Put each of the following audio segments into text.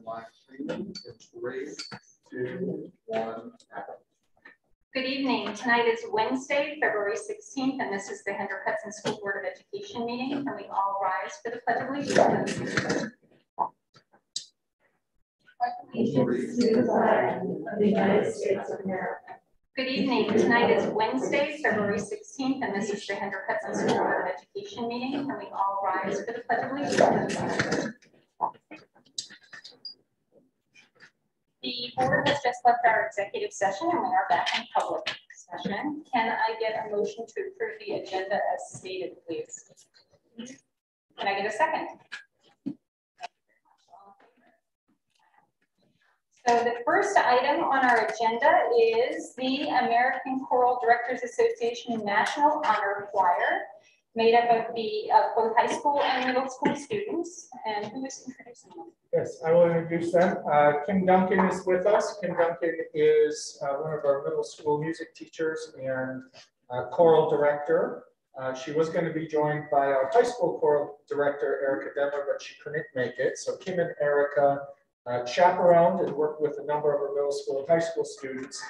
live streaming. It's 3, 2, 1, happen. Good evening. Tonight is Wednesday, February 16th, and this is the Hendrick Hudson School Board of Education meeting. Can we all rise for the Pledge of Allegiance? Allegiance to the flag of the United States of America. Good evening. Tonight is Wednesday, February 16th, and this is the Hendrick Hudson School Board of Education meeting. Can we all rise for the Pledge of Allegiance? The board has just left our executive session and we are back in public session. Can I get a motion to approve the agenda as stated, please? Can I get a second? So the first item on our agenda is the American Choral Directors Association National Honor Choir, made up of both high school and middle school students. And who is introducing them? Yes, I will introduce them. Kim Duncan is with us. Kim Duncan is one of our middle school music teachers and choral director. She was going to be joined by our high school choral director, Erica Demmer, but she couldn't make it. So Kim and Erica chaperoned and worked with a number of our middle school and high school students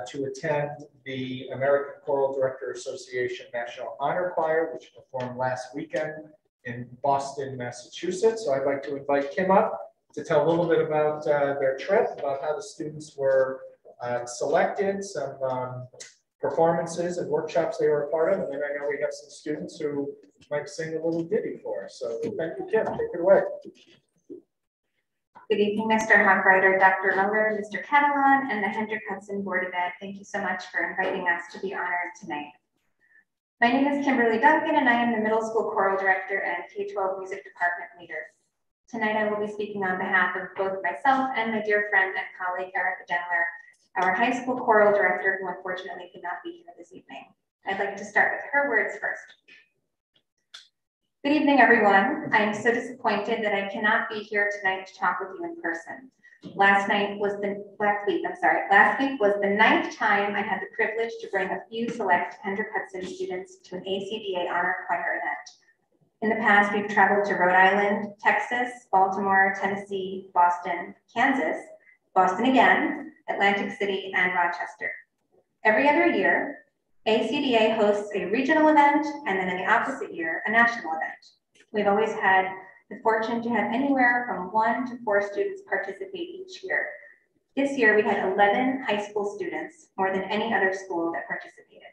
to attend the American Choral Director Association National Honor Choir, which performed last weekend in Boston, Massachusetts. So I'd like to invite Kim up to tell a little bit about their trip, about how the students were selected, some performances and workshops they were a part of, and then I know we have some students who might sing a little ditty for us. So thank you, Kim. Take it away. Good evening, Mr. Hawkwriter, Dr. Miller, Mr. Catalan, and the Hendrick Hudson Board of Ed. Thank you so much for inviting us to be honored tonight. My name is Kimberly Duncan, and I am the Middle School Choral Director and K-12 Music Department Leader. Tonight, I will be speaking on behalf of both myself and my dear friend and colleague, Erica Demler, our high school choral director, who unfortunately could not be here this evening. I'd like to start with her words first. Good evening, everyone. I am so disappointed that I cannot be here tonight to talk with you in person. Last week was the 9th time I had the privilege to bring a few select Hendrick Hudson students to an ACDA honor choir event. In the past, we've traveled to Rhode Island, Texas, Baltimore, Tennessee, Boston, Kansas, Boston again, Atlantic City, and Rochester. Every other year, ACDA hosts a regional event, and then in the opposite year, a national event. We've always had the fortune to have anywhere from 1 to 4 students participate each year. This year, we had 11 high school students, more than any other school that participated.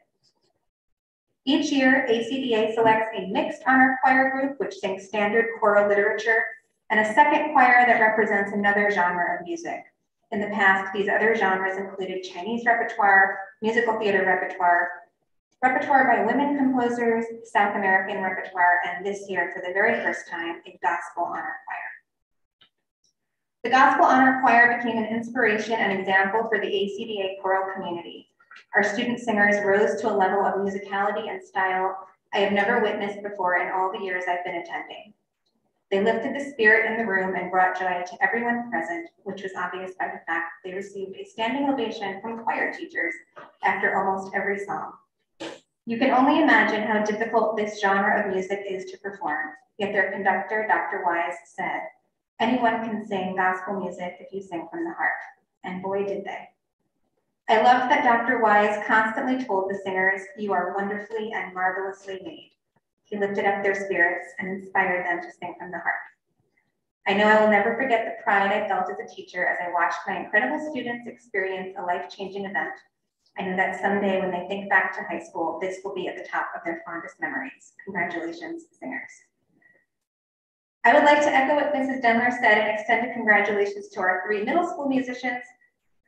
Each year, ACDA selects a mixed honor choir group, which sings standard choral literature, and a second choir that represents another genre of music. In the past, these other genres included Chinese repertoire, musical theater repertoire, repertoire by women composers, South American repertoire, and this year, for the very first time, a gospel honor choir. The gospel honor choir became an inspiration and example for the ACDA choral community. Our student singers rose to a level of musicality and style I have never witnessed before in all the years I've been attending. They lifted the spirit in the room and brought joy to everyone present, which was obvious by the fact they received a standing ovation from choir teachers after almost every song. You can only imagine how difficult this genre of music is to perform, yet their conductor, Dr. Wise, said, "Anyone can sing gospel music if you sing from the heart." And boy, did they. I loved that Dr. Wise constantly told the singers, "You are wonderfully and marvelously made." He lifted up their spirits and inspired them to sing from the heart. I know I will never forget the pride I felt as a teacher as I watched my incredible students experience a life-changing event. I know that someday when they think back to high school, this will be at the top of their fondest memories. Congratulations, singers. I would like to echo what Mrs. Demler said and extend a congratulations to our 3 middle school musicians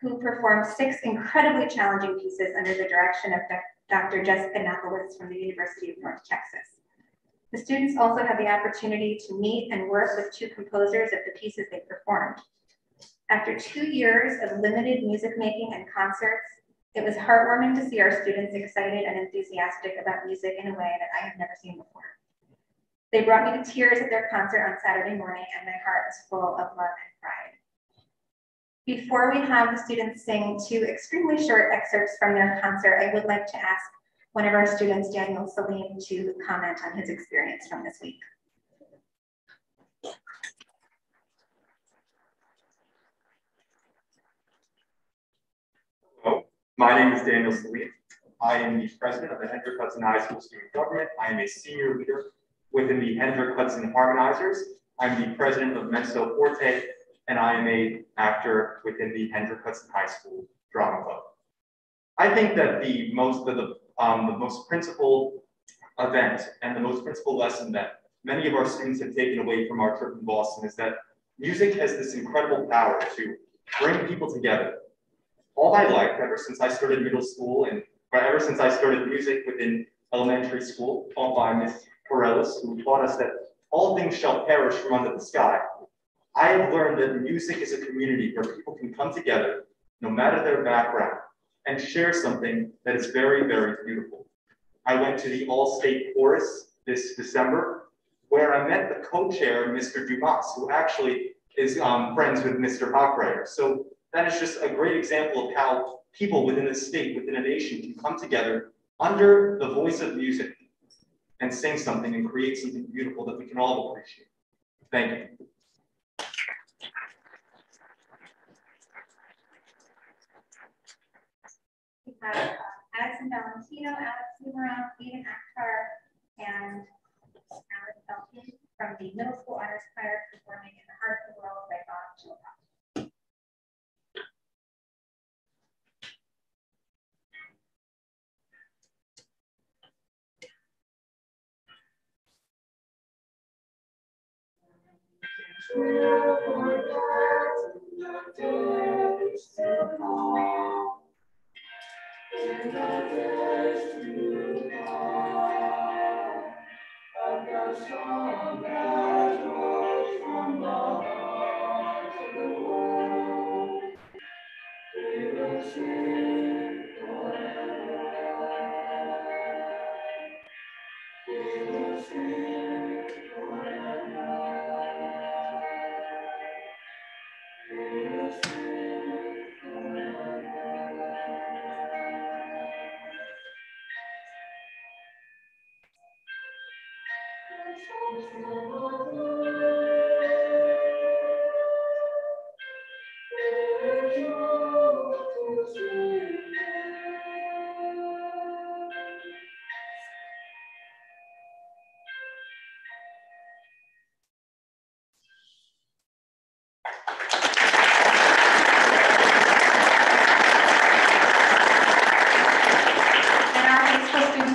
who performed 6 incredibly challenging pieces under the direction of Dr. Jessica Napolis from the University of North Texas. The students also had the opportunity to meet and work with 2 composers of the pieces they performed. After 2 years of limited music making and concerts, it was heartwarming to see our students excited and enthusiastic about music in a way that I have never seen before. They brought me to tears at their concert on Saturday morning, and my heart was full of love and pride. Before we have the students sing 2 extremely short excerpts from their concert, I would like to ask one of our students, Daniel Salim, to comment on his experience from this week. My name is Daniel Salim. I am the president of the Hendrick Hudson High School Student Government. I am a senior leader within the Hendrick Hudson Harmonizers. I'm the president of Menso Forte, and I am an actor within the Hendrick Hudson High School Drama Club. I think that the most principal event and the most principal lesson that many of our students have taken away from our trip in Boston is that music has this incredible power to bring people together. All my life, ever since I started middle school and ever since I started music within elementary school, taught by Miss Corellis, who taught us that all things shall perish from under the sky, I have learned that music is a community where people can come together, no matter their background, and share something that is very, very beautiful. I went to the All-State Chorus this December, where I met the co-chair, Mr. Dumas, who actually is friends with Mr. Hochreiter. So that is just a great example of how people within a state, within a nation, can come together under the voice of music and sing something and create something beautiful that we can all appreciate. Thank you. We have Addison Valentino, Alex Numeron, Eden Akhtar, and Alice Belkin from the Middle School Honors Choir performing In the Heart of the World by Bob Chilcott. In the days to come, of the song that rose from the heart of the world, we will sing forever. We will sing forever. We will sing forever.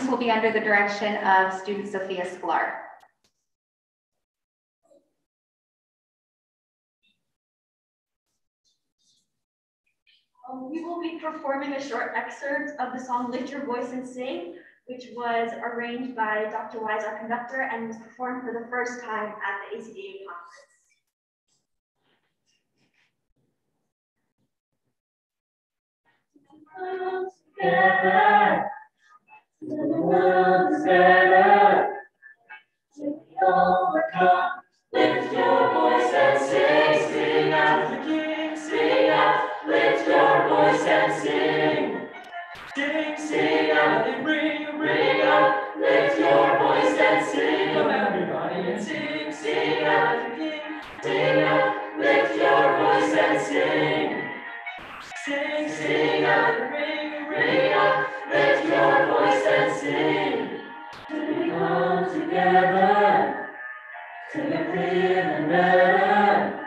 Will be under the direction of student Sophia Sklar. We will be performing a short excerpt of the song Lift Your Voice and Sing, which was arranged by Dr. Wise, our conductor, and was performed for the first time at the ACDA conference. Together. The world is better to be overcome. Lift your voice and sing, sing out the King, sing out. Lift your voice and sing, sing, sing out and ring out. Lift your voice and sing, come everybody and sing, sing out the King, sing out. Lift your voice and sing, sing, sing out and ring out. Lift your voice and sing, to come together, to be clear and better,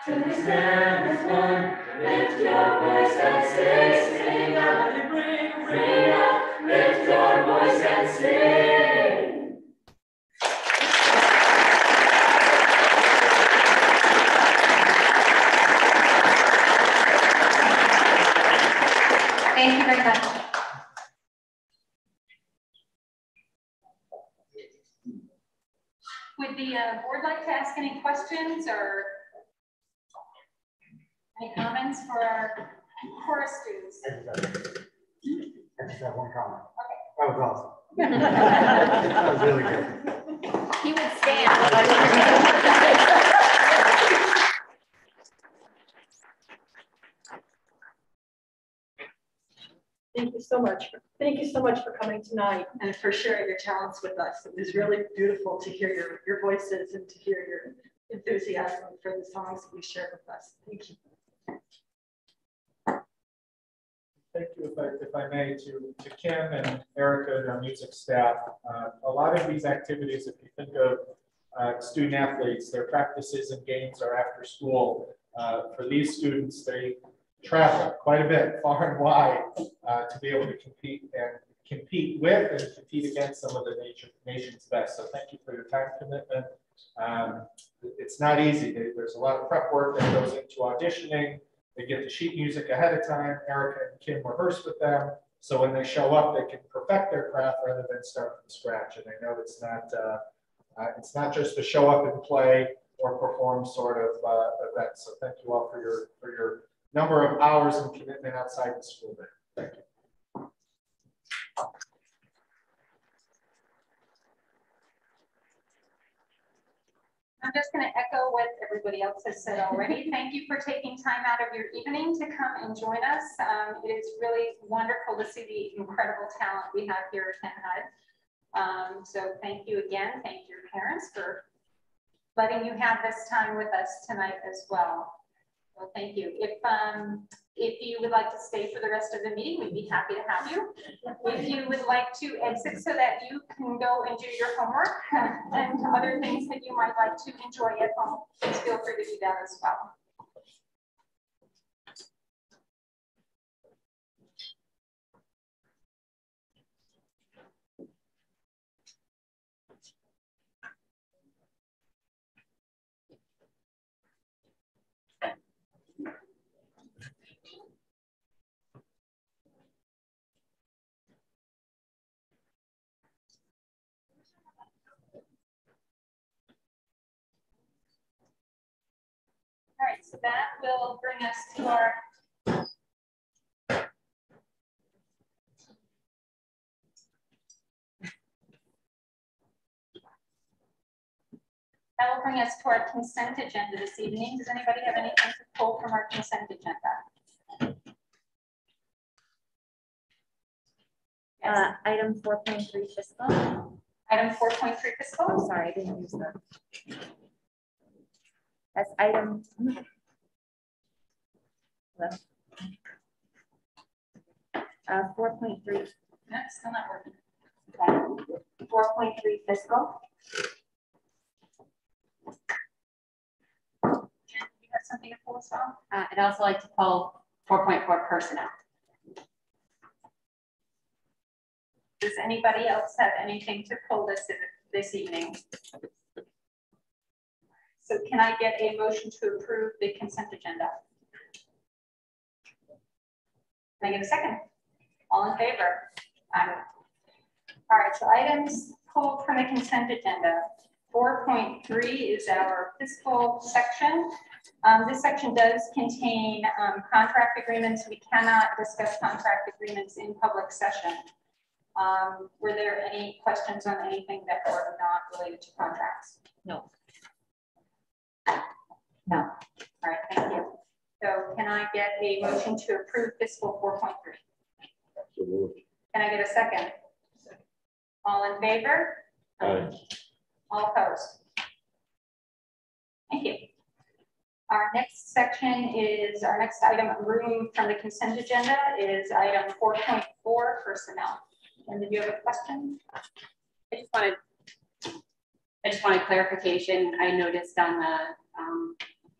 to be stand as one. Lift your voice and sing, sing out and ring out. Lift your voice and sing. Thank you very much. Would the board like to ask any questions or any comments for our chorus students? I just have one comment. Okay. That was awesome. That was really good. He would stand. Thank you so much. Thank you so much for coming tonight and for sharing your talents with us. It was really beautiful to hear your voices and to hear your enthusiasm for the songs that we shared with us. Thank you. Thank you, if I may, to Kim and Erica and our music staff. A lot of these activities, if you think of student athletes, their practices and games are after school. For these students, they travel quite a bit, far and wide, to be able to compete with and compete against some of the nation's best. So thank you for your time commitment. It's not easy. There's a lot of prep work that goes into auditioning. They get the sheet music ahead of time. Erica and Kim rehearse with them. So when they show up, they can perfect their craft rather than start from scratch. And I know it's not just a show up and play or perform sort of event. So thank you all for your number of hours and commitment outside the school day. Thank you. I'm just going to echo what everybody else has said already. Thank you for taking time out of your evening to come and join us. It is really wonderful to see the incredible talent we have here at HUD. So thank you again. Thank your parents for letting you have this time with us tonight as well. Well, thank you. If you would like to stay for the rest of the meeting, we'd be happy to have you. If you would like to exit so that you can go and do your homework and other things that you might like to enjoy at home, please feel free to do that as well. All right, so that will bring us to our consent agenda this evening. Does anybody have anything to pull from our consent agenda? Yes. Item 4.3 fiscal. Item 4.3 fiscal. Oh, sorry, I didn't use that. That's item. Well, 4.3. That's still not working. Okay. 4.3 fiscal. Jen, you have something to pull us off? I'd also like to pull 4.4 personnel. Does anybody else have anything to pull this evening? So can I get a motion to approve the consent agenda? Can I get a second? All in favor? Aye. All right, so items pulled from the consent agenda. 4.3 is our fiscal section. This section does contain contract agreements. We cannot discuss contract agreements in public session. Were there any questions on anything that were not related to contracts? No. No. All right, thank you. So can I get a motion to approve fiscal 4.3? Can I get a second? All in favor? Aye. All opposed? Thank you. Our next section is, our next item removed from the consent agenda is item 4.4 personnel. And did you have a question? I just wanted clarification. I noticed on the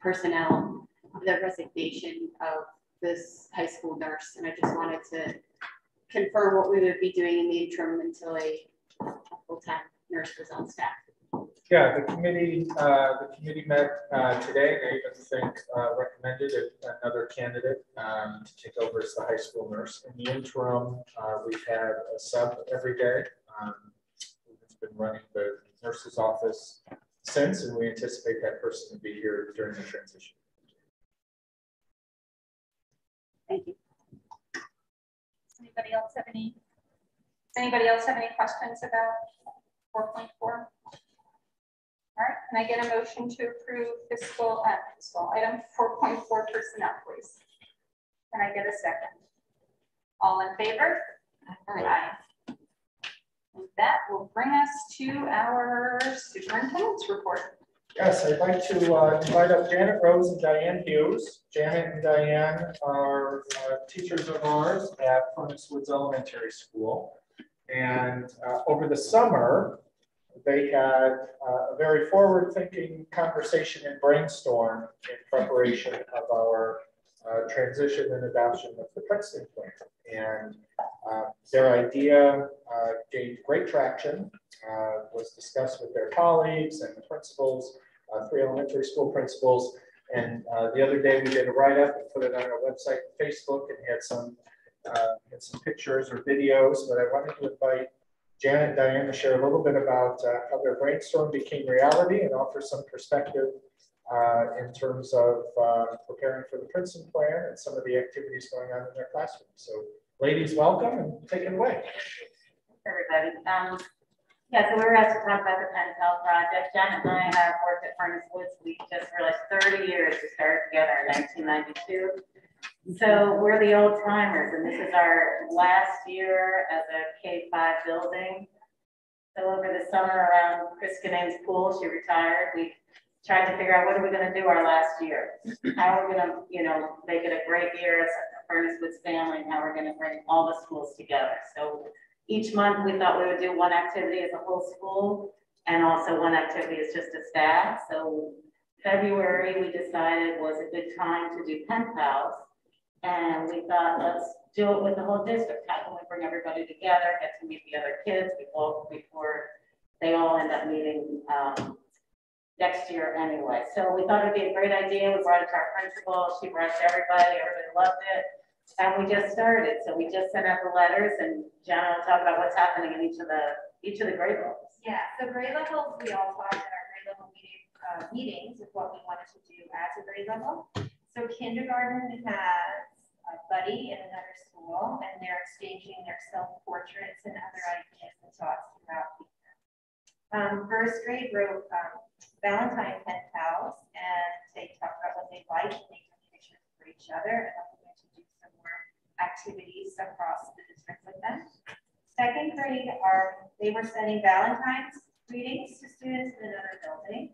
personnel, the resignation of this high school nurse, and I just wanted to confirm what we would be doing in the interim until a full-time nurse was on staff. Yeah, the committee met today. They even recommended another candidate to take over as the high school nurse. In the interim, we've had a sub every day. Who's been running the nurse's office since, and we anticipate that person to be here during the transition. Thank you. Does anybody else have any questions about 4.4? All right, can I get a motion to approve fiscal item 4.4 personnel, please? Can I get a second? All in favor? Aye. And that will bring us to our superintendent's report. Yes, I'd like to invite up Janet Rose and Diane Hughes. Janet and Diane are teachers of ours at Furnace Woods Elementary School. And over the summer, they had a very forward-thinking conversation and brainstorm in preparation of our transition and adoption of the Princeton plan. And their idea gained great traction, was discussed with their colleagues and the principals, 3 elementary school principals. And the other day we did a write-up and put it on our website and Facebook and had some pictures or videos. But I wanted to invite Janet and Diane to share a little bit about how their brainstorm became reality and offer some perspective in terms of preparing for the Princeton plan and some of the activities going on in their classroom. So ladies, welcome and take it away. Everybody. Yeah, so we were asked to talk about the Pen Pal project. Janet and I have worked at Furnace Woods. We just realized 30 years we started together in 1992. So we're the old timers, and this is our last year as a K-5 building. So over the summer around Chris Canane's pool, she retired. We tried to figure out what are we going to do our last year. How are we going to, make it a great year as a Furnace Woods family, and how we're going to bring all the schools together. So each month we thought we would do one activity as a whole school, and also one activity as just a staff. So February we decided was a good time to do pen pals, and we thought let's do it with the whole district. How can we bring everybody together, get to meet the other kids before they all end up meeting next year anyway. So we thought it'd be a great idea. We brought it to our principal. She brought it to everybody. Everybody loved it. And we just started. So we just sent out the letters, and Jenna will talk about what's happening in each of the grade levels. Yeah, so grade levels, we all talked at our grade level meetings of what we wanted to do as a grade level. So kindergarten has a buddy in another school, and they're exchanging their self-portraits and other ideas and thoughts throughout the year. First grade wrote Valentine pen pals, and they talked about what they liked, and they took pictures for each other, and I'm going to do some more activities across the district with them. Second grade, they were sending Valentine's greetings to students in another building.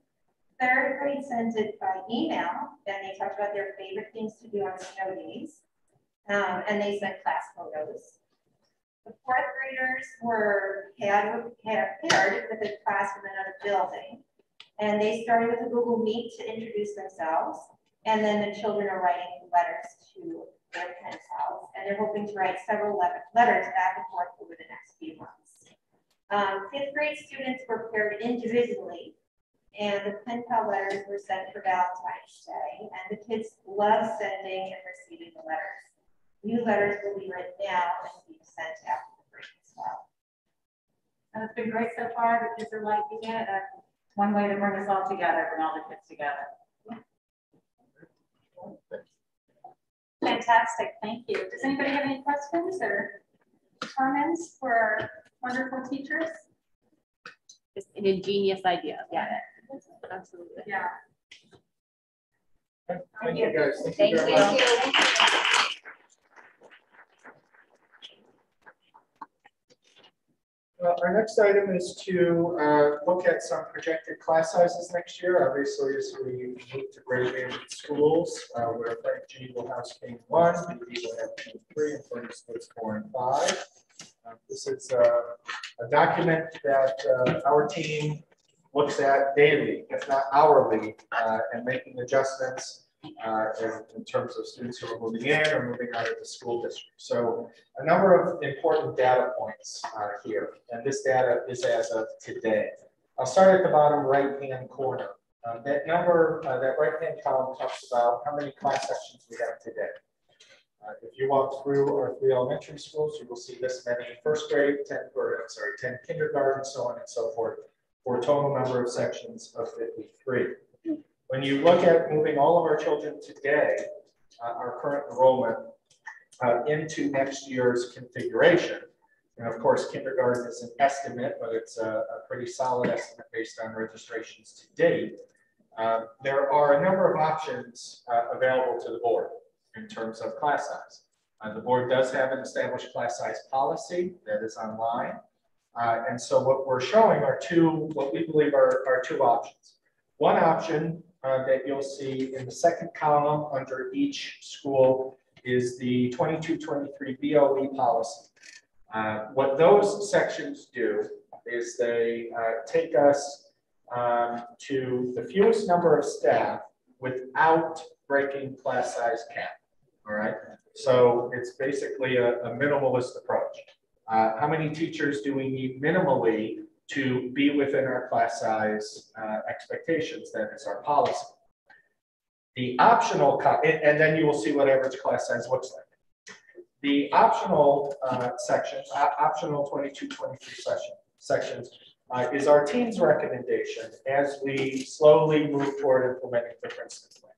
Third grade sent it by email, and they talked about their favorite things to do on snow days, and they sent class photos. The fourth graders were paired with a class from another building, and they started with a Google Meet to introduce themselves, and then the children are writing letters to their pen pals, and they're hoping to write several letters back and forth over the next few months. Fifth grade students were paired individually, and the pen pal letters were sent for Valentine's Day, and the kids love sending and receiving the letters. New letters will be written now and be sent after the break as well. And it's been great so far. The kids are liking it. One way to bring us all together, bring all the kids together. Fantastic, thank you. Does anybody have any questions or comments for our wonderful teachers? Just an ingenious idea. Yeah, absolutely. Yeah. Thank you guys. Thank very you. much. Our next item is to look at some projected class sizes next year. Obviously, as we move to grade management schools, where Frank G. will have K1, BD will have K3, and Furnace Woods 4 and 5. This is a document that our team looks at daily, if not hourly, and making adjustments in terms of students who are moving in or moving out of the school district. So a number of important data points here, and this data is as of today. I'll start at the bottom right-hand corner. That number, that right-hand column talks about how many class sections we have today. If you walk through our 3 elementary schools, you will see this many first grade, 10 kindergarten, so on and so forth, for a total number of sections of 53. When you look at moving all of our children today, our current enrollment into next year's configuration, and of course, kindergarten is an estimate, but it's a pretty solid estimate based on registrations to date. There are a number of options available to the board in terms of class size. The board does have an established class size policy that is online. And so what we're showing are what we believe are 2 options. One option that you'll see in the second column under each school is the 22-23 BOE policy. What those sections do is they take us to the fewest number of staff without breaking class size cap. All right, so it's basically a minimalist approach. How many teachers do we need minimally to be within our class size expectations? That is our policy. The optional, and then you will see what average class size looks like. The optional sections, optional 22-23 sections, is our team's recommendation as we slowly move toward implementing difference in plan.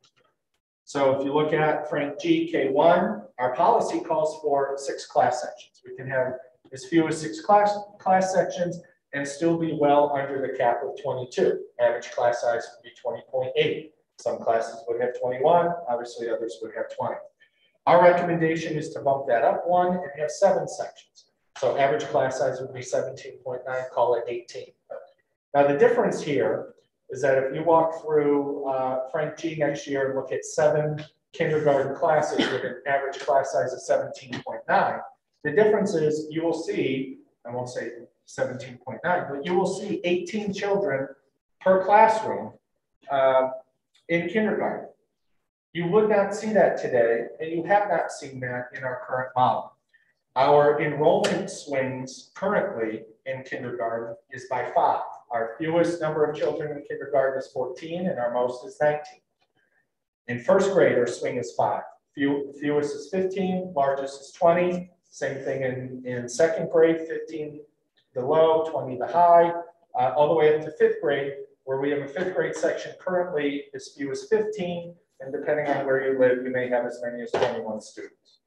So if you look at Frank G, K1, our policy calls for 6 class sections. We can have as few as 6 class sections and still be well under the cap of 22. Average class size would be 20.8. Some classes would have 21, obviously others would have 20. Our recommendation is to bump that up 1 and have 7 sections. So average class size would be 17.9, call it 18. Now the difference here is that if you walk through Frank G next year and look at 7 kindergarten classes with an average class size of 17.9, the difference is you will see, I won't say 17.9, but you will see 18 children per classroom in kindergarten. You would not see that today, and you have not seen that in our current model. Our enrollment swings currently in kindergarten is by 5. Our fewest number of children in kindergarten is 14, and our most is 19. In first grade, our swing is 5. Fewest is 15, largest is 20. Same thing in second grade, 15 the low, 20 the high, all the way up to 5th grade, where we have a 5th grade section currently as few as 15, and depending on where you live, you may have as many as 21 students.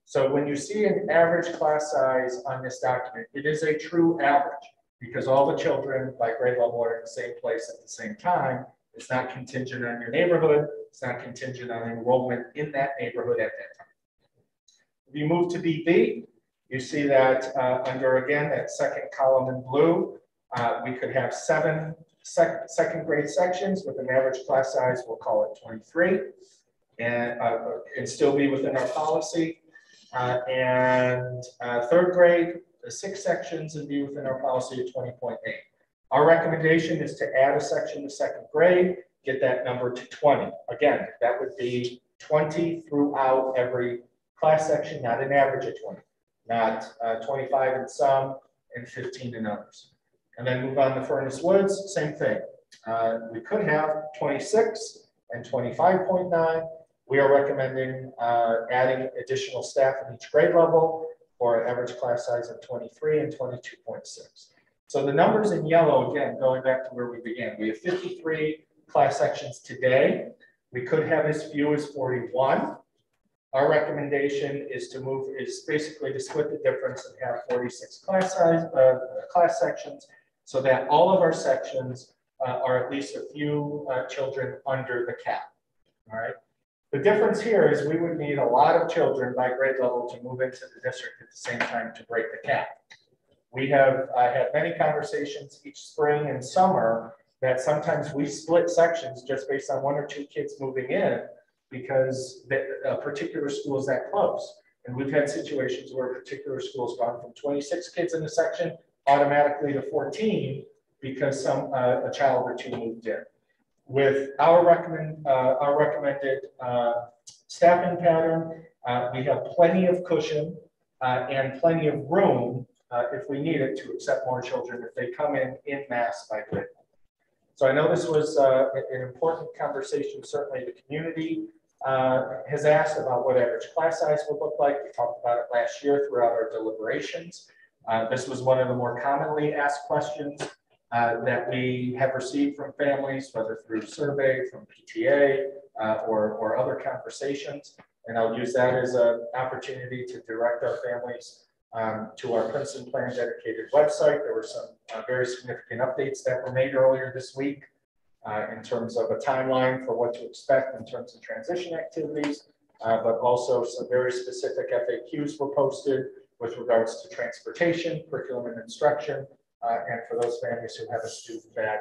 So when you see an average class size on this document, it is a true average because all the children by grade level are in the same place at the same time. It's not contingent on your neighborhood. It's not contingent on enrollment in that neighborhood at that time. If you move to BB, you see that under, again, that second column in blue, we could have 7 second grade sections with an average class size, we'll call it 23, and still be within our policy. Third grade, the 6 sections and be within our policy of 20.8. Our recommendation is to add a section to second grade, get that number to 20. Again, that would be 20 throughout every class section, not an average of 20, not 25 in some and 15 in others. And then move on to Furnace Woods, same thing. We could have 26 and 25.9. We are recommending adding additional staff in each grade level for an average class size of 23 and 22.6. So the numbers in yellow, again, going back to where we began, we have 53 class sections today. We could have as few as 41. Our recommendation is basically to split the difference and have 46 class sections so that all of our sections are at least a few children under the cap, all right? The difference here is we would need a lot of children by grade level to move into the district at the same time to break the cap. We have had many conversations each spring and summer that sometimes we split sections just based on 1 or 2 kids moving in because a particular school is that close. And we've had situations where a particular school has gone from 26 kids in a section automatically to 14 because a child or 2 moved in. With our recommended staffing pattern, we have plenty of cushion and plenty of room if we need it to accept more children if they come in mass by grade. So I know this was an important conversation. Certainly the community has asked about what average class size would look like. We talked about it last year throughout our deliberations. This was one of the more commonly asked questions that we have received from families, whether through survey, from PTA, or other conversations. And I'll use that as an opportunity to direct our families to our Princeton Plan dedicated website. There were some very significant updates that were made earlier this week in terms of a timeline for what to expect in terms of transition activities, but also some very specific FAQs were posted with regards to transportation, curriculum and instruction, and for those families who have a student that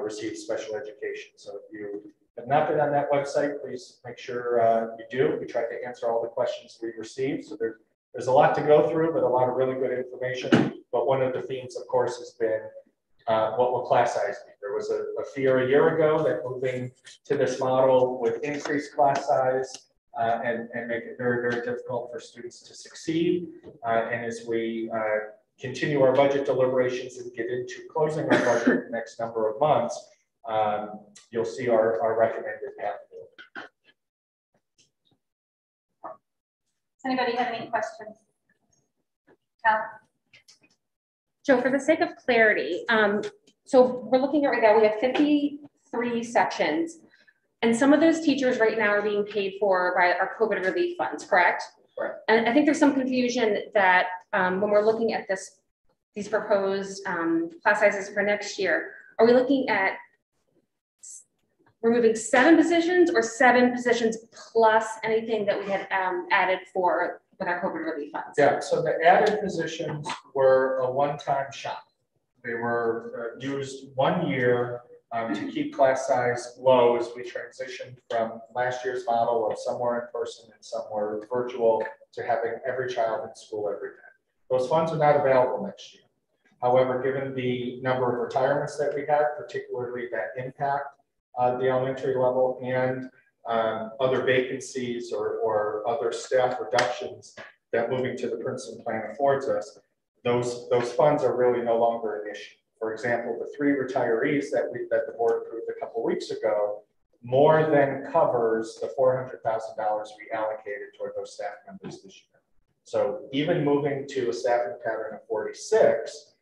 receive special education. So if you have not been on that website, please make sure you do. We try to answer all the questions we receive. So there's a lot to go through, but a lot of really good information. But one of the themes, of course, has been what will class size be? There was a fear a year ago that moving to this model would increase class size and make it very, very difficult for students to succeed. And as we continue our budget deliberations and get into closing our budget the next number of months, you'll see our recommended path forward. Does anybody have any questions? Cal? Joe, for the sake of clarity, so we're looking at right now, we have 53 sections, and some of those teachers right now are being paid for by our COVID relief funds, correct? Correct. And I think there's some confusion that when we're looking at these proposed class sizes for next year, are we looking at removing 7 positions or 7 positions plus anything that we had added for with our COVID relief funds? Yeah, so the added positions were a one-time shot. They were used 1 year to keep class size low as we transitioned from last year's model of somewhere in person and somewhere virtual to having every child in school every day. Those funds are not available next year. However, given the number of retirements that we had, particularly that impact the elementary level and other vacancies or other staff reductions that moving to the Princeton plan affords us, those funds are really no longer an issue. For example, the 3 retirees that the board approved a couple of weeks ago more than covers the $400,000 we allocated toward those staff members this year. So even moving to a staffing pattern of 46,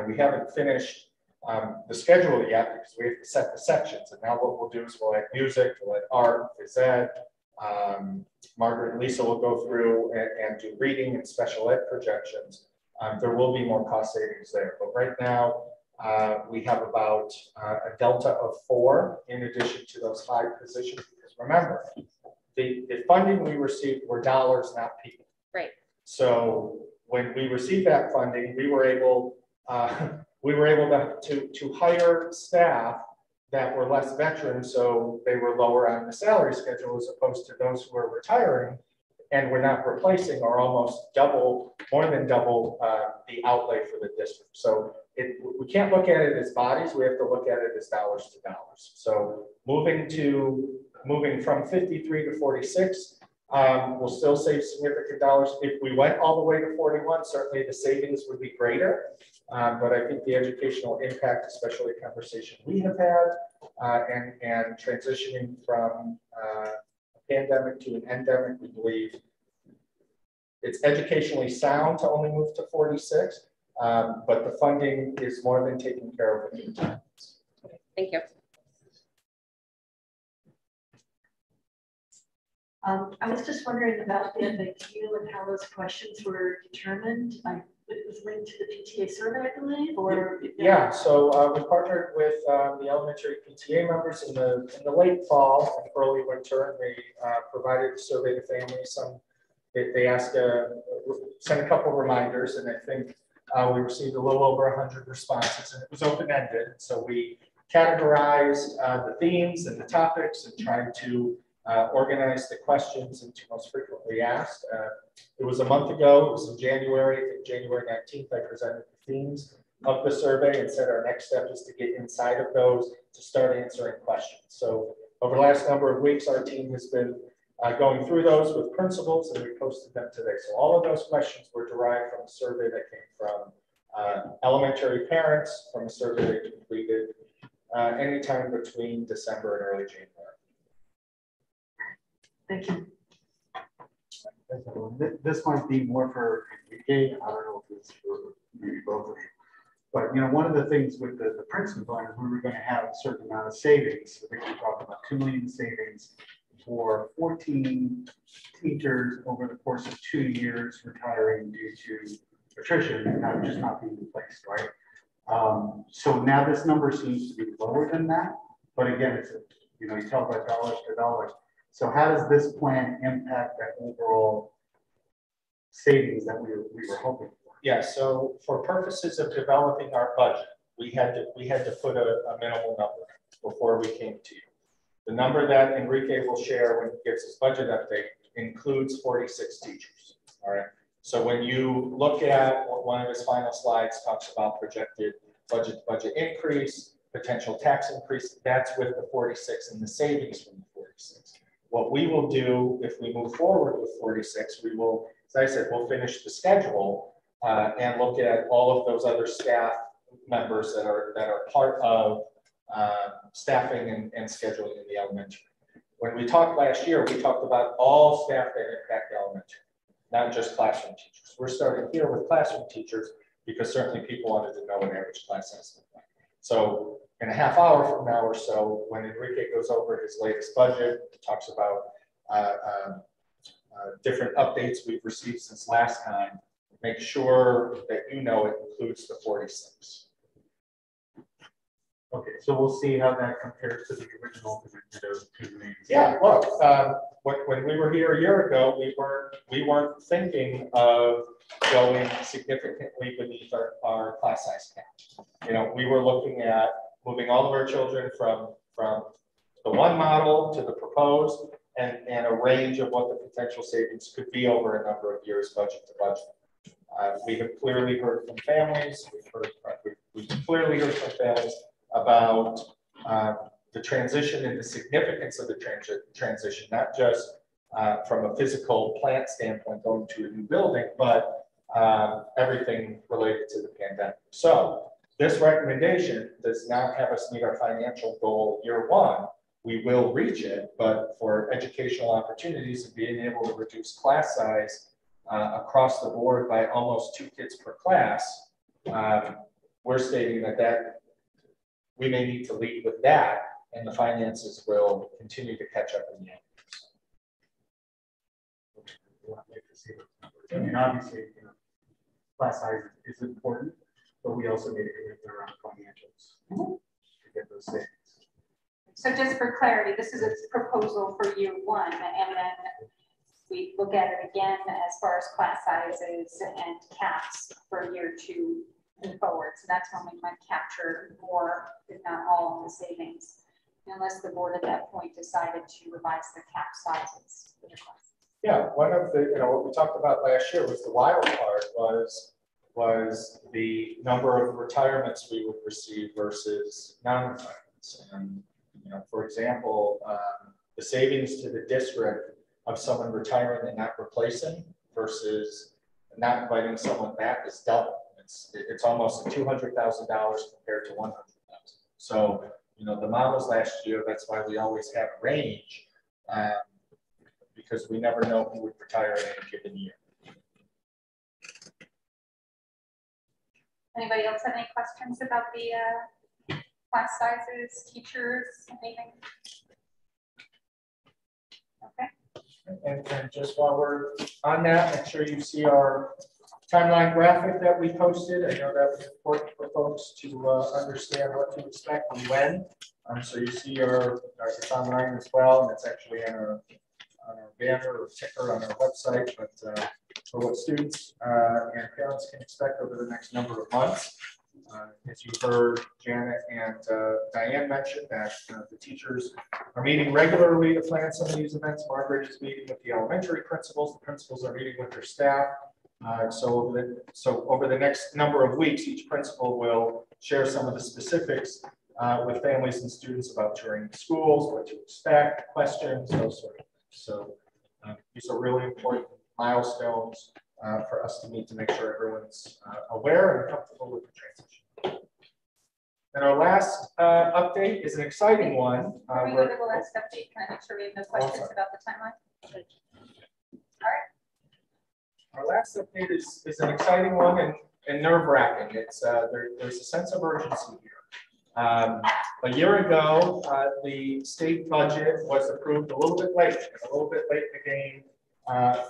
we haven't finished the schedule yet because we have to set the sections. And now what we'll do is we'll add music, we'll add art, phys ed. Margaret and Lisa will go through and do reading and special ed projections. There will be more cost savings there. But right now, we have about a delta of 4 in addition to those 5 positions. Because remember, the funding we received were dollars, not people. Right. So when we received that funding, we were able to hire staff that were less veteran, so they were lower on the salary schedule as opposed to those who were retiring and we're not replacing or almost more than double the outlay for the district. So we can't look at it as bodies, we have to look at it as dollars to dollars. So moving from 53 to 46, we'll still save significant dollars. If we went all the way to 41, certainly the savings would be greater. But I think the educational impact, especially a conversation we have had, and transitioning from a pandemic to an endemic, we believe it's educationally sound to only move to 46, but the funding is more than taken care of with the retirements. Thank you. I was just wondering about the FAQ and how those questions were determined. It was linked to the PTA survey, I believe, or yeah. So we partnered with the elementary PTA members in the late fall and early winter, and they provided a survey to families. They asked sent a couple of reminders, and I think we received a little over 100 responses, and it was open-ended. So we categorized the themes and the topics and tried to organize the questions into most frequently asked. It was a month ago, it was in January, I think January 19th, I presented the themes of the survey and said our next step is to get inside of those to start answering questions. So over the last number of weeks, our team has been going through those with principals and we posted them today. So all of those questions were derived from a survey that came from elementary parents, from a survey they completed anytime between December and early January. Thank you. This might be more for Kate. I don't know if it's for maybe both of you. But one of the things with the Princeton plan is we were going to have a certain amount of savings. I think we talked about $2 million savings for 14 teachers over the course of 2 years retiring due to attrition and just not being replaced, right? So now this number seems to be lower than that. But again, it's you talk about dollars to dollars. So how does this plan impact that overall savings that we were hoping for? Yeah, so for purposes of developing our budget, we had to put a minimal number before we came to you. The number that Enrique will share when he gives his budget update includes 46 teachers. All right. So when you look at one of his final slides, talks about projected budget increase, potential tax increase, that's with the 46 and the savings from the 46. What we will do if we move forward with 46, we will, as I said, we'll finish the schedule and look at all of those other staff members that are part of staffing and scheduling in the elementary. When we talked last year, we talked about all staff that impact elementary, not just classroom teachers. We're starting here with classroom teachers because certainly people wanted to know what average class size looked like. So in a half hour from now or so, when Enrique goes over his latest budget, talks about different updates we've received since last time, make sure that you know it includes the 46. Okay, so we'll see how that compares to the original. Yeah, look, when we were here a year ago, we weren't thinking of going significantly beneath our class size cap. You know, we were looking at moving all of our children from the one model to the proposed, and a range of what the potential savings could be over a number of years, budget to budget. We have clearly heard from families. We've clearly heard from families about the transition and the significance of the transition, not just from a physical plant standpoint going to a new building, but everything related to the pandemic. So this recommendation does not have us meet our financial goal year one. We will reach it, but for educational opportunities and being able to reduce class size across the board by almost 2 kids per class, we're stating that we may need to lead with that, and the finances will continue to catch up in the end. I mean, obviously, you know, class size is important, but we also need to get around financials to get those savings. So just for clarity, this is a proposal for year one, and then we look at it again as far as class sizes and caps for year two and forward. So that's when we might capture more, if not all, of the savings, unless the board at that point decided to revise the cap sizes for the classes. Yeah, one of the, what we talked about last year was the wild card was the number of retirements we would receive versus non-retirements. And, for example, the savings to the district of someone retiring and not replacing versus not inviting someone back is double. It's almost $200,000 compared to $100,000. So, the models last year, that's why we always have a range, because we never know who would retire in any given year. Anybody else have any questions about the class sizes, teachers, anything? Okay. And just while we're on that, make sure you see our timeline graphic that we posted. I know that was important for folks to understand what to expect and when. So you see it's online as well, and it's actually on our banner or ticker on our website. But for what students and parents can expect over the next number of months, as you heard Janet and Diane mention, that the teachers are meeting regularly to plan some of these events. Margaret is meeting with the elementary principals. The principals are meeting with their staff. So over the next number of weeks, each principal will share some of the specifics with families and students about touring the schools, what to expect, questions, those sort of things. So these are really important milestones for us to meet to make sure everyone's aware and comfortable with the transition. And our last update is an exciting one. Before we go to the last update, can I make sure we have no questions about the timeline? All right. Our last update is an exciting one and nerve-wracking. It's there's a sense of urgency here. A year ago, the state budget was approved a little bit late in the game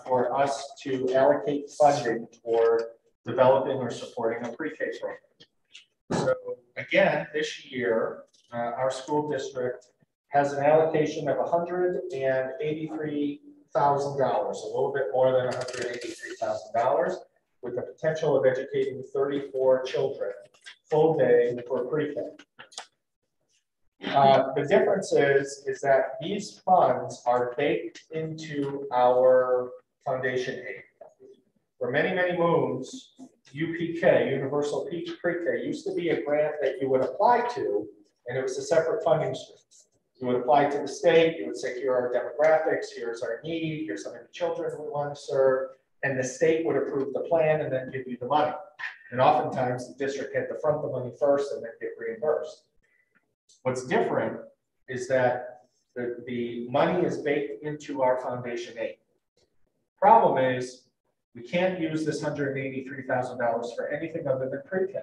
for us to allocate funding toward developing or supporting a pre-K program. So again, this year, our school district has an allocation of $183,000, a little bit more than $183,000, with the potential of educating 34 children full day for pre-K. The difference is that these funds are baked into our foundation aid. For many, many moons, UPK, Universal Pre-K, used to be a grant that you would apply to, and it was a separate funding stream. You would apply to the state, you would say, here are our demographics, here's our need, here's how many children we want to serve, and the state would approve the plan and then give you the money. And oftentimes the district had to front the money first and then get reimbursed. What's different is that the money is baked into our foundation aid. Problem is, we can't use this $183,000 for anything other than pre-K.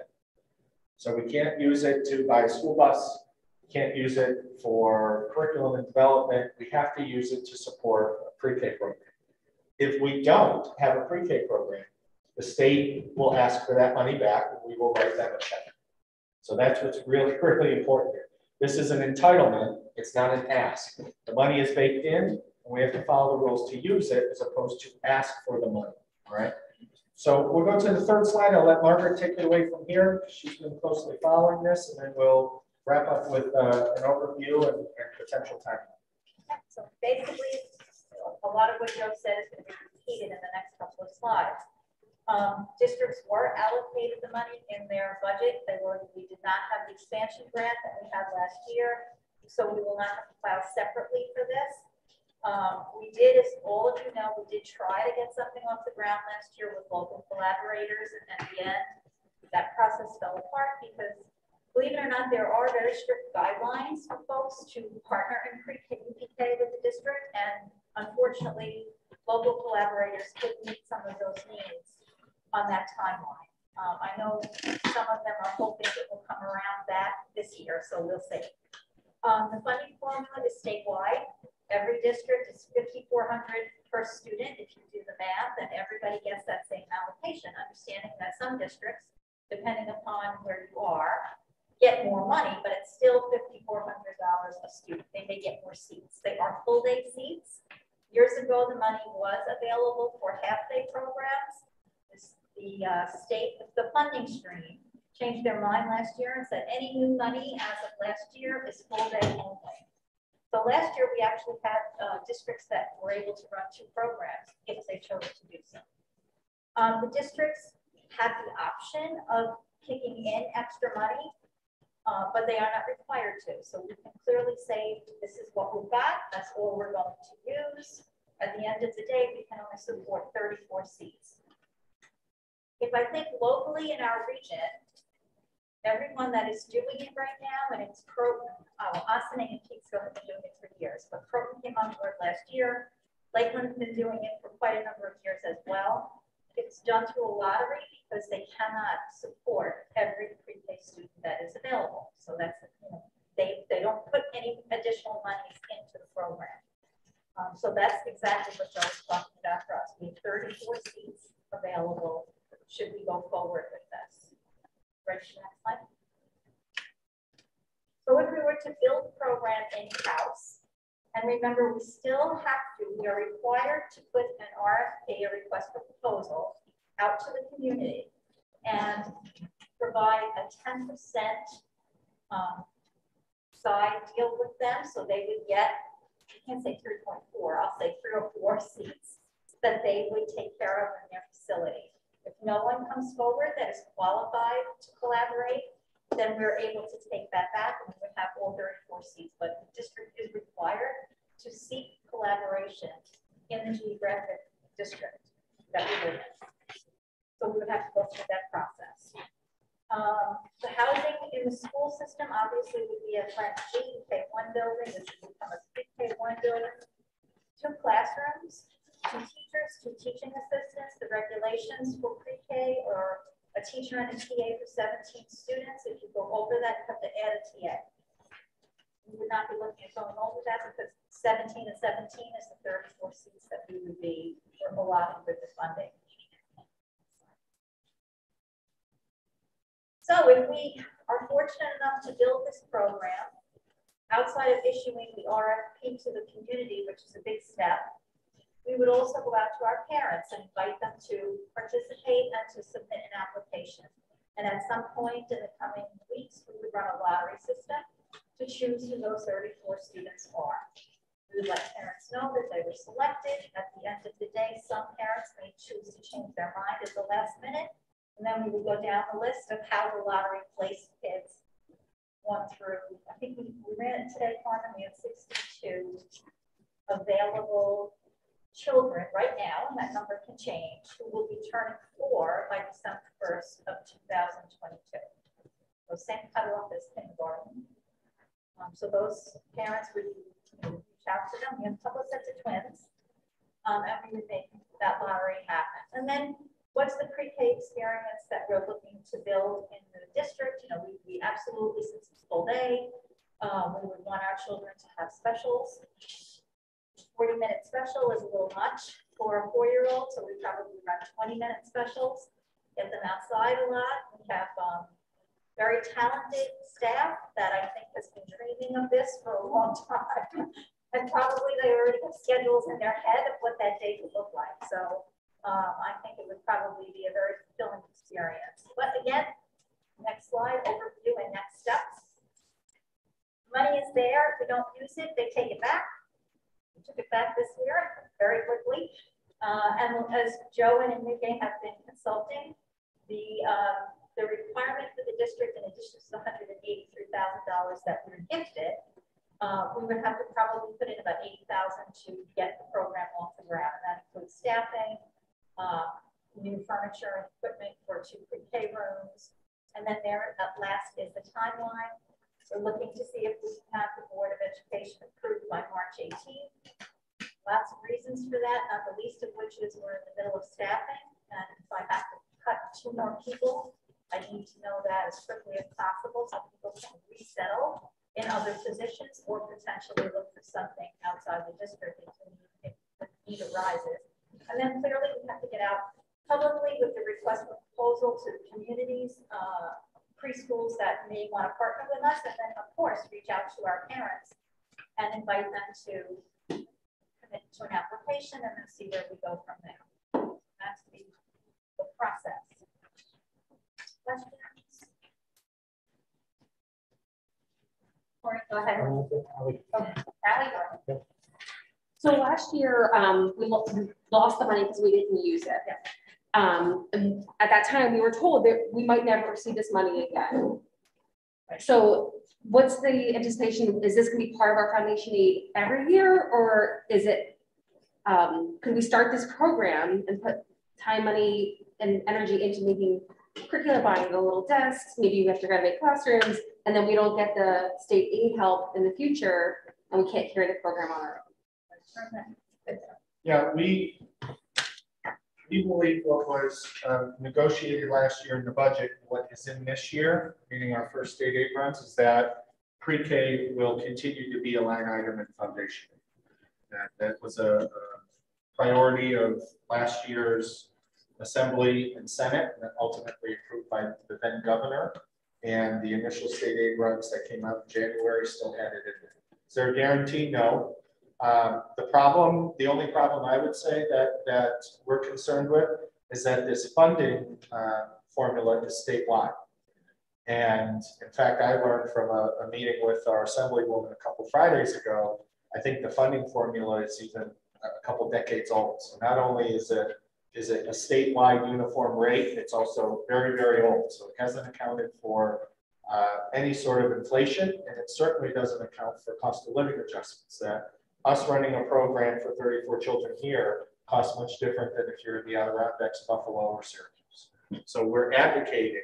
So we can't use it to buy a school bus. We can't use it for curriculum and development. We have to use it to support a pre-K program. If we don't have a pre-K program, the state will ask for that money back and we will write them a check. So that's what's really, really important here. This is an entitlement, it's not an ask. The money is baked in, and we have to follow the rules to use it as opposed to ask for the money, all right? So we'll go to the third slide. I'll let Margaret take it away from here. She's been closely following this, and then we'll wrap up with an overview and potential timeline. So basically, a lot of what Joe said is going to be repeated in the next couple of slides. Districts were allocated the money in their budget. We did not have the expansion grant that we had last year, so we will not have to file separately for this. We did, as all of you know, we did try to get something off the ground last year with local collaborators, and at the end, that process fell apart because, believe it or not, there are very strict guidelines for folks to partner in pre-K with the district, and unfortunately, local collaborators could meet some of those needs on that timeline. I know some of them are hoping it will come around that this year, so we'll see. The funding formula is statewide. Every district is $5,400 per student. If you do the math, then everybody gets that same allocation, understanding that some districts, depending upon where you are, get more money, but it's still $5,400 a student. They may get more seats. They are full day seats. Years ago, the money was available for half-day programs. The funding stream changed their mind last year and said any new money as of last year is full day only. So last year we actually had districts that were able to run 2 programs if they chose to do so. The districts have the option of kicking in extra money, but they are not required to. So we can clearly say this is what we've got, that's all we're going to use. At the end of the day, we can only support 34 seats. If I think locally in our region, everyone that is doing it right now, and it's Austin and Peekskill have been doing it for years, but Croton came on board last year. Lakeland's been doing it for quite a number of years as well. It's done through a lottery because they cannot support every pre-K student that is available. So that's, they don't put any additional monies into the program. So that's exactly what Joe was talking about for us. We have 34 seats available should we go forward with this. Ready for the next slide? So if we were to build the program in-house, and remember, we are required to put an RFP, a request for proposal, out to the community and provide a 10% side deal with them. So they would get, I can't say 3.4, I'll say 3 or 4 seats that they would take care of in their facility. If no one comes forward that is qualified to collaborate, then we're able to take that back and we would have all 34 seats. But the district is required to seek collaboration in the geographic district that we live in. So we would have to go through that process. The housing in the school system obviously would be a Class G K1 building. This would become a K1 building. 2 classrooms, 2 teachers, 2 teaching assistants. The regulations for pre-K or a teacher and a TA for 17 students. If you go over that, you have to add a TA. We would not be looking at going over that because 17 and 17 is the 34 seats that we would be allotting with the funding. So if we are fortunate enough to build this program, outside of issuing the RFP to the community, which is a big step, We would also go out to our parents and invite them to participate and to submit an application. And at some point in the coming weeks, we would run a lottery system to choose who those 34 students are. We would let parents know that they were selected. At the end of the day, some parents may choose to change their mind at the last minute. And then we would go down the list of how the lottery placed kids 1 through, I think we ran it today, Carmen, we have 62 available children right now, and that number can change, who will be turning 4 by December 1st of 2022. So same cutoff as kindergarten. So those parents would reach out to them. We have a couple of sets of twins, and we would make that lottery happen. And then what's the pre-K experience that we're looking to build in the district? You know, we absolutely, since it's full day, we would want our children to have specials. 40-minute special is a little much for a 4-year-old, so we probably run 20-minute specials, get them outside a lot. We have very talented staff that I think has been dreaming of this for a long time. And probably they already have schedules in their head of what that day would look like. So I think it would probably be a very fulfilling experience. But again, next slide, overview and next steps. Money is there. If we don't use it, they take it back. We took it back this year very quickly. And as Joe and Enrique have been consulting, the requirement for the district, in addition to the $183,000 that we were gifted, we would have to probably put in about $80,000 to get the program off the ground. And that includes staffing, new furniture and equipment for 2 pre-K rooms. And then there at last is the timeline. We're looking to see if we can have the Board of Education approved by March 18th. Lots of reasons for that, not the least of which is we're in the middle of staffing. And if I have to cut 2 more people, I need to know that as quickly as possible so people can resettle in other positions or potentially look for something outside the district if the need arises. And then clearly we have to get out publicly with the request for proposal to communities, preschools that may want to partner with us, and then of course reach out to our parents and invite them to commit to an application and then see where we go from there. That's the process. Questions? Go ahead. So last year, we lost the money because we didn't use it. And at that time, we were told that we might never receive this money again. So what's the anticipation? Is this going to be part of our foundation aid every year, or is it, could we start this program and put time, money, and energy into making curriculum, buying the little desks, maybe we have to renovate classrooms, and then we don't get the state aid help in the future, and we can't carry the program on our own? Yeah, we believe what was negotiated last year in the budget, what is in this year, meaning our first state aid runs, is that pre-K will continue to be a line item in foundation. That was a priority of last year's Assembly and Senate, and ultimately approved by the then governor. And the initial state aid runs that came out in January still had it in there. Is there a guarantee? No. The only problem I would say that we're concerned with is that this funding formula is statewide. And in fact, I learned from a meeting with our Assemblywoman a couple Fridays ago, I think the funding formula is even a couple decades old. So not only is it a statewide uniform rate, it's also very, very old. So it hasn't accounted for any sort of inflation, and it certainly doesn't account for cost of living adjustments. That us running a program for 34 children here costs much different than if you're in the Adirondacks, Buffalo, or Syracuse. So we're advocating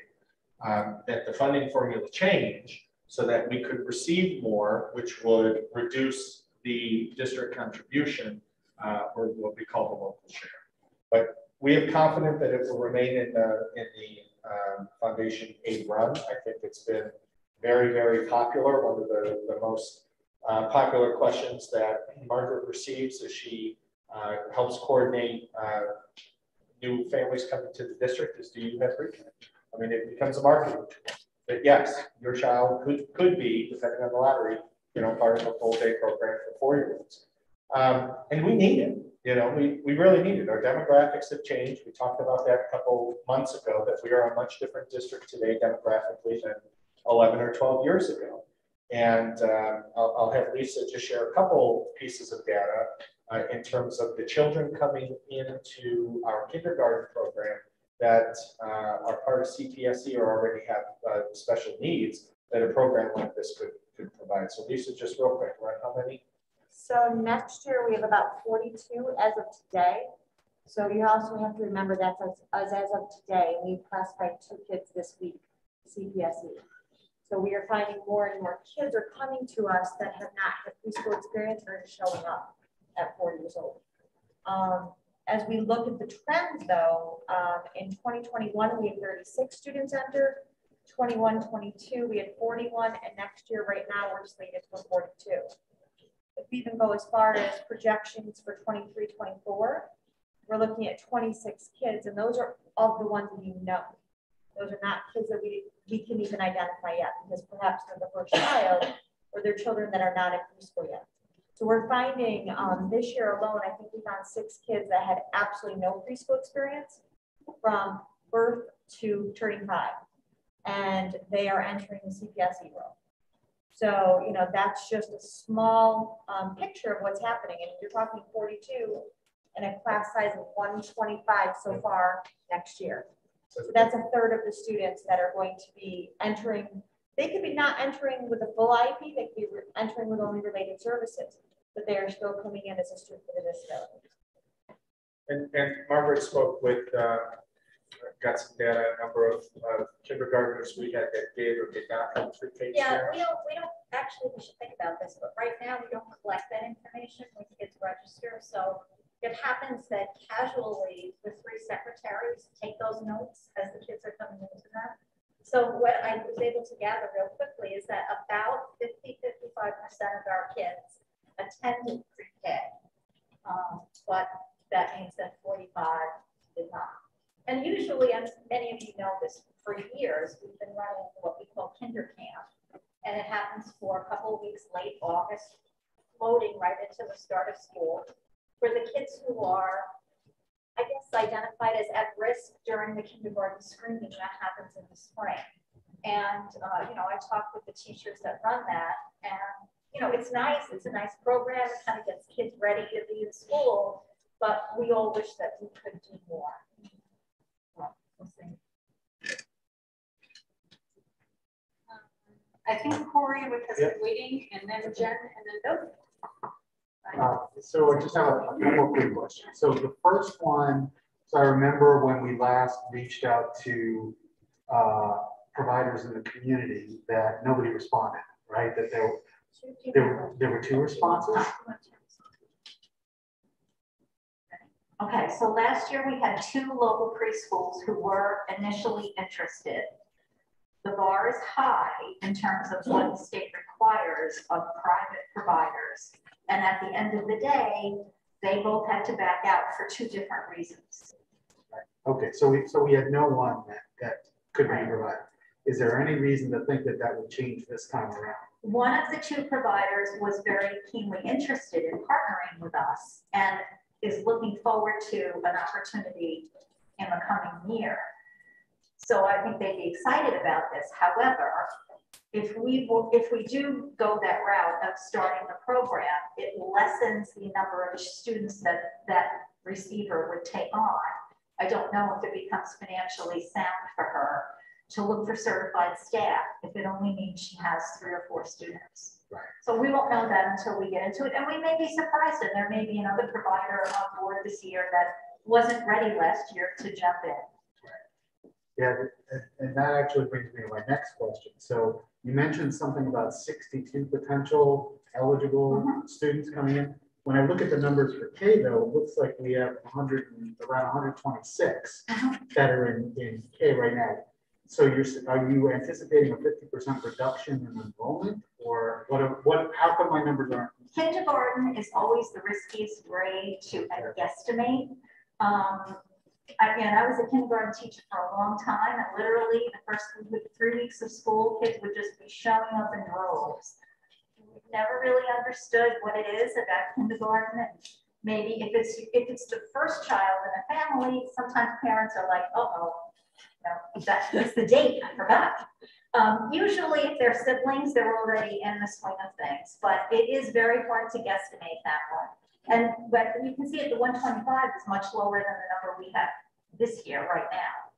that the funding formula change so that we could receive more, which would reduce the district contribution, or what we call the local share. But we have confidence that it will remain in the foundation aid run. I think it's been very, very popular. One of the most popular questions that Margaret receives as she helps coordinate new families coming to the district is, do you have pre-K? I mean, it becomes a marketing tool. But yes, your child could be, depending on the lottery, part of a full day program for 4-year-olds. And we need it. you know, we really need it. Our demographics have changed. We talked about that a couple months ago, that we are a much different district today demographically than 11 or 12 years ago. And I'll have Lisa just share a couple pieces of data in terms of the children coming into our kindergarten program that are part of CPSE or already have special needs that a program like this could provide. So Lisa, just real quick, right? How many? So next year we have about 42 as of today. So you also have to remember that's as of today. We've classified 2 kids this week, CPSE. So we are finding more and more kids are coming to us that have not had preschool experience or are showing up at 4 years old. As we look at the trends though, in 2021, we had 36 students enter. 21-22, we had 41, and next year right now we're slated for 42. If we even go as far as projections for 23-24, we're looking at 26 kids, and those are all the ones that you know. Those are not kids that we can even identify yet, because perhaps they're the first child or they're children that are not in preschool yet. So we're finding this year alone, I think we found 6 kids that had absolutely no preschool experience from birth to turning 5. And they are entering the CPSE role. So, you know, that's just a small picture of what's happening. And you're talking 42 and a class size of 125 so far next year. So that's a third of the students that are going to be entering. They could be not entering with a full IEP, they could be entering with only related services, but they are still coming in as a student with a disability. And Margaret spoke with, got some data, a number of kindergartners we had that did or did not come through K. Yeah, we don't actually, we should think about this, but right now we don't collect that information when kids register. So it happens that casually the 3 secretaries take those notes as the kids are coming into them. So what I was able to gather real quickly is that about 50-55% of our kids attended pre-K, but that means that 45 did not. And usually, as many of you know this, for years, we've been running what we call Kinder Camp. And it happens for a couple of weeks late August, floating right into the start of school, for the kids who are, I guess, identified as at risk during the kindergarten screening that happens in the spring. And, you know, I talked with the teachers that run that, and, you know, it's nice. It's a nice program. It kind of gets kids ready to be in school, but we all wish that we could do more. We'll see. I think Corey was waiting, and then Jen, and then Bill. So I just have a couple of quick questions. So the first one, so I remember when we last reached out to providers in the community that nobody responded, right? That there were 2 responses. Okay, so last year we had 2 local preschools who were initially interested. The bar is high in terms of what the state requires of private providers. And at the end of the day, they both had to back out for 2 different reasons. Okay, so we had no one that could be provided. Is there any reason to think that that would change this time around? One of the 2 providers was very keenly interested in partnering with us and is looking forward to an opportunity in the coming year. So I think they'd be excited about this. However, if we do go that route of starting the program, it lessens the number of students that receiver would take on. I don't know if it becomes financially sound for her to look for certified staff if it only means she has 3 or 4 students. Right. So we won't know that until we get into it. And we may be surprised, and there may be another provider on board this year that wasn't ready last year to jump in. Right. Yeah, and that actually brings me to my next question. So you mentioned something about 62 potential eligible students coming in. When I look at the numbers for K, though, it looks like we have around 126 that are in K right now. So are you anticipating a 50% reduction in enrollment, or how come my numbers aren't? Kindergarten is always the riskiest grade to guesstimate. Again, I was a kindergarten teacher for a long time, and literally the first 3 weeks of school, kids would just be showing up in droves. We've never really understood what it is about kindergarten and maybe if it's the first child in a family, sometimes parents are like, oh, no, that's the date, I forgot. Usually if they're siblings, they're already in the swing of things, but it is very hard to guesstimate that one. But you can see it, the 125 is much lower than the number we have this year right now.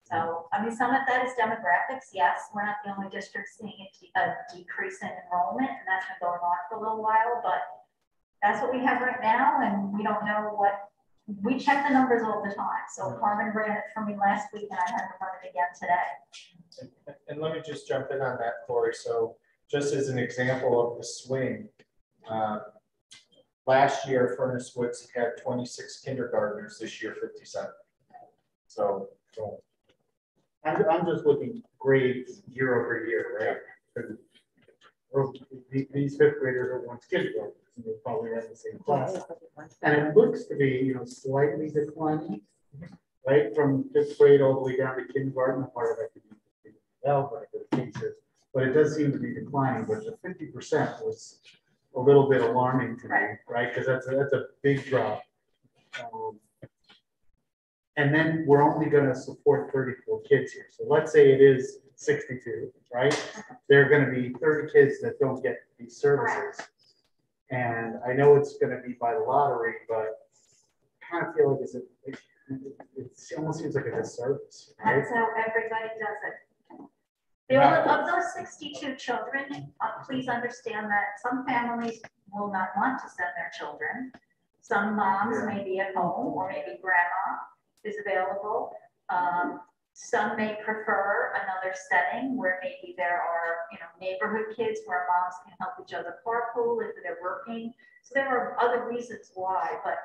So, I mean, some of that is demographics. Yes, we're not the only district seeing a decrease in enrollment, and that's been going on for a little while, but that's what we have right now, and we don't know what, we check the numbers all the time. So Carmen ran it for me last week, and I had to run it again today. And let me just jump in on that, Corey. So just as an example of the swing, last year, Furnace Woods had 26 kindergartners, this year 57. So I'm just looking grades year over year, right? These fifth graders are once kindergartners, and they're probably in the same class. And it looks to be, slightly declining, right? From fifth grade all the way down to kindergarten. Part of that could be but it does seem to be declining. But the 50% was a little bit alarming to me, right? Because that's a big drop. And then we're only going to support 34 kids here. So let's say it is 62, right? There are going to be 30 kids that don't get these services. And I know it's going to be by the lottery, but I kind of feel like it almost seems like a disservice, right? That's how everybody does it. Of those 62 children, please understand that some families will not want to send their children. Some moms may be at home, or maybe grandma is available. Some may prefer another setting where maybe there are, neighborhood kids where moms can help each other carpool if they're working. So there are other reasons why, but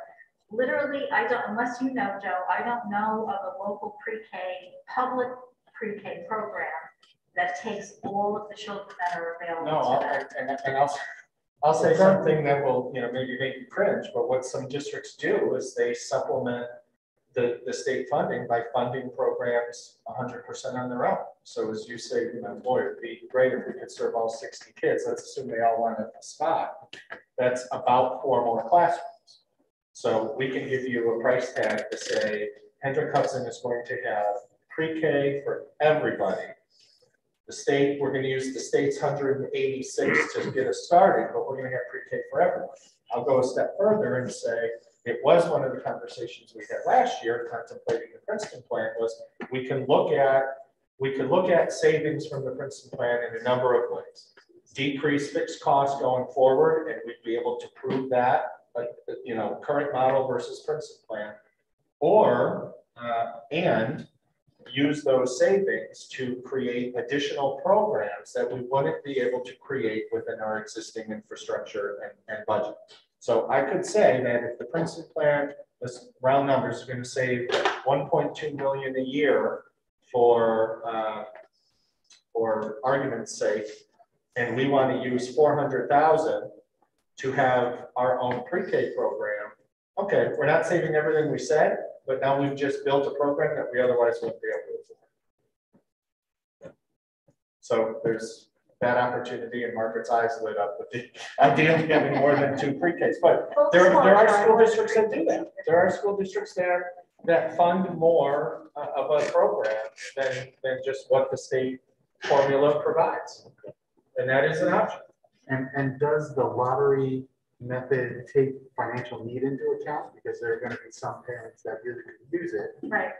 literally, I don't, unless you know, Joe, I don't know of a local pre-K, public pre-K program that takes all of the children that are available. No, I'll say something that will, maybe make you cringe, but what some districts do is they supplement the state funding by funding programs 100% on their own. So as you say, boy, it'd be great if we could serve all 60 kids. Let's assume they all want a spot. That's about 4 more classrooms. So we can give you a price tag to say, Hendrick Hudson is going to have pre-K for everybody. The state, we're going to use the state's 186 to get us started, but we're going to have pre-K for everyone. I'll go a step further and say, it was one of the conversations we had last year contemplating the Princeton plan was we can look at savings from the Princeton plan in a number of ways. Decrease fixed costs going forward, and we'd be able to prove that, current model versus Princeton plan, or and use those savings to create additional programs that we wouldn't be able to create within our existing infrastructure and budget. So I could say that if the Princeton plan, this round numbers, is going to save 1.2 million a year for argument's sake, and we want to use 400,000 to have our own pre-K program. Okay, we're not saving everything we said, but now we've just built a program that we otherwise wouldn't be able to afford. So there's that opportunity, and Margaret's eyes lit up with the idea of having more than 2 pre-Ks. But there are school districts that do that. There are school districts that fund more of a program than just what the state formula provides. And that is an option. And does the lottery method take financial need into account? Because there are going to be some parents that really could use it. Right.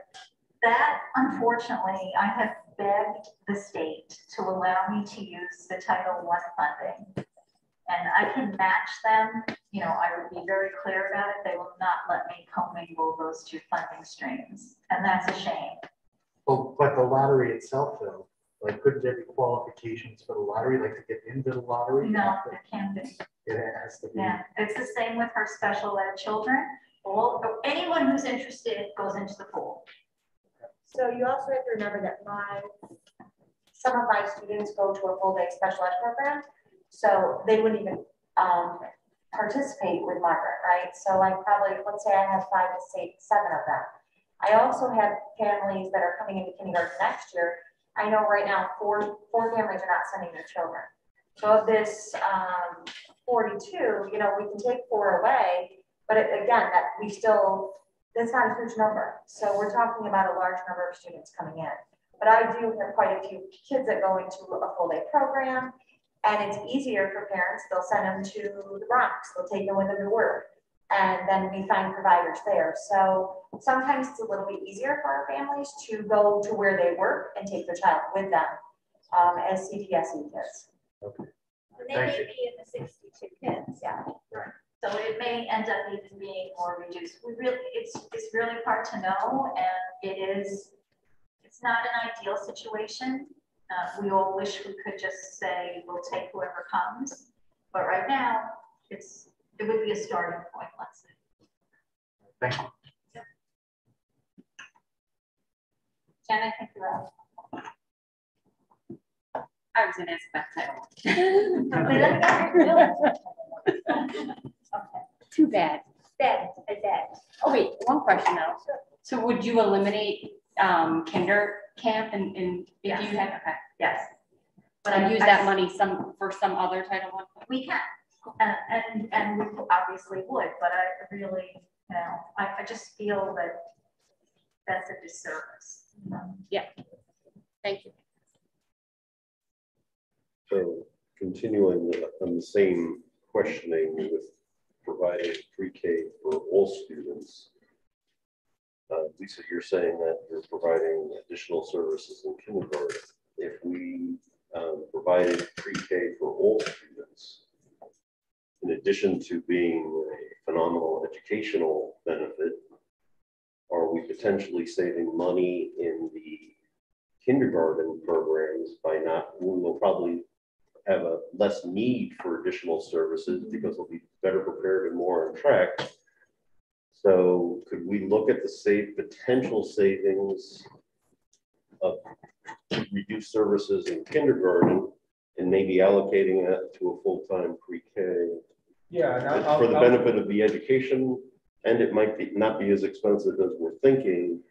That, unfortunately, I have begged the state to allow me to use the Title I funding. And I can match them. I would be very clear about it. They will not let me commingle those 2 funding streams. And that's a shame. Well, but the lottery itself, though, couldn't there be qualifications for the lottery, to get into the lottery? No, it can't be. It has to be. Yeah, it's the same with her special ed children. Anyone who's interested goes into the pool. So you also have to remember that some of my students go to a full day special ed program, so they wouldn't even participate with Margaret, right? So let's say I have 5 to 7 of them. I also have families that are coming into kindergarten next year. I know right now 4 families are not sending their children. So of this 42, we can take 4 away, But again, that's not a huge number. So we're talking about a large number of students coming in. But I do have quite a few kids that go into a full day program, and it's easier for parents. They'll send them to the Bronx. They'll take them with them to work. And then we find providers there. So sometimes it's a little bit easier for our families to go to where they work and take their child with them as CPSE kids. Okay. And they may be in the 62 kids. Yeah. Right. So it may end up even being more reduced. It's really hard to know, and it's not an ideal situation. We all wish we could just say we'll take whoever comes, but right now it would be a starting point, let's say. Thank you. Jen, I think you're up. I was going to ask that title. Too bad. Bed. Oh wait, one question though. So would you eliminate kinder camp and if Yes. you had okay. Yes. But use that money for some other Title I? We can, and we obviously would, but I really, I just feel that that's a disservice. Yeah. Thank you. So continuing on the same questioning with providing pre-K for all students. Lisa, you're saying that you're providing additional services in kindergarten. If we provided pre-K for all students, in addition to being a phenomenal educational benefit, are we potentially saving money in the kindergarten programs by we will probably have a less need for additional services because we'll be better prepared and more on track. So could we look at the potential savings of reduced services in kindergarten and maybe allocating that to a full-time pre-K? Yeah, for the benefit of the education, and it might not be as expensive as we're thinking.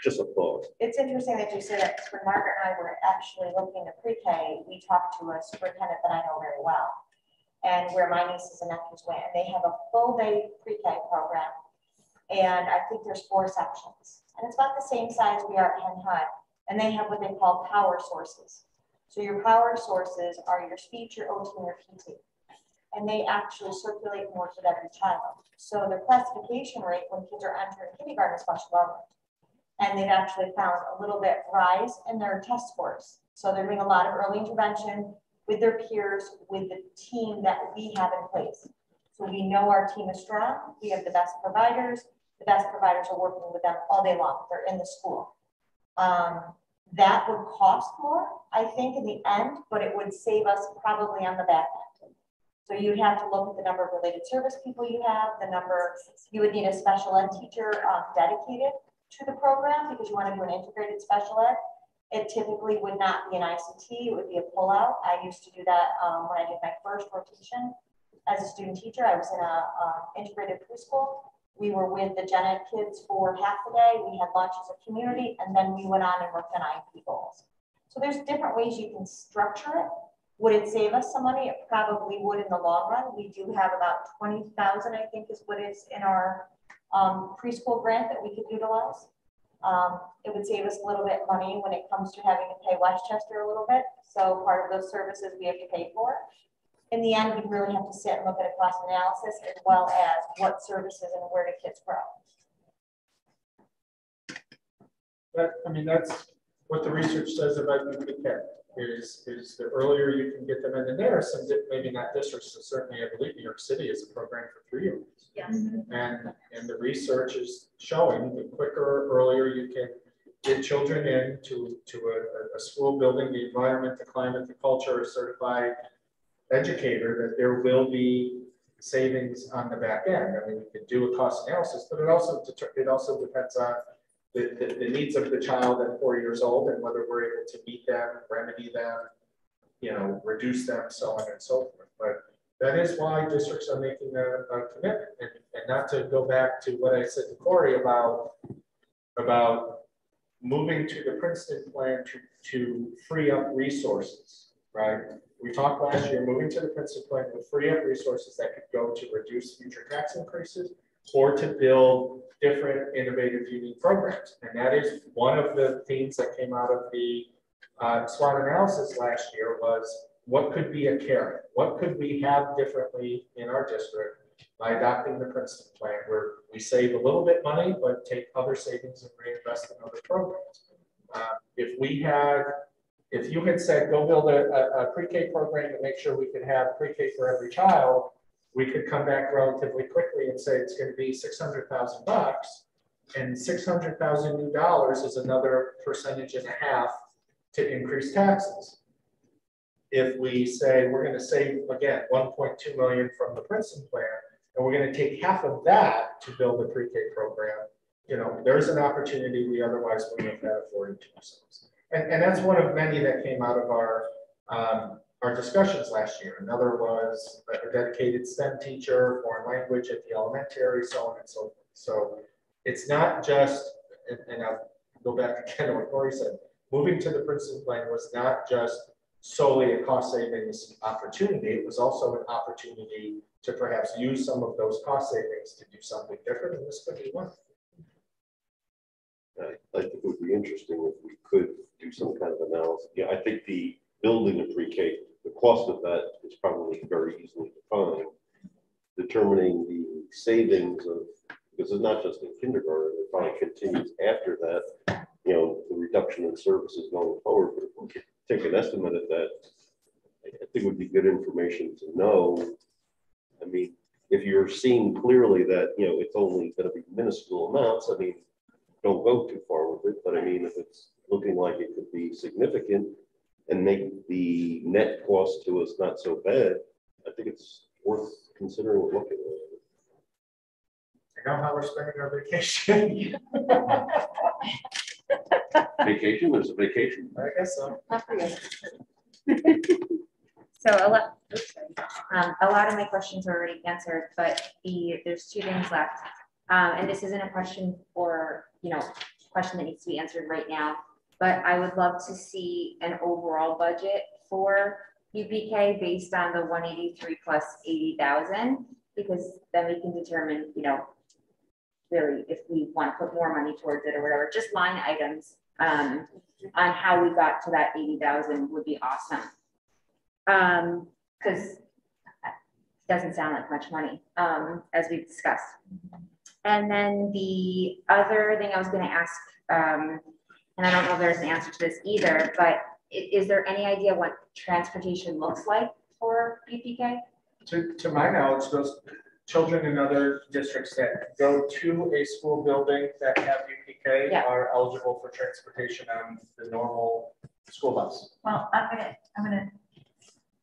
Just a thought. It's interesting that you say that, because when Margaret and I were actually looking at pre-K, we talked to a superintendent that I know very well, and where my nieces and nephews went, and they have a full day pre-K program, and I think there's 4 sections, and it's about the same size we are at Hen Hud, and they have what they call power sources. So your power sources are your speech, your OT, and your PT, and they actually circulate more with every child. So the classification rate when kids are entering kindergarten is much lower. And they've actually found a little bit rise in their test scores. So they're doing a lot of early intervention with their peers, with the team that we have in place. So we know our team is strong. We have the best providers. The best providers are working with them all day long. They're in the school. That would cost more, I think, in the end, but it would save us probably on the back end. So you'd have to look at the number of related service people you have, the number, you would need a special ed teacher dedicated to the program because you want to do an integrated special ed. It typically would not be an ICT, it would be a pullout. I used to do that when I did my first rotation as a student teacher. I was in an integrated preschool. We were with the gen ed kids for half the day. We had lunch as a community, and then we went on and worked on IEP goals. So there's different ways you can structure it. Would it save us some money? It probably would in the long run. We do have about 20,000, I think is what is in our preschool grant that we could utilize. It would save us a little bit of money when it comes to having to pay Westchester a little bit. So part of those services we have to pay for. In the end, we really have to sit and look at a cost analysis as well as what services and where do kids grow. That's what the research says about UPK is the earlier you can get them in. And there are some, maybe not districts, but certainly I believe New York City is a program for 3-year-olds. Yes. And the research is showing the quicker, earlier you can get children into a school building, the environment, the climate, the culture, a certified educator, that there will be savings on the back end. I mean, we could do a cost analysis, but it also depends on the needs of the child at 4 years old and whether we're able to meet them, remedy them, reduce them, so on and so forth. But that is why districts are making a commitment. And not to go back to what I said to Corey about moving to the Princeton plan to free up resources, right? We talked last year, moving to the Princeton plan would free up resources that could go to reduce future tax increases or to build different innovative unique programs. And that is one of the themes that came out of the SWOT analysis last year was what could be a carrot? What could we have differently in our district by adopting the Princeton plan, where we save a little bit money, but take other savings and reinvest in other programs. If you had said, go build a pre-K program to make sure we could have pre-K for every child, we could come back relatively quickly and say it's going to be $600,000, and $600,000 new dollars is another 1.5% to increase taxes. If we say we're going to save, again, $1.2 million from the Princeton plan, and we're going to take half of that to build a pre-K program, you know, there's an opportunity we otherwise wouldn't have had afforded to ourselves. And that's one of many that came out of our discussions last year. Another was a dedicated STEM teacher, foreign language at the elementary, so on and so forth. So it's not just, and I'll go back again to what Corey said, moving to the Princeton plan was not just solely a cost savings opportunity. It was also an opportunity to perhaps use some of those cost savings to do something different, and this could be one. I think it would be interesting if we could do some kind of analysis. Yeah, I think the building a pre-K, the cost of that is probably very easily defined. Determining the savings of, because it's not just in kindergarten, it probably continues after that, you know, the reduction in services going forward. But if we could take an estimate of that, I think it would be good information to know. I mean, if you're seeing clearly that, you know, it's only going to be minuscule amounts, I mean, don't go too far with it. But I mean, if it's looking like it could be significant and make the net cost to us not so bad, I think it's worth considering looking at. I know how we're spending our vacation. Vacation? There's a vacation. I guess so. So a lot of my questions were already answered, but there's two things left. And this isn't a question for, question that needs to be answered right now, but I would love to see an overall budget for UPK based on the 183 plus 80,000, because then we can determine, really if we want to put more money towards it or whatever, just line items on how we got to that 80,000 would be awesome. Because it doesn't sound like much money, as we discussed. And then the other thing I was going to ask, and I don't know if there's an answer to this either, but is there any idea what transportation looks like for UPK? To my knowledge, those children in other districts that go to a school building that have UPK are eligible for transportation on the normal school bus. Well, I'm gonna.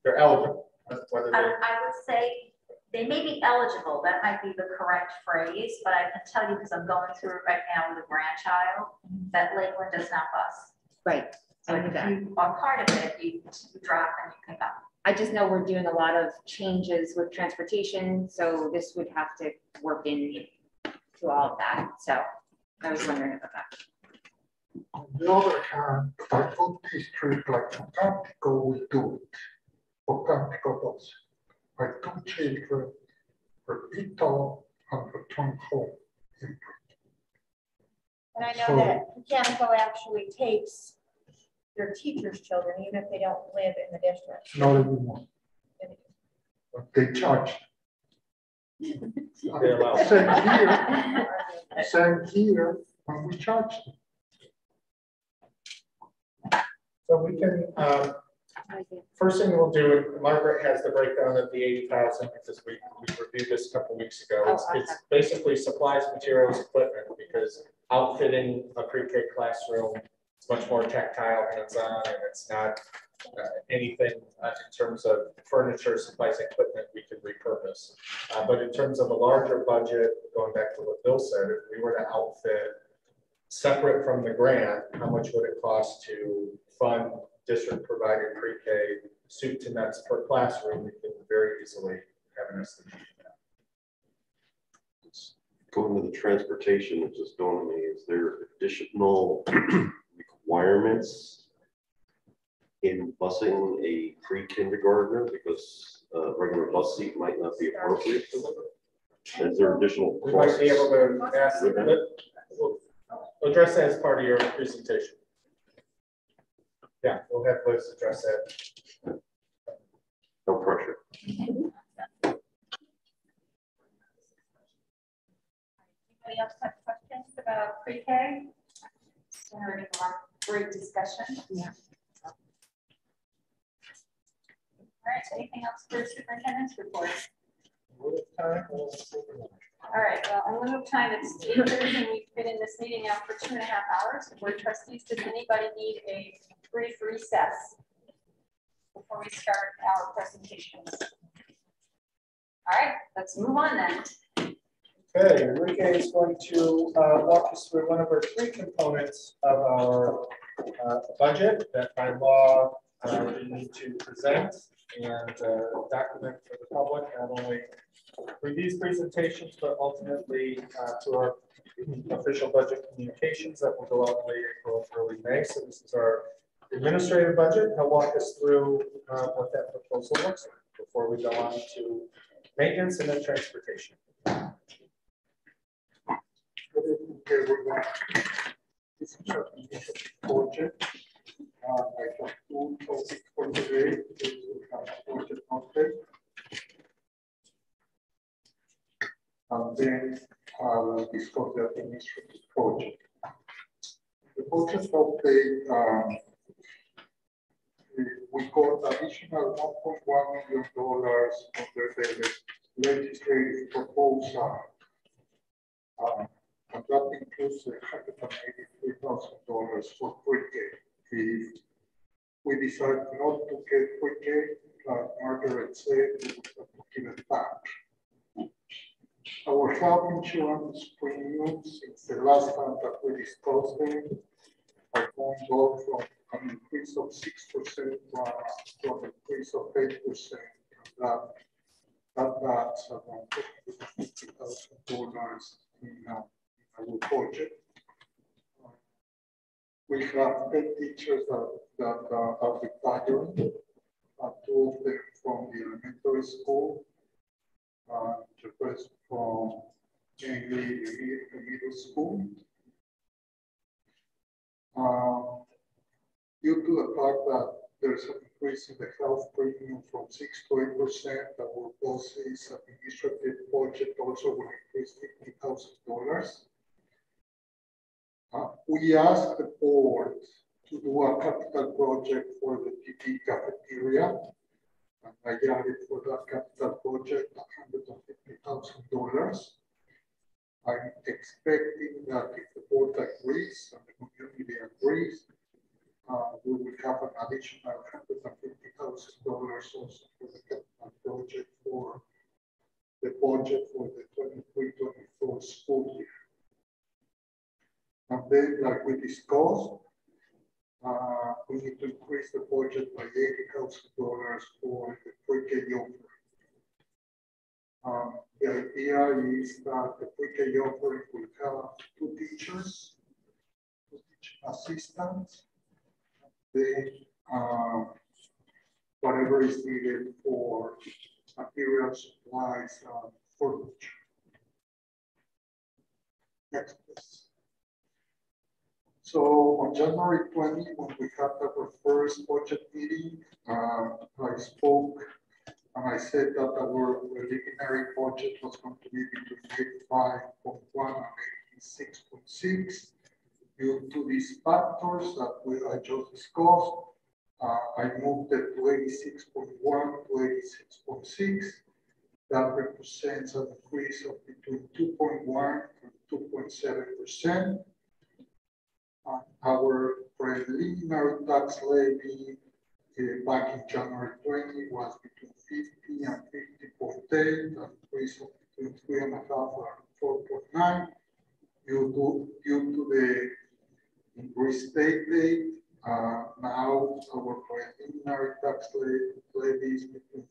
They're eligible. Whether I would say they may be eligible. That might be the correct phrase, but I can tell you because I'm going through it right now with a grandchild that Lakeland does not bus. Right. So if you are part of it, you drop and you pick up. I just know we're doing a lot of changes with transportation, so this would have to work in to all of that. So I was wondering about that. On the other hand, I thought district like Tampico will do it. For Tampico bus. My two children were little and returned home. And I know that Tampico actually takes their teachers' children, even if they don't live in the district. Not anymore. But they charge. Same here, when we charge them. So we can, first thing we'll do, Margaret has the breakdown of the 80,000 because we reviewed this a couple of weeks ago. It's basically supplies, materials, equipment, because outfitting a pre-K classroom is much more tactile, hands-on, and it's not anything in terms of furniture, supplies, equipment we could repurpose. But in terms of a larger budget, going back to what Bill said, if we were to outfit separate from the grant, how much would it cost to fund district provided pre-K soup to nuts per classroom? We can very easily have an estimate of that. Going to the transportation, it just dawned on me, is there additional requirements in busing a pre-kindergartner because a regular bus seat might not be appropriate for them? Is there additional We might costs? be able to ask, we'll address that as part of your presentation. Yeah, we'll have Liz address that. No pressure. Anybody else have questions about pre-K? Generating a lot of great discussion. Yeah. All right, anything else for Superintendent's Report? All right, well, in lieu of time, it's 8:30 and we've been in this meeting now for 2.5 hours. Board trustees, does anybody need a brief recess before we start our presentations? All right, let's move on then. Okay, Enrique is going to walk us through one of our 3 components of our budget that by law we need to present and document for the public, not only for these presentations, but ultimately to our official budget communications that will go out in late April, early May. So this is our administrative budget. He'll walk us through what that proposal looks like before we go on to maintenance and then transportation. Everyone, this is a project. I have 2 topics for today. We have project update. And then I will discuss the administrative project. The project update, we got additional $1.1 million under the legislative proposal. And that includes $183,000 for pre-K. If we decide not to get pre-K, like Margaret said, we will have to give it back. Our health insurance premiums, since the last time that we discussed them, are going up from an increase of 6% to an increase of 8%. That's around $250,000 in our budget. We have 10 teachers that are retiring, 2 of them from the elementary school, the rest from mainly the middle school. Due to the fact that there's an increase in the health premium from 6 to 8%, our boss's administrative budget also will increase $50,000. We asked the board to do a capital project for the TP cafeteria. And I added for that capital project $150,000. I'm expecting that if the board agrees and the community agrees, we will have an additional $150,000 also for the capital project for the budget for the 23-24 school year. And then, like we discussed, we need to increase the budget by $80,000 for the pre-K offering. The idea is that the pre-K offering will have 2 teachers, 2 teaching assistants, then whatever is needed for materials, supplies, furniture. Next, please. So on January 20, when we had our first budget meeting, I spoke and I said that our preliminary budget was going to be between 85.1 and 86.6. Due to these factors that I just discussed, I moved it to 86.1 to 86.6. That represents an increase of between 2.1 and 2.7%. Our preliminary tax levy back in January 20 was between 50 and 50.8, an increase of between 3.5 and 4.9. Due to the increased state date, now our preliminary tax levy is between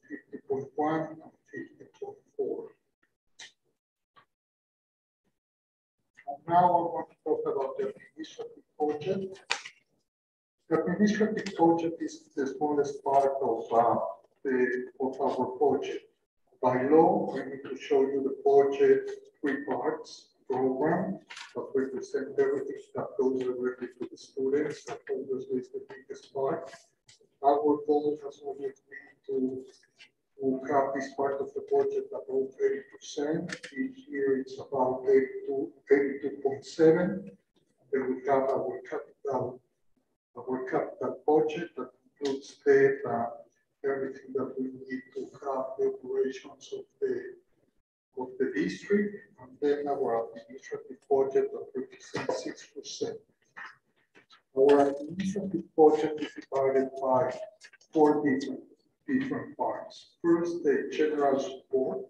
50.1 and 50.4. And now I want to talk about the administrative budget. The administrative budget is the smallest part of our budget. By law, I need to show you the budget, 3 parts program that represent everything that goes directly to the students. That obviously is the biggest part. Our goal has always been to have this part of the budget about 30%. Each year it's about 82.7. Then we have our capital budget that includes everything that we need to have the operations of the district, and then our administrative budget that represents 6%. Our administrative budget is divided by 4 different parts. First, the general support.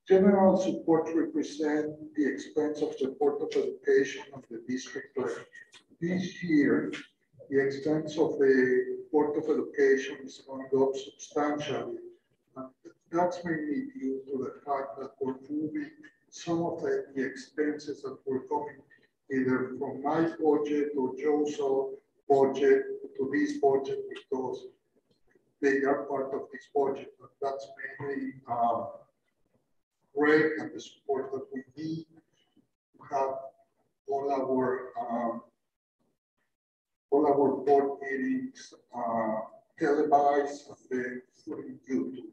General support represents the expense of the Board of Education of the district level. This year, the expense of the Board of Education is going up substantially. And that's mainly due to the fact that we're moving some of the expenses that were coming either from my budget or Joe's budget to this budget because they are part of this budget. But that's mainly rate and the support that we need to have all our board meetings televised and then put in YouTube.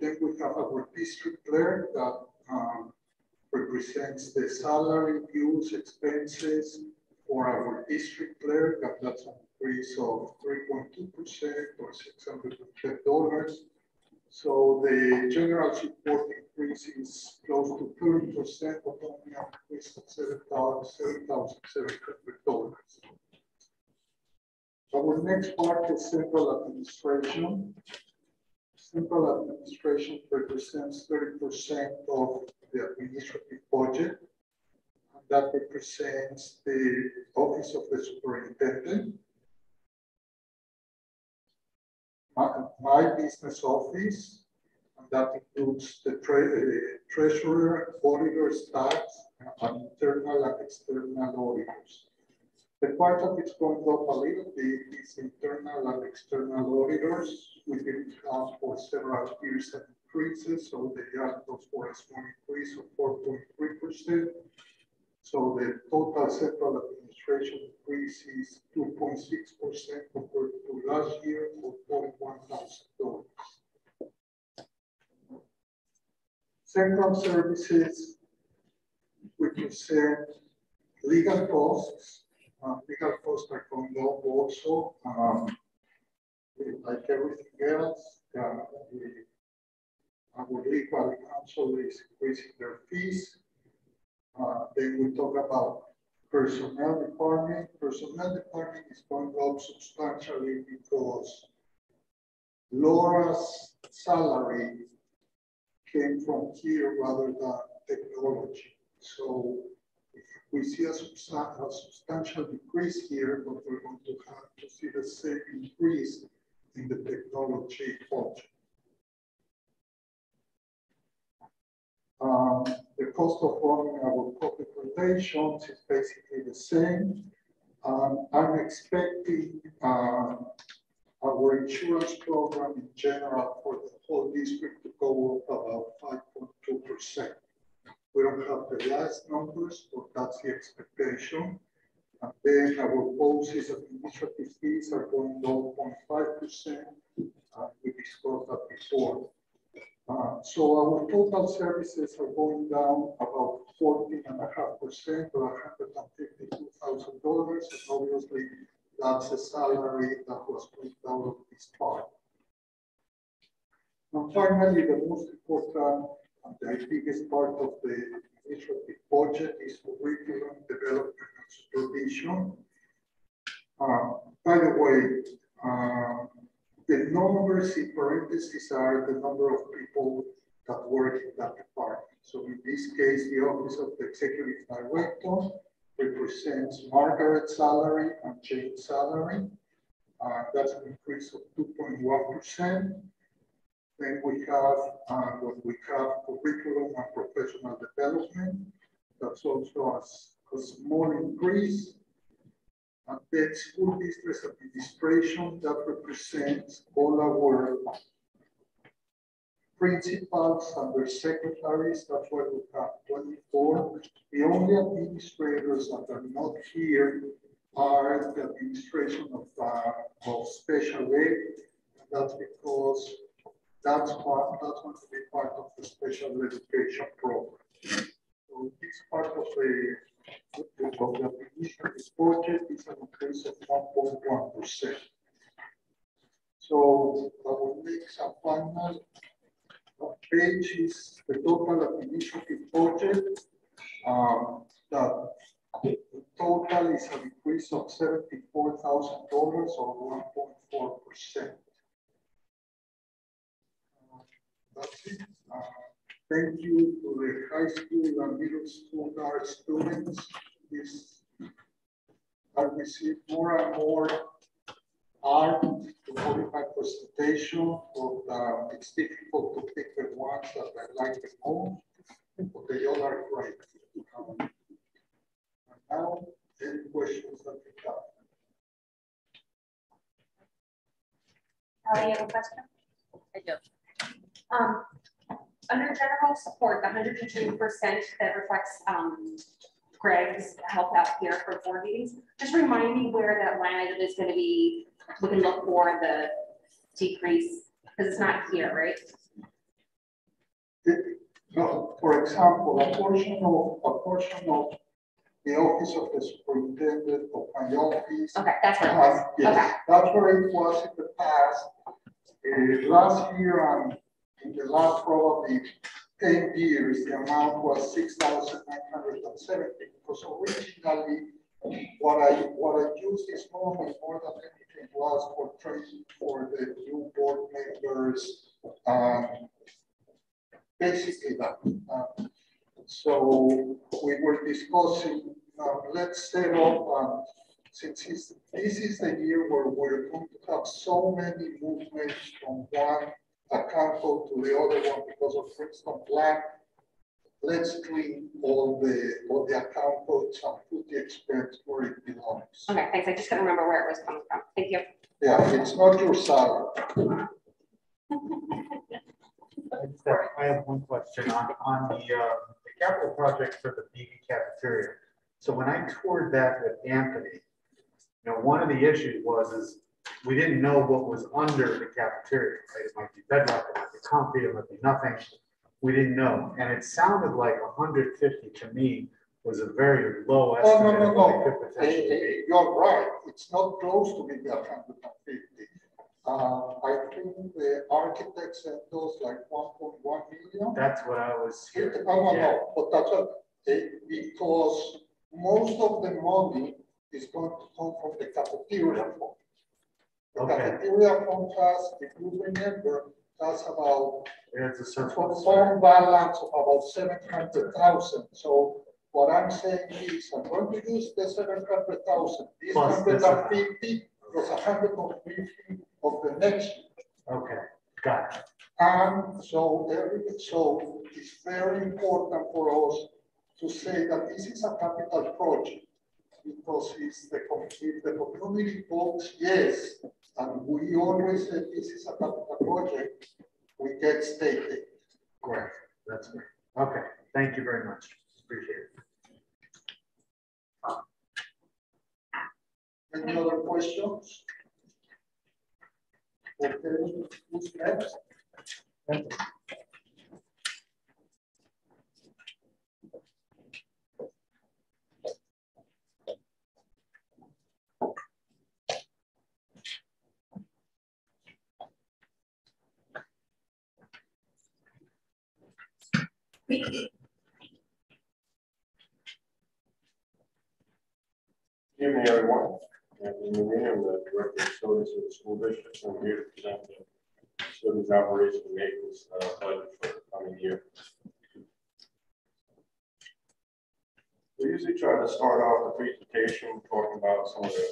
Then we have our district clerk that represents the salary, dues, expenses for our district clerk, and that's an increase of 3.2% or $610. So the general support increase is close to 30%, but only an increase of $7,700. Our next part is central administration. Central administration represents 30% of the administrative budget, and that represents the office of the superintendent, my business office, and that includes the treasurer, auditors, tax, and internal and external auditors. The part that is going up a little bit is internal and external auditors. We didn't have for several years an increases, so they asked us for a small increase of 4.3%. So the total central administration increase is 2.6% compared to last year for $41,000. Central services represent legal costs. Legal costs are going up also. Like everything else, our legal counsel is increasing their fees. Then we talk about personnel department. Personnel department is going up substantially because Laura's salary came from here rather than technology. So we see a substantial decrease here, but we're going to have to see the same increase in the technology budget. The cost of running our public relations is basically the same. I'm expecting our insurance program in general for the whole district to go up about 5.2%. We don't have the last numbers, but that's the expectation. And then our policies and administrative fees are going down 0.5%. We discussed that before. So our total services are going down about 14.5% or $152,000. And obviously, that's a salary that was put out of this part. And finally, the most important and the biggest part of the administrative budget is curriculum development and supervision. By the way, the numbers in parentheses are the number of people that work in that department. So in this case, the Office of the Executive Director represents Margaret's salary and Jane's salary. That's an increase of 2.1%. Then we have curriculum and professional development. That's also a small increase. And then school district administration that represents all our principals and their secretaries. That's why we have 24. The only administrators that are not here are the administration of special ed. And that's because that's going to be part of the special education program. So this part of the budget is an increase of 1.1%. So I will make some final page is the total administrative budget. The total is an increase of $74,000 or 1.4%. That's it. Thank you to the high school and middle school art students. I received more and more art to qualify presentation, but it's difficult to pick the ones that I like the most, but they all are great. And now, any questions that you have? You have a question? I do. Under general support, the 102% that reflects Greg's help out here for board meetings, just remind me where that line item is going to be. We can look for the decrease because it's not here, right? No, for example, a portion of the office of the superintendent of my office. Okay, that's where it was. Yes, okay. That's where it was in the past. Last year and in the last probably 10 years, the amount was 6,970 because originally what I used this moment more than anything was for training for the new board members. Basically that. So we were discussing, let's set up, since this is the year where we're going to have so many movements from one account to the other one because of Princeton Black, let's clean all the account codes and put the expense where it belongs. Okay, thanks. I just couldn't remember where it was coming from. Thank you. Yeah, it's not your salary. I have one question on the capital project for the BB cafeteria. So when I toured that with Anthony, one of the issues is we didn't know what was under the cafeteria. Right? It might be bedrock, it might be concrete, it might be nothing. We didn't know, and it sounded like 150 to me was a very low estimate. No. You're right. It's not close to maybe 150. I think the architect sent us like 1.1 million. That's what I was hearing. No, but that's because most of the money is going to come from the cafeteria fund. The cafeteria fund has, if you remember, has about a fund balance of about 700,000. So what I'm saying is, I'm going to use the 700,000. This 150 plus 150 of the next year. Okay, got it. And so it's very important for us to say that this is a capital project because if the community votes yes, and we always say this is a capital project, we get stated. Great, that's great. Okay, thank you very much. Appreciate it. Any other questions? Okay, who's next? Thank you. Good evening, everyone. I'm the Director of Facilities of the school district. I'm here to present the facilities operations and maintenance budget for the coming year. We usually try to start off the presentation talking about some of the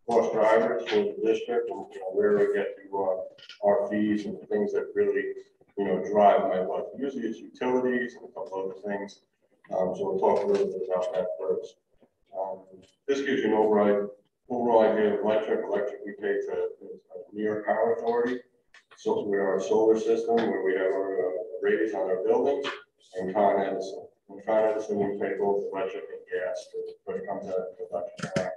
cost drivers for the district and where we get to our fees and the things that really drive my budget. Usually it's utilities and a couple other things. So we'll talk a little bit about that first. This gives you an overall idea of electric we pay to New York Power Authority. So we are a solar system where we have our rates on our buildings, and Con Edison. In Con Edison, we pay both electric and gas when it comes to electric.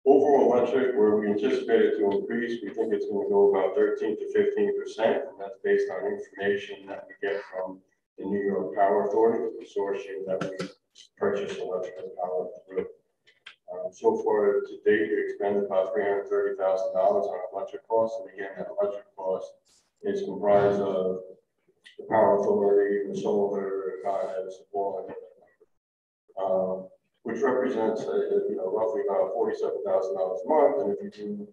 Overall electric, where we anticipate it to increase, we think it's going to go about 13 to 15%, and that's based on information that we get from the New York Power Authority, the consortium that we purchase electrical power through. So far to date, we expended about $330,000 on electric costs, and again, that electric cost is comprised of the Power Authority, the solar, Con Edison, which represents roughly about $47,000 a month. And if you do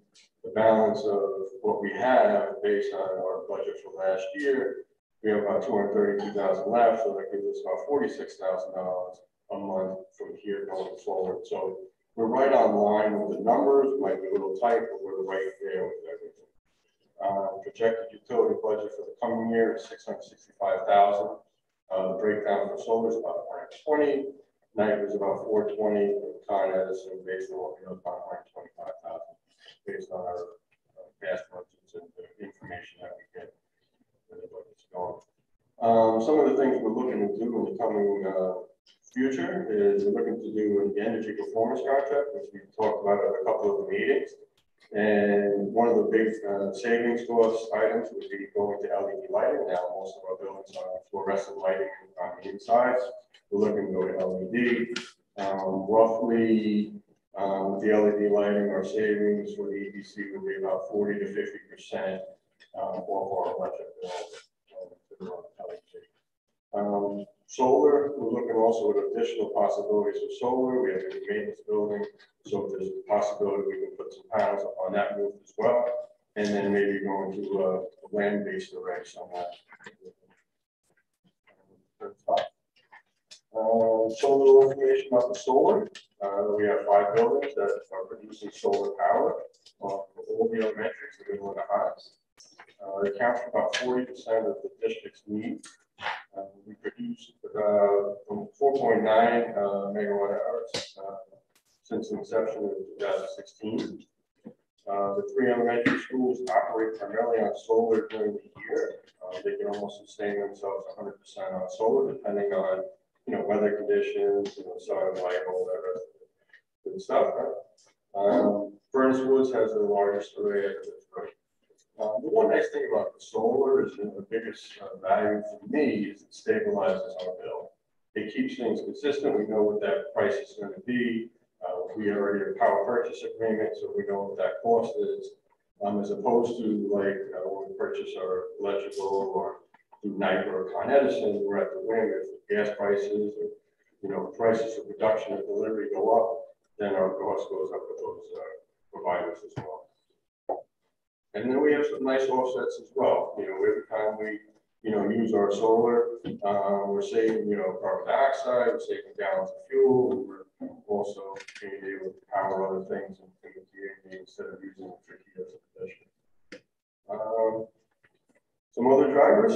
the balance of what we have based on our budget for last year, we have about $232,000 left, so that gives us about $46,000 a month from here going forward. So we're right on line with the numbers. It might be a little tight, but we're right there with everything. Projected utility budget for the coming year is $665,000. The breakdown for solar is about $120,000. Night was about $420,000. Con Edison, based on what we know, about $125,000, based on our past budgets and the information that we get when the budget's going. Some of the things we're looking to do in the coming future is we're looking to do an energy performance contract, which we've talked about at a couple of the meetings. And one of the big savings cost items would be going to LED lighting. Now, most of our buildings are fluorescent lighting on the insides. We're looking to go to LED. Roughly, with the LED lighting, our savings for the EPC would be about 40 to 50% off our electric bill. Solar, we're looking also at additional possibilities for solar. We have a maintenance building, so there's a possibility we can put some panels up on that roof as well, and then maybe going to a land-based array somewhere. Solar information about the solar. We have 5 buildings that are producing solar power on all the elementaries, the middle and the highs. It accounts for about 40% of the district's needs. We produce from 4.9 megawatt hours since the inception of 2016. The 3 elementary schools operate primarily on solar during the year. They can almost sustain themselves 100% on solar, depending on weather conditions, sunlight, all that rest of the good stuff. Furnace Woods has the largest array of this. The one nice thing about the solar is the biggest value for me is it stabilizes our bill. It keeps things consistent. We know what that price is going to be. We already have a power purchase agreement, so we know what that cost is. As opposed to like when we purchase our electrical or through Night or Con Edison, we're at the whim. If gas prices or prices for production and delivery go up, then our cost goes up with those providers as well. And then we have some nice offsets as well. Every time we, use our solar, we're saving, carbon dioxide, we're saving gallons of fuel, and we're also being able to power other things in the community instead of using it for heat as a position. Some other drivers,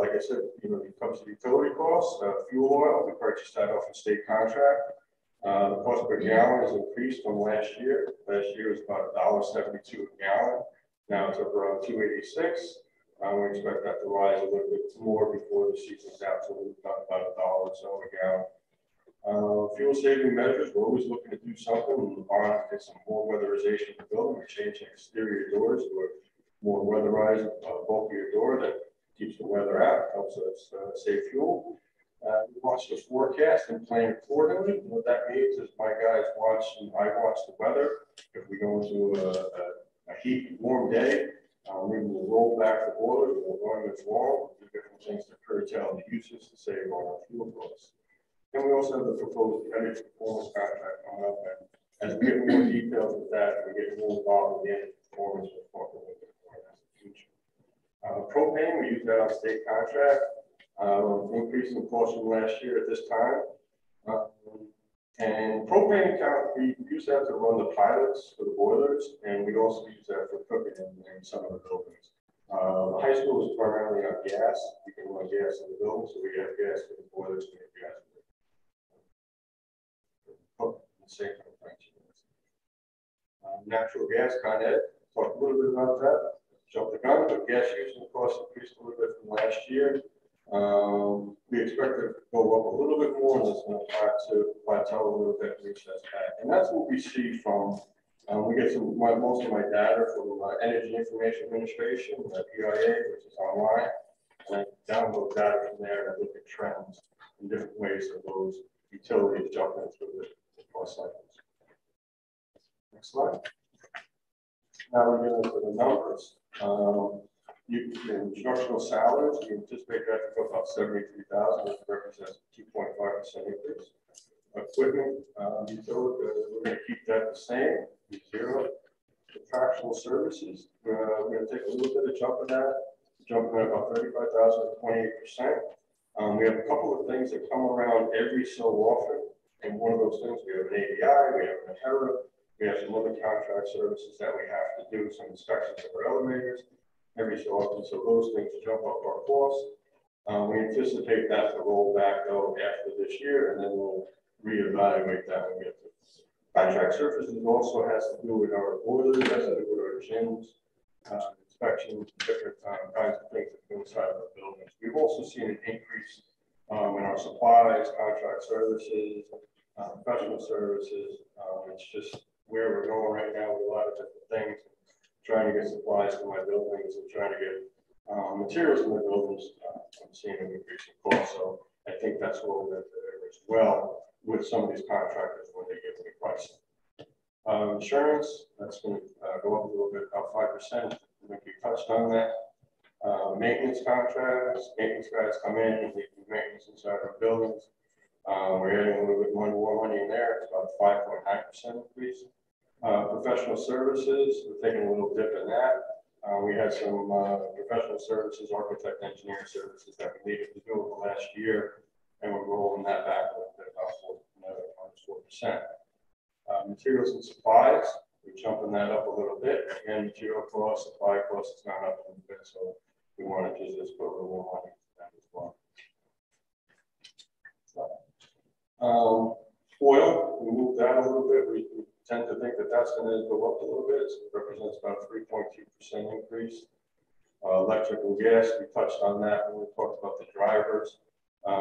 like I said, when it comes to utility costs, fuel oil, we purchased that off a state contract. The cost per gallon has increased from last year. Last year was about $1.72 a gallon. Now it's up around $2.86. We expect that to rise a little bit more before the season's out, so we've got about $1 or so a gallon. Fuel saving measures, we're always looking to do something. We want to get some more weatherization of the building. We're changing exterior doors to a more weatherized, bulkier door that keeps the weather out, helps us save fuel. We watch the forecast and plan accordingly. What that means is my guys watch, and I watch the weather. If we go into a heat, warm day, we will roll back the boilers, we'll run this long, do different things to curtail the uses to save on our fuel costs. And we also have the proposed energy performance contract coming up, and as we get more details with that, we get more involved in the energy performance, we'll talk a little bit more in the future. Propane, we use that on state contract, increasing the cost from last year at this time. And propane account, we use that to run the pilots for the boilers, and we also use that for cooking in some of the buildings. The high school is primarily on gas. We can run gas in the building, so we have gas for the boilers, we have gas. put the same kind of things. Natural gas, Con Ed, talked a little bit about that. Jumped the gun, but gas usage cost increased a little bit from last year. We expect it to go up a little bit more, and it's going to plateau a little bit, reach that back. And that's what we see from, we get most of my data from Energy Information Administration, EIA, which is online. And I download data from there and I look at trends in different ways of those utilities jumping through the cost cycles. Next slide. Now we're going into the numbers. Instructional salaries, we anticipate that to go about 73,000, which represents a 2.5% increase. Equipment, utility, we're going to keep that the same, zero. Contractual services, we're going to take a little bit of jump in that, jumping at about 35,000 to 28%. We have a couple of things that come around every so often, and one of those things, we have an ADI, we have an Hendrick, we have some other contract services that we have to do, some inspections of our elevators every so often, so those things jump up our costs. We anticipate that to roll back though after this year, and then we'll reevaluate that when we get to contract services. Also has to do with our boilers, has to do with our gyms, inspections, different kinds of things that go inside of our buildings. We've also seen an increase in our supplies, contract services, professional services. It's just where we're going right now with a lot of different things, trying to get supplies to my buildings and trying to get materials in the buildings. I'm seeing an increase in cost, so I think that's what we're there as well with some of these contractors when they give me pricing. Insurance, that's going to go up a little bit, about 5%. I think we touched on that. Maintenance contracts, maintenance guys come in and they do maintenance inside our buildings. We're adding a little bit more money in there. It's about 5.9% increase. Professional services, we're taking a little dip in that. We had some professional services, architect, engineer services that we needed to do over the last year, and we're rolling that back a little bit, about 4%. Materials and supplies, we're jumping that up a little bit. Again, material costs, supply costs, it's not up a little bit, so we wanted to just put a little more money into that as well. Oil, we moved that a little bit. We tend to think that that's going to go up a little bit. So it represents about a 3.2% increase. Electric and gas, we touched on that when we talked about the drivers.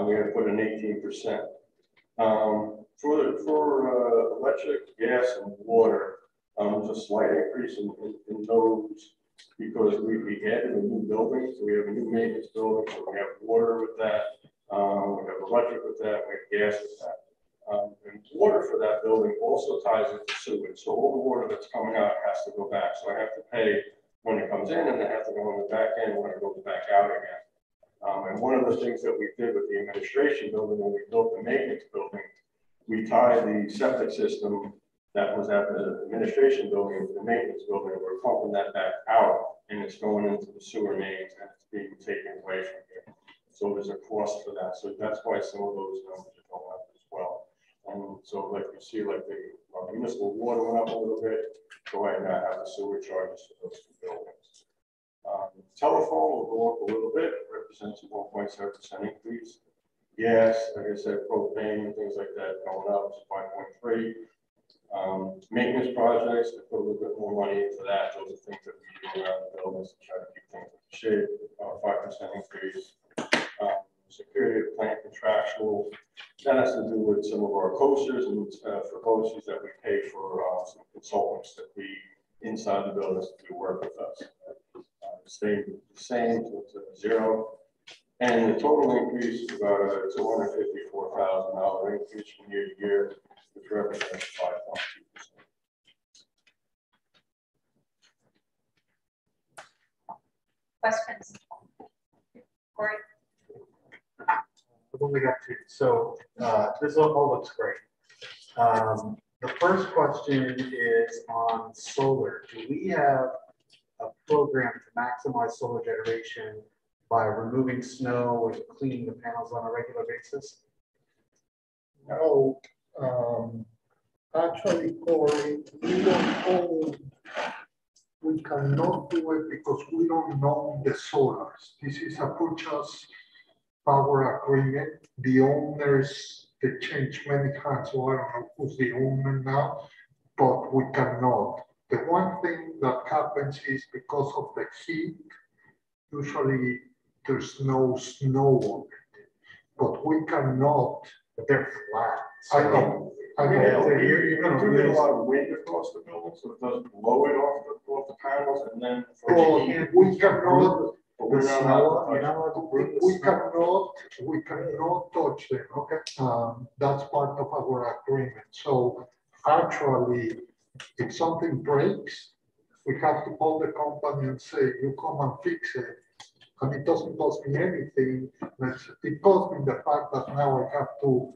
We had put an 18%. For electric, gas, and water, there's a slight increase in those because we added a new building. So we have a new maintenance building. So we have water with that. We have electric with that. We have gas with that. And water for that building also ties into sewage. So all the water that's coming out has to go back. So I have to pay when it comes in, and I have to go on the back end when it goes back out again. And one of the things that we did with the administration building when we built the maintenance building, we tied the septic system that was at the administration building into the maintenance building, and we're pumping that back out, and it's going into the sewer mains, and it's being taken away from here. So there's a cost for that. So that's why some of those numbers are going up as well. And so like you see, like the municipal water went up a little bit, so I now have the sewer charges for those two buildings. Telephone will go up a little bit, it represents a 1.7% increase. Gas, like I said, propane and things like that going up to 5.3. Maintenance projects, to put a little bit more money into that. Those are things that we do around the buildings to try to keep things in shape. 5% increase. Security plant contractual. That has to do with some of our coasters and for coasters that we pay for some consultants that we inside the buildings to do work with us. Stay the same to zero. And the total increase is about a $254,000 increase from year to year, which represents 5.2%. Questions? Corey? I've only got two. So this all looks great. The first question is on solar. Do we have a program to maximize solar generation by removing snow and cleaning the panels on a regular basis? No, actually, Corey, we don't own, we cannot do it because we don't own the solars. This is a purchase power agreement. The owners they changed many hands, so I don't know who's the owner now, but we cannot. The one thing that happens is because of the heat, usually there's no snow on it, but we cannot. But they're flat. I know. You're gonna get a lot of wind across the building, so it doesn't blow it off the panels, and then. We cannot. But we're not allowed to We cannot touch them, okay? That's part of our agreement. So actually, if something breaks, we have to call the company and say, you come and fix it. And it doesn't cost me anything. It costs me the fact that now I have to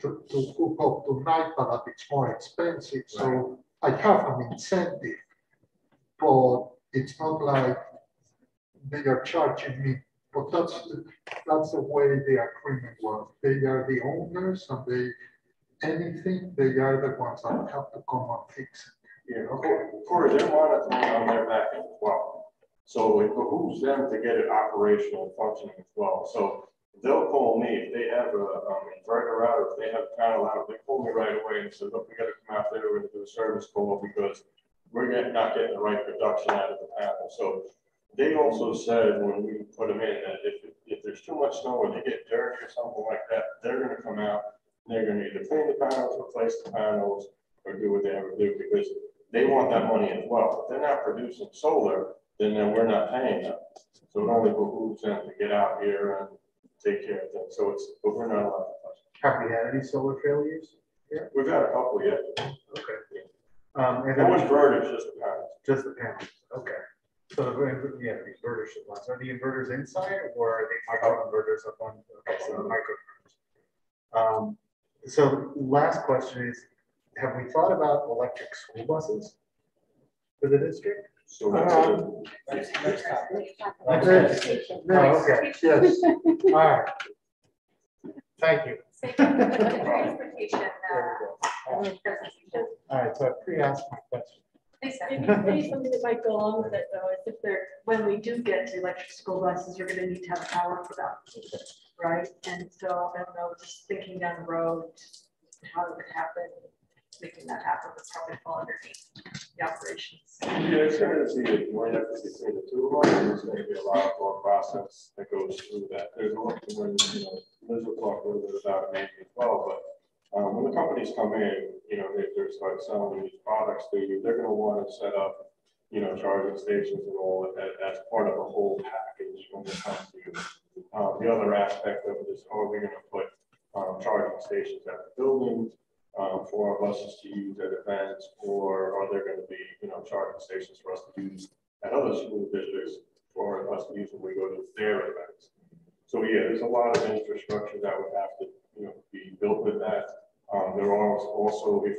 hook up to night, but it's more expensive. So I have an incentive, but it's not like they are charging me. But that's the way the agreement works. They are the owners, and they are the ones that have to come and fix it. Yeah, okay. Corey, they're monitoring on their back end as well. So it behooves them to get it operational and functioning as well. So they'll call me if they have an inverter out or if they have a panel out. They call me right away and say, look, we got to come out there. We're going to do a service call because we're not getting the right production out of the panel. So they also said when we put them in that if there's too much snow or they get dirty or something like that, they're going to come out. They're going to either clean the panels, replace the panels, or do what they ever do because they want that money as well. If they're not producing solar, then we're not paying them. So it only behooves them to get out here and take care of things. So but we're not allowed to touch it. Have we had any solar failures? Yeah. We've had a couple yet. Okay. And that was inverters, just the panels. Just the panels. Okay. So the inverters should last. Are the inverters inside or are they micro inverters up on? Okay, so the micro inverters. So last question is, have we thought about electric school buses for the district? So next topic. Okay. Yes. All right. Thank you. Transportation. All right. So I pre-asked my question. Maybe something that might go along with it though is if when we do get to electric school buses, you're going to need to have power for them, right? And so I don't know, just thinking down the road, how it would happen. Making that happen would probably fall underneath the operations. Yeah, it's going to be more effort between the two of them. There's going to be a lot more process that goes through that. There's a lot when Liz will talk a little bit about it maybe as well. But when the companies come in, they start selling these products to you. They're going to want to set up, charging stations and all of that as part of a whole package when it comes to you. The other aspect of it is, are we going to put charging stations at the buildings? For our buses to use at events, or are there going to be, charging stations for us to use at other school districts for us to use when we go to their events? So yeah, there's a lot of infrastructure that would have to, be built with that. There are also, if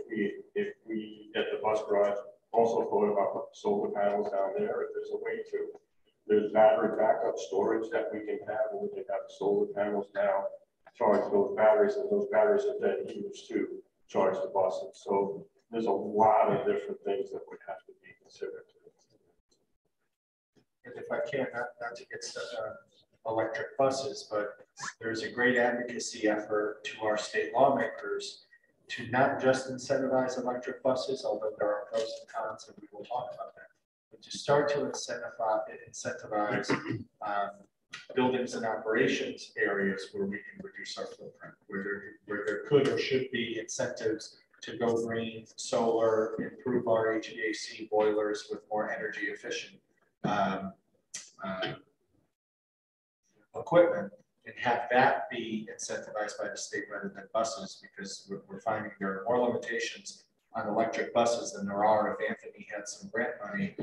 we get the bus garage, also thought about putting solar panels down there if there's a way to. There's battery backup storage that we can have, and we can have solar panels now charge those batteries, and those batteries are then used to charge the buses. So there's a lot of different things that would have to be considered. And if I can, not to get electric buses, but there's a great advocacy effort to our state lawmakers to not just incentivize electric buses, although there are pros and cons, and we will talk about that, but to start to incentivize buildings and operations areas where we can reduce our footprint, where there could or should be incentives to go green, solar, improve our HVAC boilers with more energy efficient equipment, and have that be incentivized by the state rather than buses, because we're finding there are more limitations on electric buses than there are if Anthony had some grant money,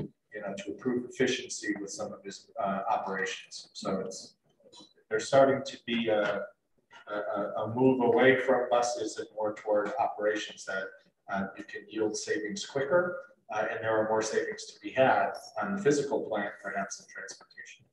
to improve efficiency with some of his operations. So there's starting to be a move away from buses and more toward operations that you can yield savings quicker, and there are more savings to be had on the physical plant, perhaps in transportation.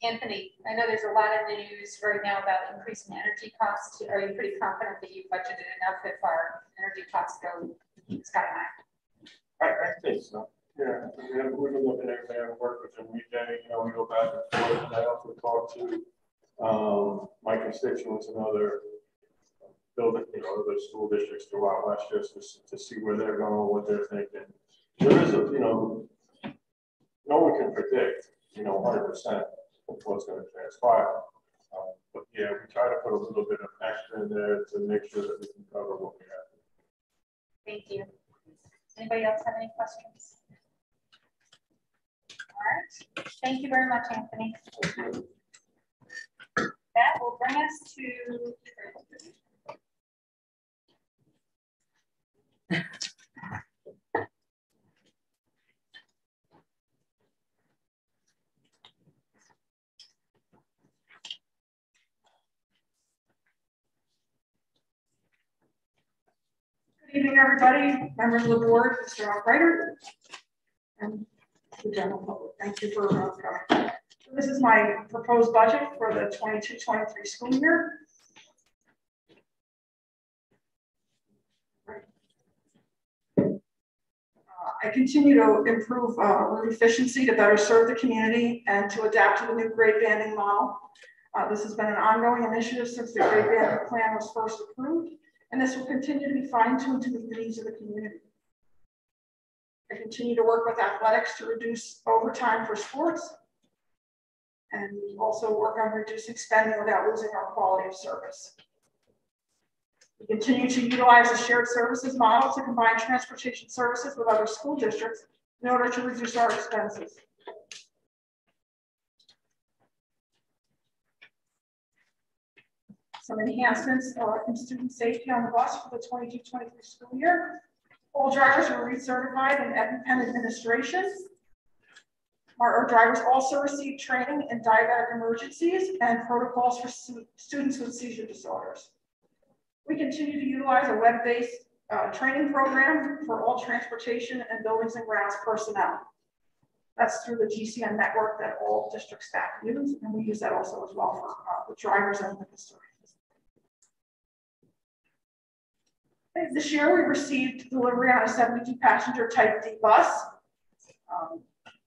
Anthony, I know there's a lot in the news right now about increasing energy costs. Are you pretty confident that you've budgeted enough if our energy costs go sky high? I think so. Yeah, we've been looking at everything, I work with them weekday, you know, we go back and forth, and I also talk to my constituents and other building, you know, other school districts throughout Westchester to see where they're going, what they're thinking. There is a, you know, no one can predict, you know, 100% what's going to transpire. But yeah, we try to put a little bit of extra in there to make sure that we can cover what we have. Thank you. Anybody else have any questions? All right. Thank you very much, Anthony. That will bring us to Good evening, everybody, members of the board, Mr. Operator, and the general public. Thank you for coming. So this is my proposed budget for the 22-23 school year. I continue to improve room efficiency to better serve the community and to adapt to the new grade banding model. This has been an ongoing initiative since the grade banding plan was first approved, and this will continue to be fine-tuned to meet the needs of the community. I continue to work with athletics to reduce overtime for sports, and we also work on reducing spending without losing our quality of service. We continue to utilize a shared services model to combine transportation services with other school districts in order to reduce our expenses. Some enhancements in student safety on the bus for the 22-23 school year. All drivers were recertified in EpiPen administration. Our drivers also received training in diabetic emergencies and protocols for students with seizure disorders. We continue to utilize a web-based training program for all transportation and buildings and grounds personnel. That's through the GCN network that all district staff use, and we use that also as well for the drivers and the custodians. This year, we received delivery on a 72-passenger Type D bus.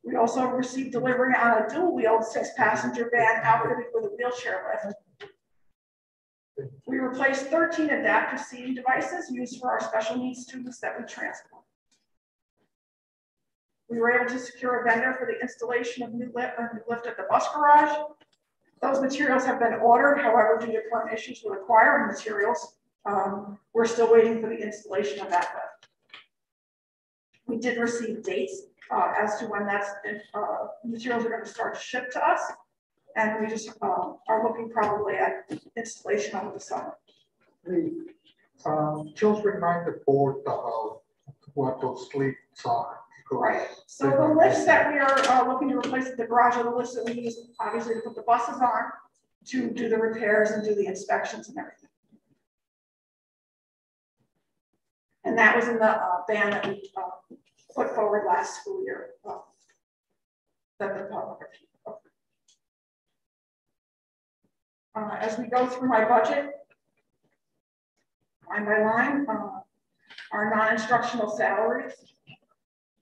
We also received delivery on a dual-wheeled 6-passenger van outfitted with a wheelchair lift. We replaced 13 adaptive seating devices used for our special needs students that we transport. We were able to secure a vendor for the installation of new lift at the bus garage. Those materials have been ordered, however, due to current issues with acquiring materials, we're still waiting for the installation of that lift. We did receive dates as to when materials are going to start to ship to us, and we just are looking probably at installation over the summer. Just remind the board about what those lifts are. Right. So the lifts that we are looking to replace at the garage are the lifts that we use, obviously, to put the buses on, to do the repairs and do the inspections and everything. And that was in the ban that we put forward last school year. That the public. As we go through my budget, line by line, our non-instructional salaries,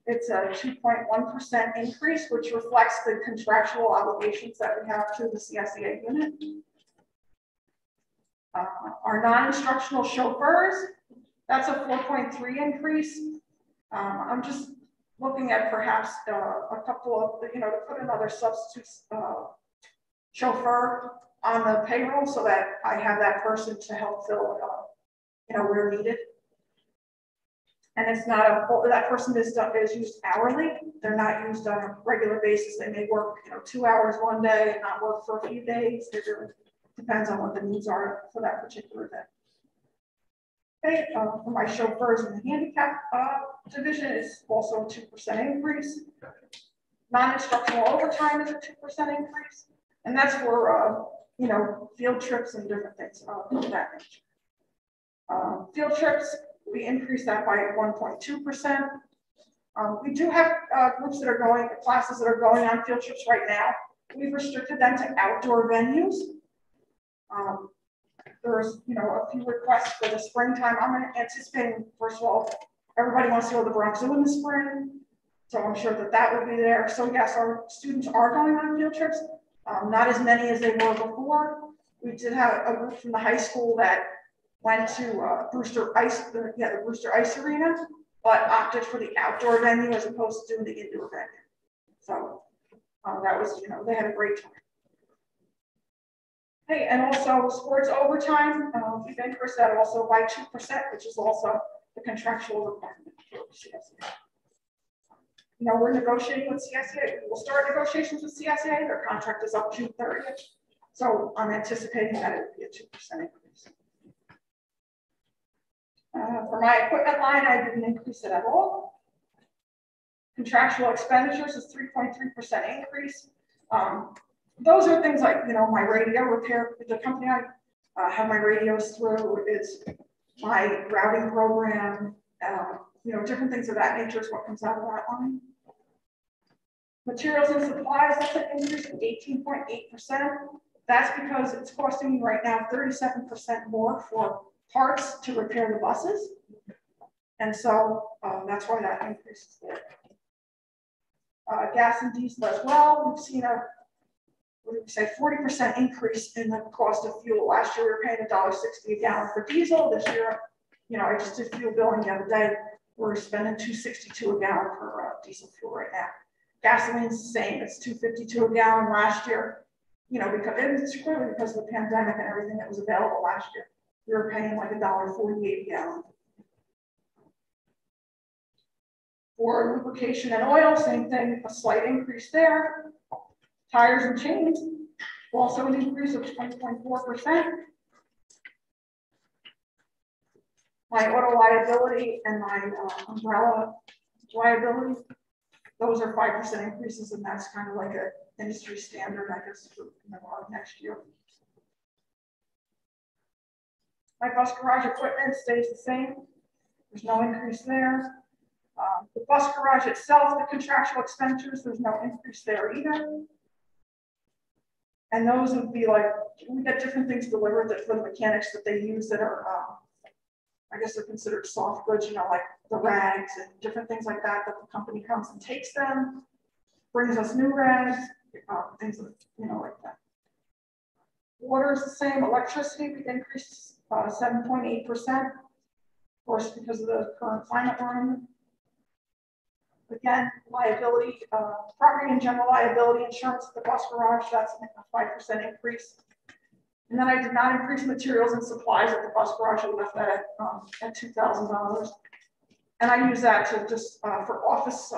it's a 2.1% increase, which reflects the contractual obligations that we have to the CSEA unit. Our non-instructional chauffeurs, that's a 4.3 increase. I'm just looking at perhaps a couple of, to put another substitute chauffeur on the payroll so that I have that person to help fill, where needed. And it's not that person is used hourly. They're not used on a regular basis. They may work, 2 hours one day and not work for a few days. It really depends on what the needs are for that particular day. Okay, for my chauffeurs in the handicap division is also a 2% increase. Non-instructional overtime is a 2% increase. And that's for, field trips and different things of that nature. Field trips, we increased that by 1.2%. We do have groups that are going, classes that are going on field trips right now. We've restricted them to outdoor venues. There's, a few requests for the springtime. I'm anticipating, first of all, everybody wants to go to the Bronx Zoo in the spring. So I'm sure that that will be there. So yes, our students are going on field trips, not as many as they were before. We did have a group from the high school that went to Brewster Ice, the Brewster Ice Arena, but opted for the outdoor venue as opposed to doing the indoor venue. So that was, they had a great time. Hey, and also sports overtime, we've increased that also by 2%, which is also the contractual requirement for CSA. We're negotiating with CSA. We'll start negotiations with CSA. Their contract is up June 30th. So I'm anticipating that it would be a 2% increase. For my equipment line, I didn't increase it at all. Contractual expenditures is 3.3% increase. Those are things like, my radio repair. The company I have my radios through is my routing program, different things of that nature is what comes out of that line. Materials and supplies, that's an increase of 18.8%. That's because it's costing me right now 37% more for parts to repair the buses. And so that's why that increase is there. Gas and diesel as well. We've seen a, 40% increase in the cost of fuel. Last year we were paying $1.60 a gallon for diesel. This year, I just did fuel billing the other day. We're spending $2.62 a gallon for diesel fuel right now. Gasoline's the same. It's $2.52 a gallon last year. Because it's clearly because of the pandemic and everything that was available last year. We were paying like $1.48 a gallon. For lubrication and oil, same thing, a slight increase there. Tires and chains, also an increase of 20.4%. My auto liability and my umbrella liability, those are 5% increases, and that's kind of like an industry standard, I guess, for next year. My bus garage equipment stays the same. There's no increase there. The bus garage itself, the contractual expenditures, there's no increase there either. And those would be like, we get different things delivered that for the mechanics that they use that are, I guess they're considered soft goods, like the rags and different things like that, that the company comes and takes them, brings us new rags, things like that. Water is the same. Electricity, we increased 7.8%, of course, because of the current climate we're in. Again, liability, property and general liability insurance at the bus garage, that's a 5% increase. And then I did not increase materials and supplies at the bus garage. I left that at $2,000. And I use that to just for office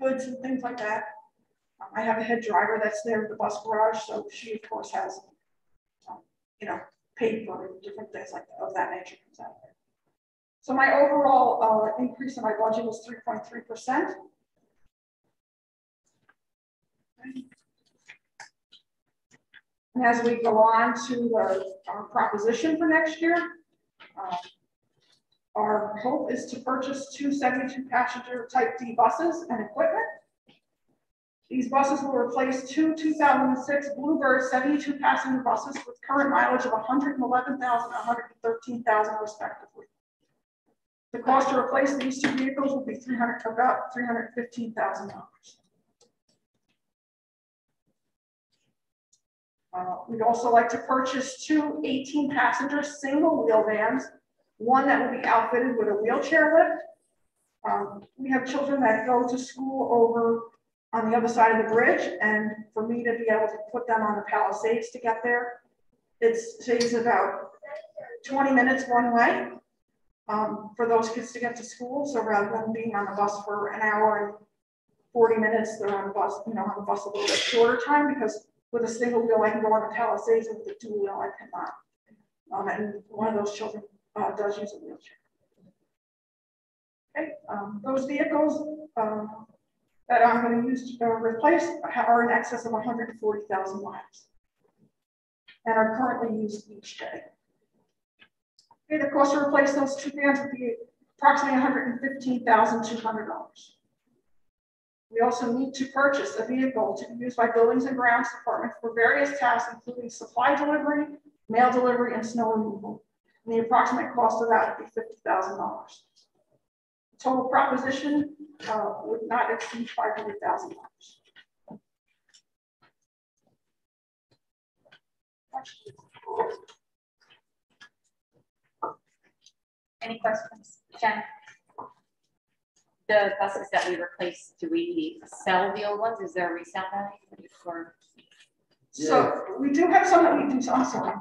goods and things like that. I have a head driver that's there at the bus garage, so she of course has, paid for different things like that, of that nature comes out there. So my overall increase in my budget was 3.3%. And as we go on to our proposition for next year, our hope is to purchase 2 72-passenger Type D buses and equipment. These buses will replace 2 2006 Bluebird 72-passenger buses with current mileage of 111,000 and 113,000 respectively. The cost to replace these 2 vehicles will be about $315,000. We'd also like to purchase 2 18-passenger single-wheel vans, one that will be outfitted with a wheelchair lift. We have children that go to school over on the other side of the bridge, and for me to be able to put them on the Palisades to get there, it takes about 20 minutes one way for those kids to get to school. So rather than being on the bus for an hour and 40 minutes, they're on the bus, on the bus a little bit shorter time, because with a single wheel, I can go on the Palisades, and with a dual wheel, I cannot. And one of those children does use a wheelchair. Okay, those vehicles that I'm going to use to replace are in excess of 140,000 miles and are currently used each day. Okay, the cost to replace those 2 vans would be approximately $115,200. We also need to purchase a vehicle to be used by Buildings and Grounds Department for various tasks, including supply delivery, mail delivery, and snow removal. And the approximate cost of that would be $50,000. Total proposition would not exceed $500,000. Any questions? Jen? The buses that we replace, do we sell the old ones? Is there a resale value for? So we do have some that we do. I'm sorry.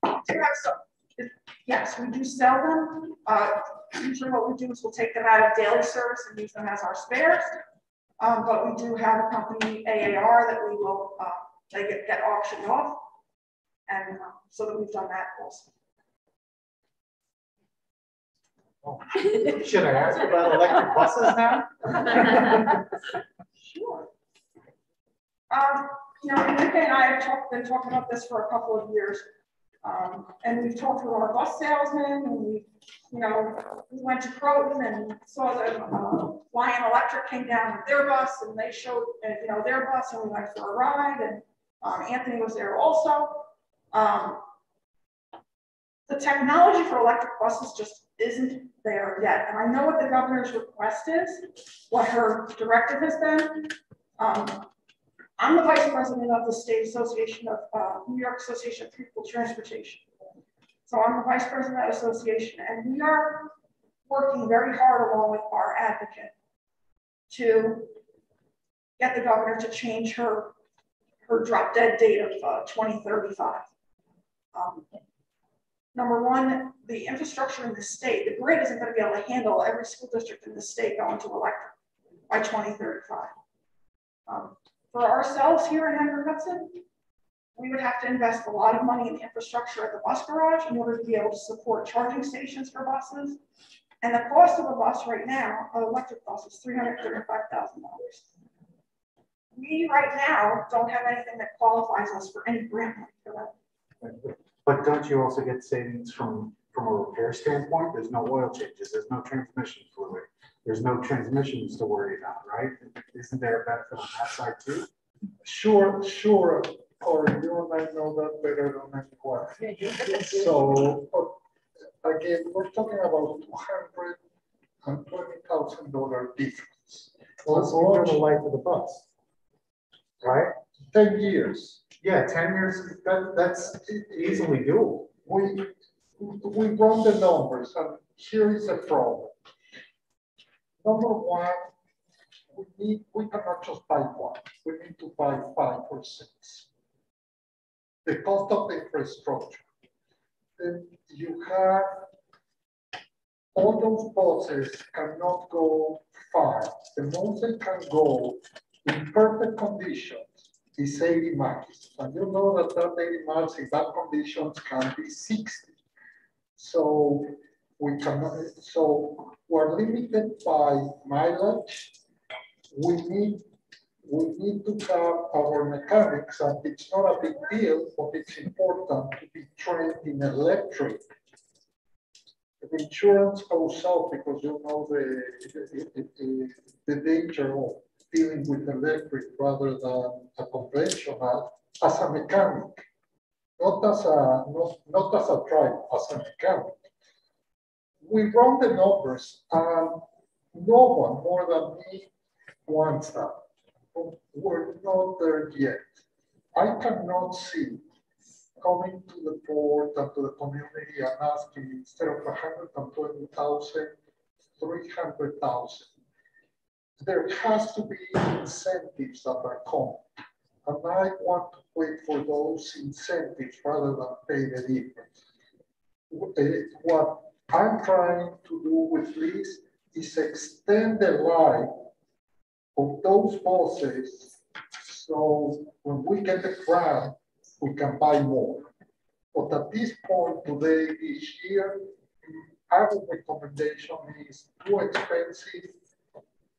We do have some. Yes, we do sell them. Usually what we do is we'll take them out of daily service and use them as our spares. But we do have a company, AAR, that we will, they get auctioned off. And so that we've done that also. Oh. Should I ask about electric buses now? Sure. You know, Nick and I have been talking about this for a couple of years. And we've talked with our bus salesman, and we went to Croton and saw them. Lion Electric came down with their bus, and they showed, their bus, and we went for a ride, and Anthony was there also. The technology for electric buses just isn't there yet. And I know what the governor's request is, what her directive has been. I'm the vice president of the State Association of New York Association of People Transportation. So I'm the vice president of that association, and we are working very hard along with our advocate to get the governor to change her drop dead date of 2035. Number one, the infrastructure in the state, the grid isn't going to be able to handle every school district in the state going to electric by 2035. For ourselves here in Hendrick Hudson, we would have to invest a lot of money in the infrastructure at the bus garage in order to be able to support charging stations for buses. And the cost of a bus right now, an electric bus, is $335,000. We right now don't have anything that qualifies us for any grant money for that. But don't you also get savings from a repair standpoint? There's no oil changes, there's no transmission fluid, there's no transmissions to worry about, right? Isn't there a benefit on that side too? Sure, Corey, you and I know that better than anyone. So again, we're talking about $220,000 difference. Well, over the life of the bus, right? 10 years. Yeah, 10 years, that's easily doable. We run the numbers, and here is the problem. Number one, we cannot just buy one. We need to buy 5 or 6. The cost of the infrastructure. Then you have all those buses cannot go far. The most they can go in perfect conditions is 80 miles. And you know that 80 miles in bad conditions can be 60. So we cannot, so we're limited by mileage. We need to have our mechanics, and it's not a big deal, but it's important to be trained in electric. The insurance goes up because you know the danger of dealing with electric rather than a conventional as a mechanic, not as a driver, as a mechanic. We run the numbers, and no one more than me wants that. We're not there yet. I cannot see coming to the board and to the community and asking, instead of 120,000, 300,000. There has to be incentives that are coming. And I want to wait for those incentives rather than pay the difference. What I'm trying to do with this is extend the life of those buses, so when we get the grant, we can buy more. But at this point today, this year, our recommendation is too expensive.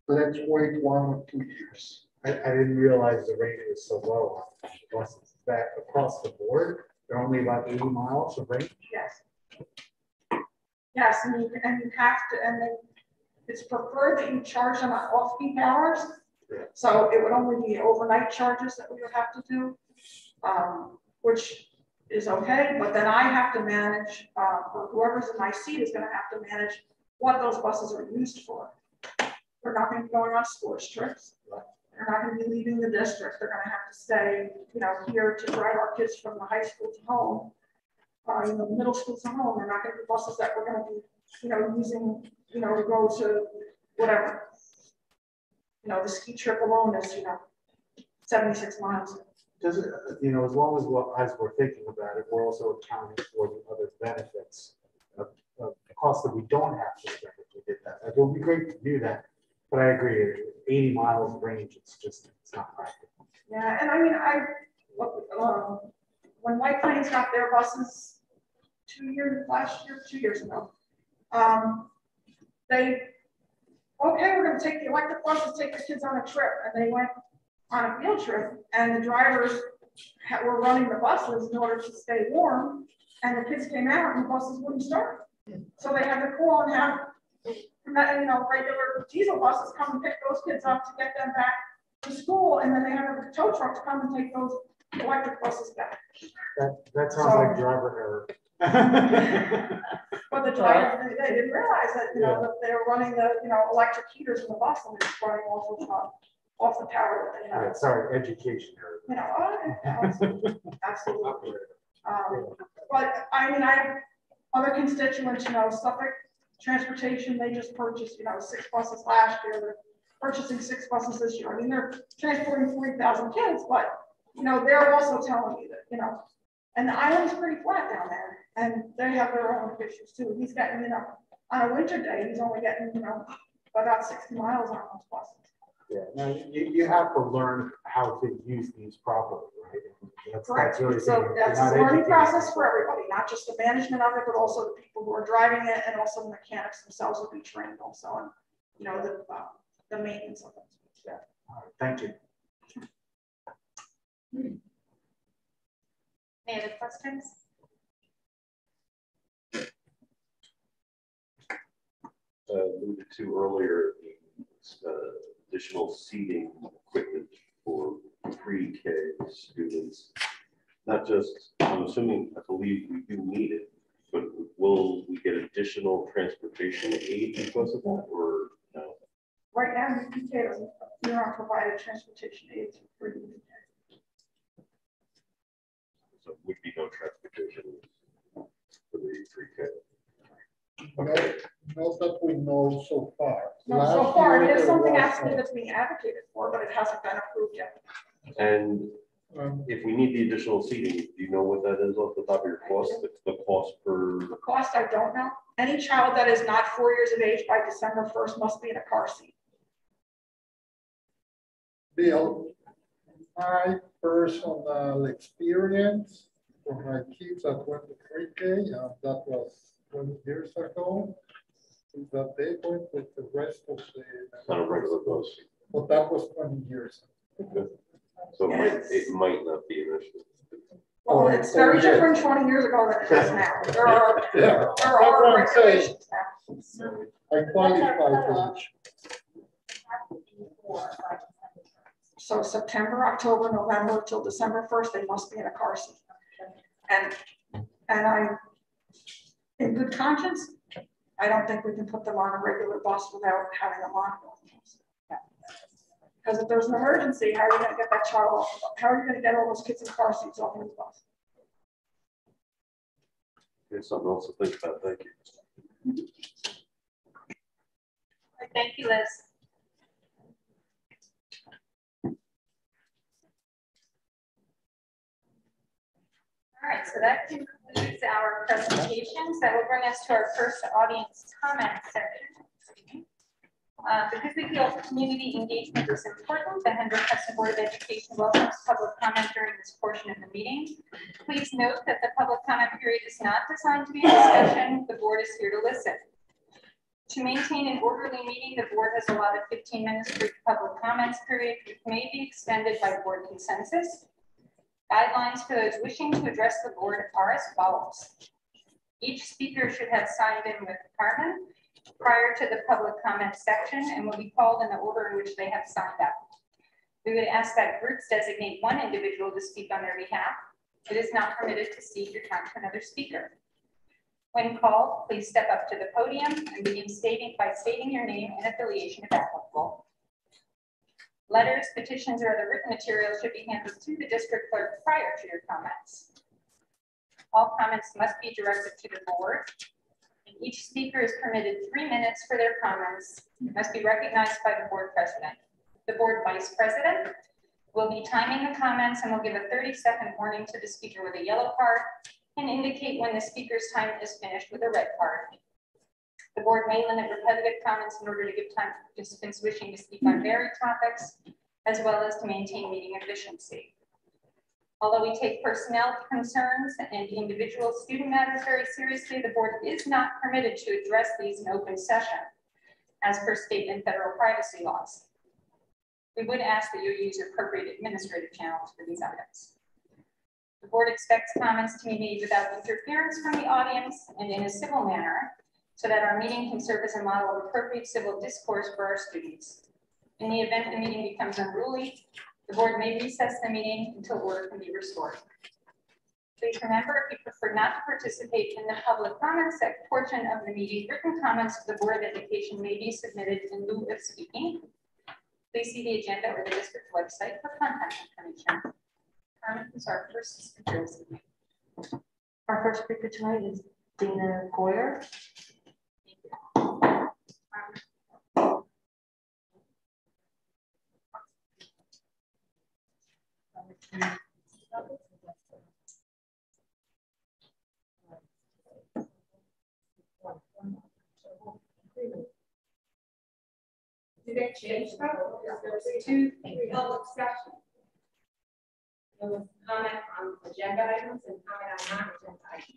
Let's wait 1 or 2 years. I didn't realize the rate was so low on the buses. Is that across the board? They're only about 80 miles of range? Yes. Yes, and you have to, and then it's preferred that you charge them on off-peak hours. Yeah. So it would only be overnight charges that we would have to do, which is okay. But then I have to manage, or whoever's in my seat is going to have to manage what those buses are used for. They're not going to be going on sports trips. They're not going to be leaving the district. They're going to have to stay, here to drive our kids from the high school to home, the middle school to home. They're not going to be buses that we're going to be, using, to go to whatever. The ski trip alone is, 76 miles. Does it, as long as we're thinking about it, we're also accounting for the other benefits of costs that we don't have to spend if we did that. It would be great to do that, but I agree, 80 miles range, it's not practical. Yeah, and I mean, when White Plains got their buses 2 years ago, we're going to take the electric buses, take the kids on a trip, and they went on a field trip, and the drivers were running the buses in order to stay warm, and the kids came out and the buses wouldn't start. So they had to call and have, regular diesel buses come and pick those kids up to get them back to school, and then they had a tow truck to come and take those electric buses back. That sounds like driver error. But the drivers, they didn't realize that, that they were running the, electric heaters in the bus, and it's running off the power that they have. Yeah, sorry, education error. Absolutely. But I mean, I have other constituents, Suffolk Transportation, they just purchased, 6 buses last year. They're purchasing 6 buses this year. I mean, they're transporting 40,000 kids, but, they're also telling me that, and the island is pretty flat down there, and they have their own issues too. He's getting, on a winter day, he's only getting, about 60 miles on those buses. Yeah, now you have to learn how to use these properly, right? Correct. Really So that's a learning process for everybody, not just the management of it, but also the people who are driving it, and also the mechanics themselves will be trained also on, the maintenance of it. Yeah. All right. Thank you. Any other questions? Alluded to earlier, additional seating equipment for pre-K students. Not just, I'm assuming, I believe we do need it, but will we get additional transportation aid because of that, or no? Right now, UPK doesn't, you're not provided transportation aids for free. So it would be no transportation for the pre-K. Okay. Not that we know so far. No, so far, it is something actually that's being advocated for, but it hasn't been approved yet. And if we need the additional seating, do you know what that is off the top of your cost? The cost per. The cost, I don't know. Any child that is not 4 years of age by December 1st must be in a car seat. Bill, my personal experience for my kids that went to pre-K, that was 20 years ago, is that they went with the rest of the. On a regular bus. But that was 20 years ago. Okay. So it might not be an issue. Well, it's very different 20 years ago than it is now. There are regulations now. I qualified for So September, October, November till December 1st, they must be in a car seat. And I, in good conscience, I don't think we can put them on a regular bus without having them on. Because if there's an emergency, how are you going to get that child off? How are you going to get all those kids in car seats off of the bus? There's something else to think about. Thank you. Thank you, Liz. All right, so that concludes our presentations. That will bring us to our first audience comment section. Because we feel community engagement is important, the Hendrick Hudson Board of Education welcomes public comment during this portion of the meeting. Please note that the public comment period is not designed to be a discussion. The board is here to listen. To maintain an orderly meeting, the board has allotted 15 minutes for each public comments period, which may be extended by board consensus. Guidelines for those wishing to address the board are as follows. Each speaker should have signed in with Carmen prior to the public comment section and will be called in the order in which they have signed up. We would ask that groups designate one individual to speak on their behalf. It is not permitted to cede your time to another speaker. When called, please step up to the podium and begin by stating your name and affiliation if applicable. applicable. Letters, petitions, or other written materials should be handed to the district clerk prior to your comments. All comments must be directed to the board. And each speaker is permitted 3 minutes for their comments. It must be recognized by the board president. The board vice president will be timing the comments and will give a 30-second warning to the speaker with a yellow card and indicate when the speaker's time is finished with a red card. The board may limit repetitive comments in order to give time for participants wishing to speak on varied topics, as well as to maintain meeting efficiency. Although we take personnel concerns and individual student matters very seriously, the board is not permitted to address these in open session, as per state and federal privacy laws. We would ask that you use appropriate administrative channels for these items. The board expects comments to be made without interference from the audience and in a civil manner, so that our meeting can serve as a model of appropriate civil discourse for our students. In the event the meeting becomes unruly, the board may recess the meeting until order can be restored. Please remember, if you prefer not to participate in the public comments portion of the meeting, written comments to the Board of Education may be submitted in lieu of speaking. Please see the agenda or the district website for contact information. Carmen is our first speaker this evening. Our first speaker tonight is Dana Goyer. Did it change though? There's two public sessions. There was comment on agenda items and comment on non-agenda items.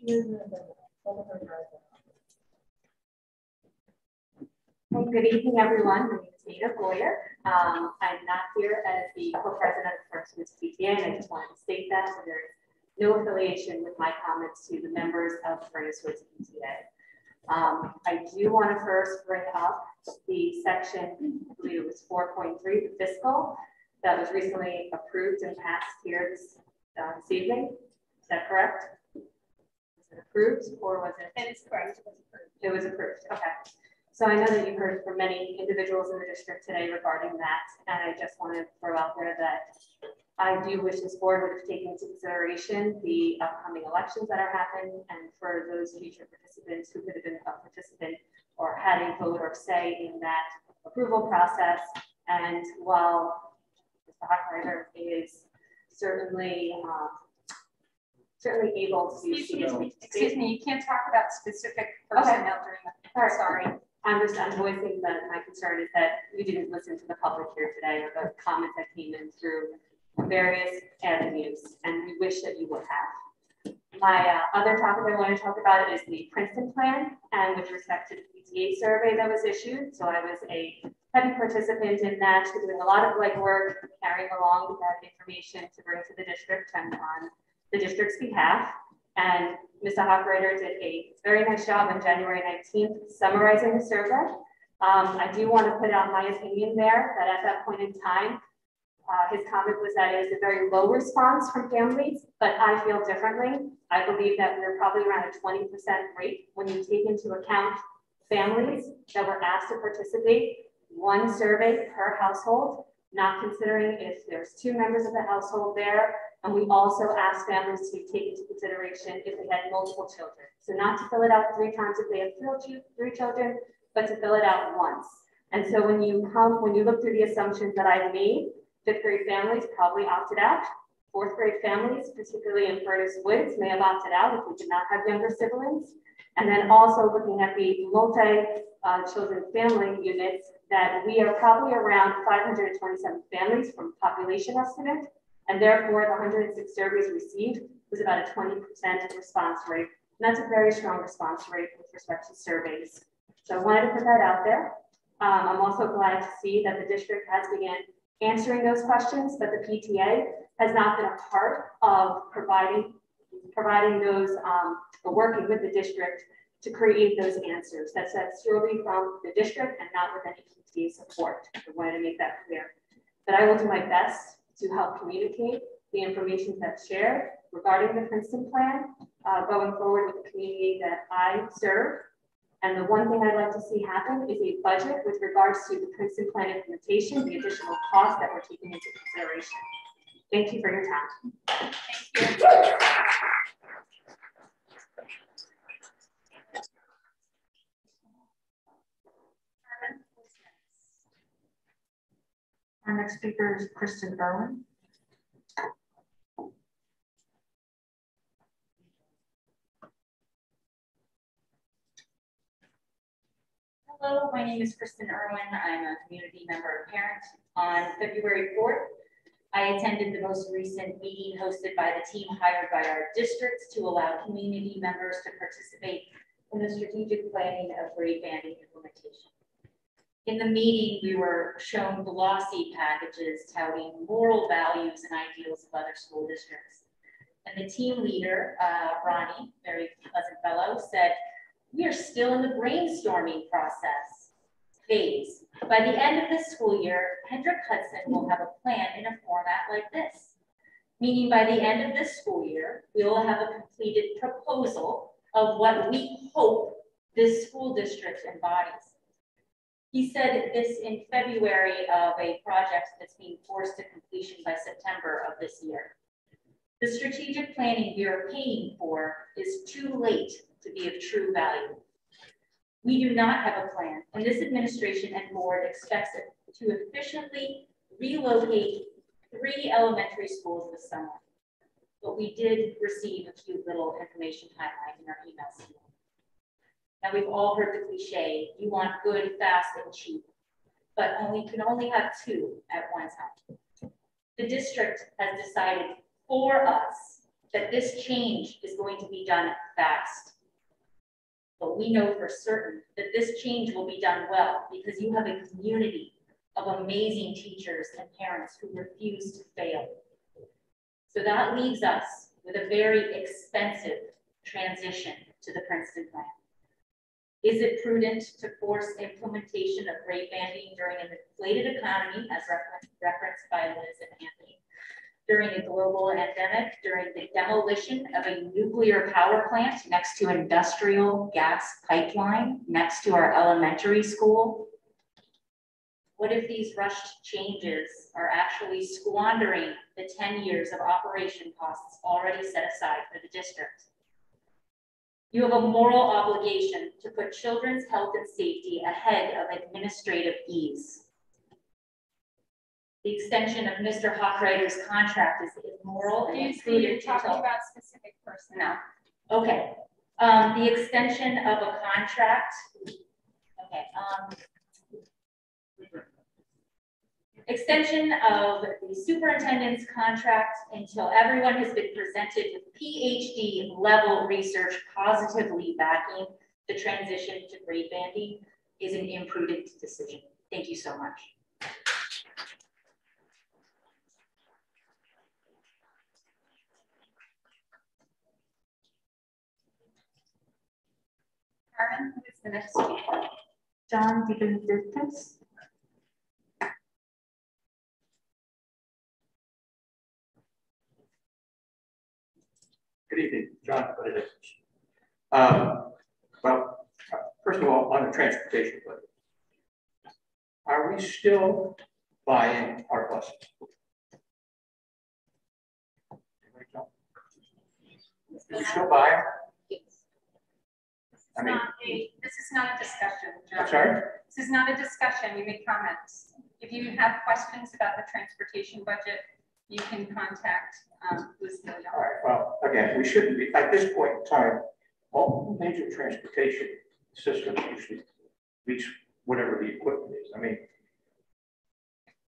Good evening, everyone. My name is Dana Goyer. I'm not here as the co-president of First Miss PTA, and I just wanted to state that so there is no affiliation with my comments to the members of Furnace Woods PTA. I do want to first bring up the section, I believe it was 4.3, the fiscal, that was recently approved and passed here this evening. Is that correct? Was it approved or was it? It is correct. It was approved. Okay. So I know that you've heard from many individuals in the district today regarding that, and I just want to throw out there that I do wish this board would have taken into consideration the upcoming elections that are happening, and for those future participants who could have been a participant or had a vote or say in that approval process. And while Mr. Hochreiter is certainly able to. Excuse me, you can't talk about specific personnel during the. Sorry. I'm voicing that my concern is that we didn't listen to the public here today or the comments that came in through various avenues, and we wish that you would have. My other topic I want to talk about is the Princeton plan, and with respect to the PTA survey that was issued. So I was a heavy participant in that, doing a lot of legwork, carrying along that information to bring to the district and on the district's behalf. And Mr. Hochreiter did a very nice job on January 19th summarizing the survey. I do want to put out my opinion there that at that point in time, his comment was that it is a very low response from families, but I feel differently. I believe that we're probably around a 20% rate when you take into account families that were asked to participate, one survey per household, not considering if there's 2 members of the household there. And we also asked families to take into consideration if they had multiple children. So not to fill it out 3 times if they have 3 children, but to fill it out once. And so when you look through the assumptions that I've made, 5th grade families probably opted out. 4th grade families, particularly in Furnace Woods, may have opted out if we did not have younger siblings. And then also looking at the multi-children family units, that we are probably around 527 families from population estimate. And therefore, the 106 surveys received was about a 20% response rate. And that's a very strong response rate with respect to surveys. So I wanted to put that out there. I'm also glad to see that the district has begun answering those questions, but the PTA has not been a part of providing those, or working with the district to create those answers. That's purely from the district and not with any PTA support. I wanted to make that clear. But I will do my best to help communicate the information that's shared regarding the Princeton plan going forward with the community that I serve And the one thing I'd like to see happen is a budget with regards to the Princeton plan implementation, the additional costs that we're taking into consideration. Thank you for your time. Thank you. Our next speaker is Kristen Irwin. Hello, my name is Kristen Irwin. I'm a community member and parent. On February 4th, I attended the most recent meeting hosted by the team hired by our districts to allow community members to participate in the strategic planning of grade banding implementation. In the meeting, we were shown glossy packages touting moral values and ideals of other school districts. And the team leader, Ronnie, very pleasant fellow, said, "We are still in the brainstorming process phase. By the end of this school year, Hendrick Hudson will have a plan in a format like this. Meaning by the end of this school year, we will have a completed proposal of what we hope this school district embodies." He said this in February of a project that's being forced to completion by September of this year. The strategic planning we are paying for is too late to be of true value. We do not have a plan, and this administration and board expects it to efficiently relocate 3 elementary schools this summer. But we did receive a cute little information timeline in our emails. Now we've all heard the cliche, you want good, fast, and cheap, but can only have 2 at one time. The district has decided for us that this change is going to be done fast. But we know for certain that this change will be done well because you have a community of amazing teachers and parents who refuse to fail. So that leaves us with a very expensive transition to the Princeton plan. Is it prudent to force implementation of grade banding during an inflated economy, as referenced by Liz and Anthony, during a global pandemic, during the demolition of a nuclear power plant next to an industrial gas pipeline, next to our elementary school? What if these rushed changes are actually squandering the 10 years of operation costs already set aside for the district? You have a moral obligation to put children's health and safety ahead of administrative ease. The extension of Mr. Hawkreiter's contract is immoral and You're talking about specific personnel. Okay. The extension of a contract. Okay. Extension of the superintendent's contract until everyone has been presented with PhD level research positively backing the transition to grade banding is an imprudent decision. Thank you so much. Carmen, who is the next speaker? John DeBenedictis. Good evening, John Benedict. Well, first of all, on the transportation budget, are we still buying our buses? Do we still buy them? Yes. I mean, This is not a discussion, John. I'm sorry? This is not a discussion. You make comments. If you have questions about the transportation budget, you can contact Liz Gilliam. All right, well, again, we shouldn't be, at this point in time, all major transportation systems usually reach whatever the equipment is. I mean,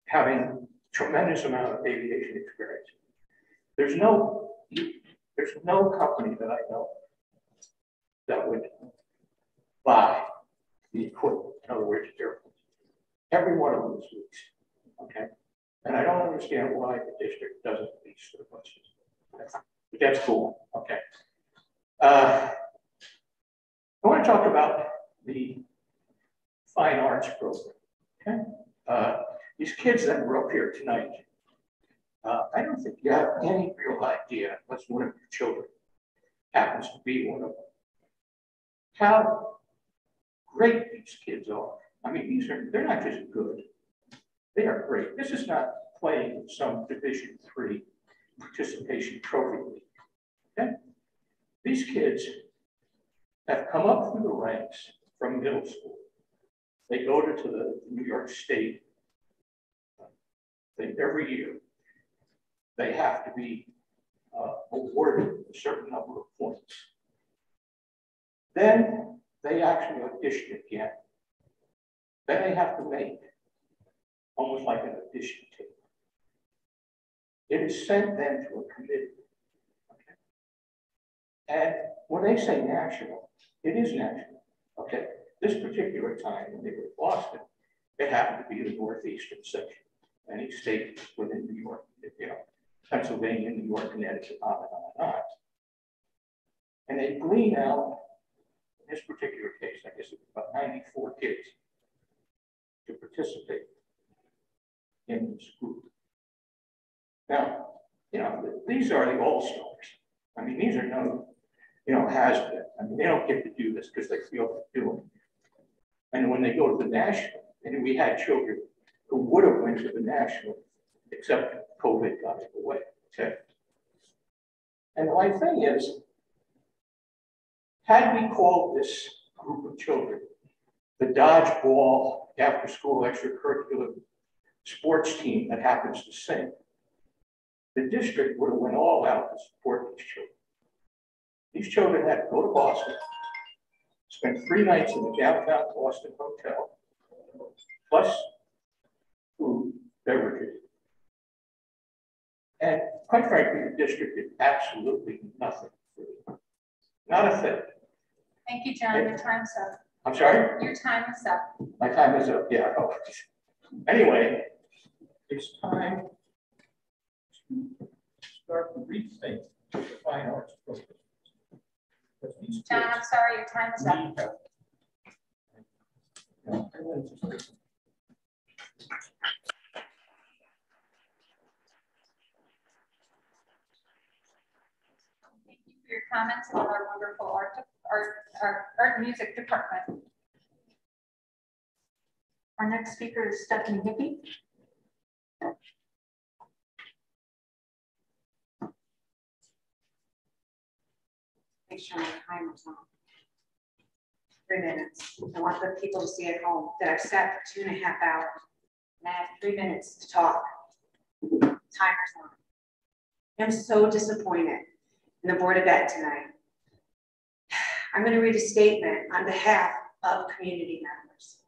having tremendous amount of aviation experience, there's no company that I know that would buy the equipment. In other words, every one of them is leased, okay? And I don't understand why the district doesn't lease their buses. But that's cool, okay. I want to talk about the fine arts program, okay? These kids that were up here tonight, I don't think you have any real idea unless one of your children happens to be one of them. How great these kids are. I mean, they're not just good. They are great. This is not playing some Division III participation trophy league. Okay? These kids have come up through the ranks from middle school. They go to the New York State thing every year. They have to be awarded a certain number of points. Then they actually audition again. Then they have to make almost like an audition tape. It is sent then to a committee. Okay? And when they say national, it is national. Okay. This particular time when they were in Boston, it happened to be the northeastern section. Any state within New York, you know, Pennsylvania, New York, Connecticut, on and on and on. And they glean out, in this particular case, I guess it was about 94 kids to participate in this group. Now, you know, these are the all-stars. I mean, these are no, you know, has-been. I mean, they don't get to do this because they feel they're doing it. And when they go to the national, and we had children who would have went to the national, except COVID got in the way. Okay. And my thing is, had we called this group of children the dodgeball after-school extracurricular sports team that happens to sing, the district would have went all out to support these children. These children had to go to Boston, spend 3 nights in the downtown Boston hotel, plus food, beverages. And quite frankly, the district did absolutely nothing for them. Not a thing. Thank you, John. Your time's up. I'm sorry? Your time is up. My time is up, yeah. Oh. Anyway, it's time to start to rethink the fine arts program. John, I'm sorry, your time is up. Thank you for your comments about our wonderful art and music department. Our next speaker is Stephanie Hickey. Make sure my timer's on. 3 minutes. I want the people to see at home that I've sat for 2.5 hours and I have 3 minutes to talk. Timer's on. I'm so disappointed in the Board of Ed tonight. I'm going to read a statement on behalf of community members.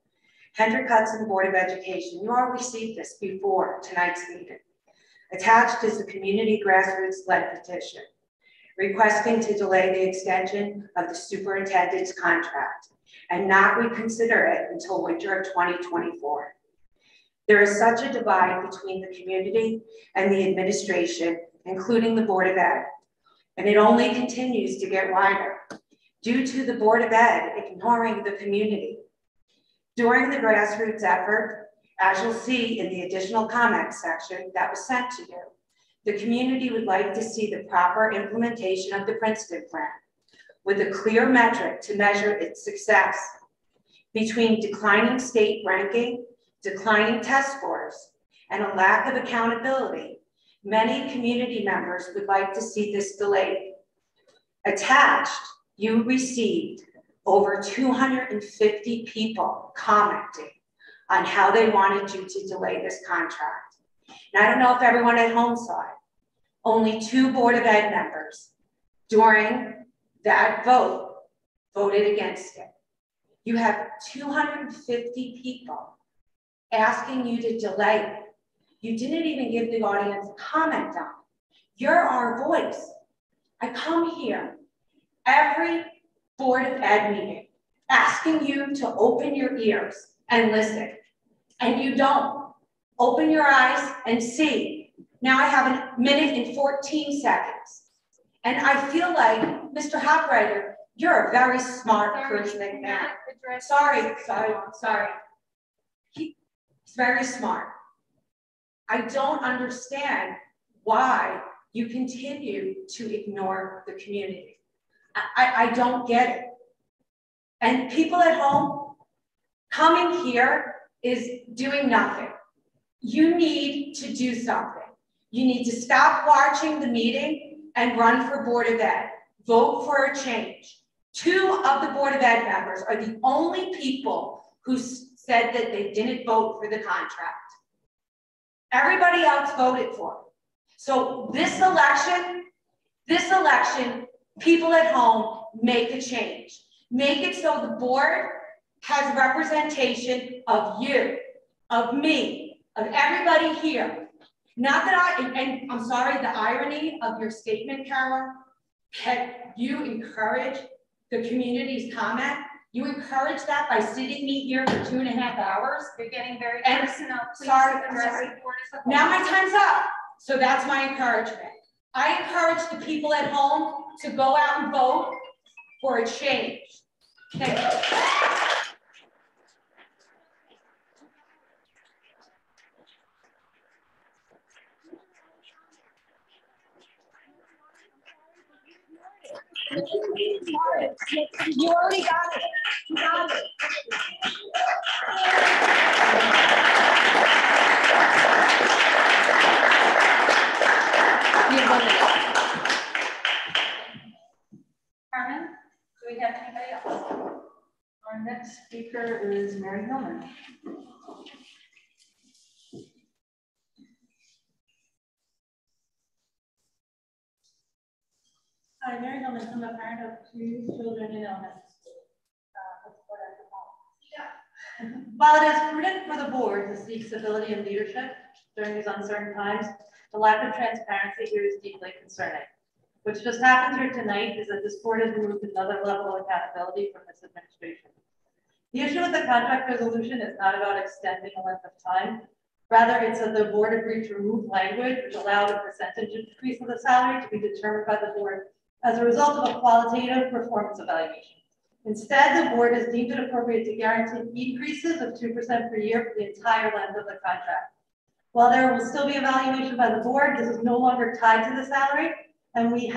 Hendrick Hudson Board of Education, you all received this before tonight's meeting. Attached is the community grassroots-led petition requesting to delay the extension of the superintendent's contract and not reconsider it until winter of 2024. There is such a divide between the community and the administration, including the Board of Ed, and it only continues to get wider due to the Board of Ed ignoring the community. During the grassroots effort, as you'll see in the additional comments section that was sent to you, the community would like to see the proper implementation of the Princeton Plan with a clear metric to measure its success. Between declining state ranking, declining test scores, and a lack of accountability, many community members would like to see this delayed. Attached, you received over 250 people commenting on how they wanted you to delay this contract. And I don't know if everyone at home saw it. Only 2 Board of Ed members during that vote voted against it. You have 250 people asking you to delay it. You didn't even give the audience a comment on it. You're our voice. I come here every Board of Ed meeting asking you to open your ears and listen, and you don't. Open your eyes and see. Now I have a minute and 14 seconds. And I feel like, Mr. Hopwriter, you're a very smart person now. Sorry. He's very smart. I don't understand why you continue to ignore the community. I don't get it. And people at home, Coming here is doing nothing. You need to do something. You need to stop watching the meeting and run for Board of Ed. Vote for a change. 2 of the Board of Ed members are the only people who said that they didn't vote for the contract. Everybody else voted for it. So this election, people at home, make a change. Make it so the board has representation of you, of me, of everybody here. Not that and I'm sorry, the irony of your statement, Carol, can you encourage the community's comment? You encourage that by sitting me here for 2.5 hours? You're getting very and personal. Please sorry. the board as a whole. Now my time's up. So that's my encouragement. I encourage the people at home to go out and vote for a change. Thank you. You already got it. You got it. Carmen, do we have anybody else? Our next speaker is Mary Hillman. Hi, Mary Hillman. I'm a parent of 2 children in elementary school. While it is prudent for the board to seek stability and leadership during these uncertain times, the lack of transparency here is deeply concerning. What's just happened here tonight is that this board has removed another level of accountability from this administration. The issue with the contract resolution is not about extending the length of time. Rather, it's that the board agreed to remove language which allowed a percentage increase of the salary to be determined by the board as a result of a qualitative performance evaluation. Instead, the board has deemed it appropriate to guarantee increases of 2% per year for the entire length of the contract. While there will still be evaluation by the board, this is no longer tied to the salary, and we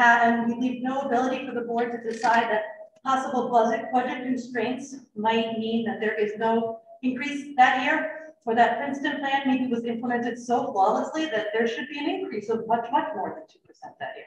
leave no ability for the board to decide that possible budget constraints might mean that there is no increase that year, or that Princeton plan maybe was implemented so flawlessly that there should be an increase of much more than 2% that year.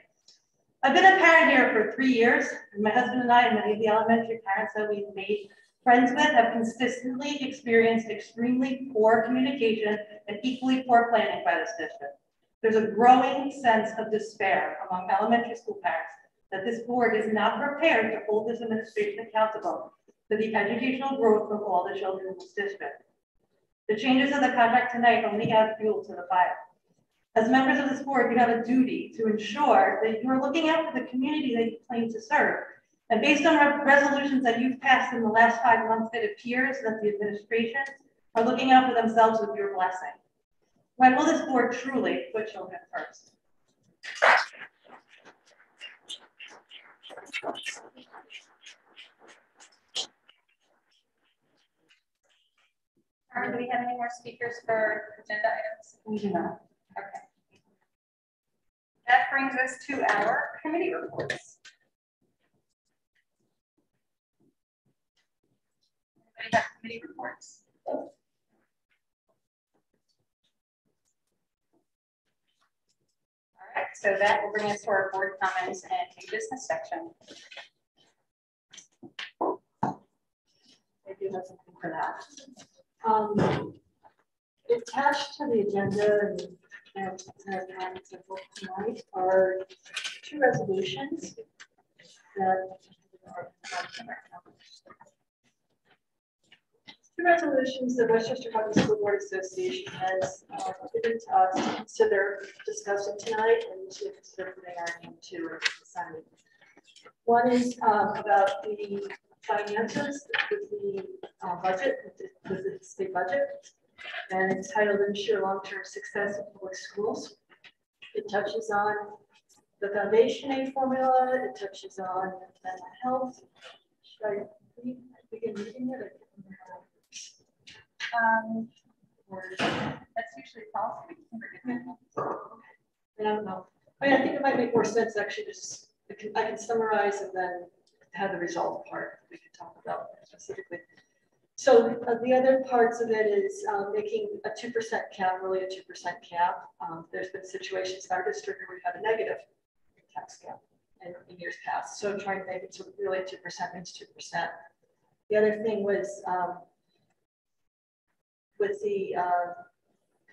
I've been a parent here for 3 years, and my husband and I and many of the elementary parents that we've made friends with have consistently experienced extremely poor communication and equally poor planning by this district. There's a growing sense of despair among elementary school parents that this board is not prepared to hold this administration accountable for the educational growth of all the children in this district. The changes of the contract tonight only add fuel to the fire. As members of this board, you have a duty to ensure that you are looking out for the community that you claim to serve. And based on resolutions that you've passed in the last 5 months, it appears that the administrations are looking out for themselves with your blessing. When will this board truly put children first? Carmen, do we have any more speakers for agenda items? We do not. Okay. That brings us to our committee reports. Anybody have committee reports? All right, so that will bring us to our board comments and new business section. I do have something for that. Attached to the agenda and tonight are 2 resolutions that are the Westchester County School Board Association has given to us to consider discussing tonight and to consider putting our name to or signing. One is about the finances with the budget, with the state budget, and it's titled Ensure Long-Term Success of Public Schools. It touches on the foundation aid formula, it touches on mental health. Should I begin reading it? That's usually policy. I don't know. I mean, I think it might make more sense actually just I can summarize and then have the result part we can talk about specifically. So the other parts of it is making a 2% cap, really a 2% cap. There's been situations in our district where we've had a negative tax cap in years past. So trying to make it to really 2% means 2%. The other thing was with the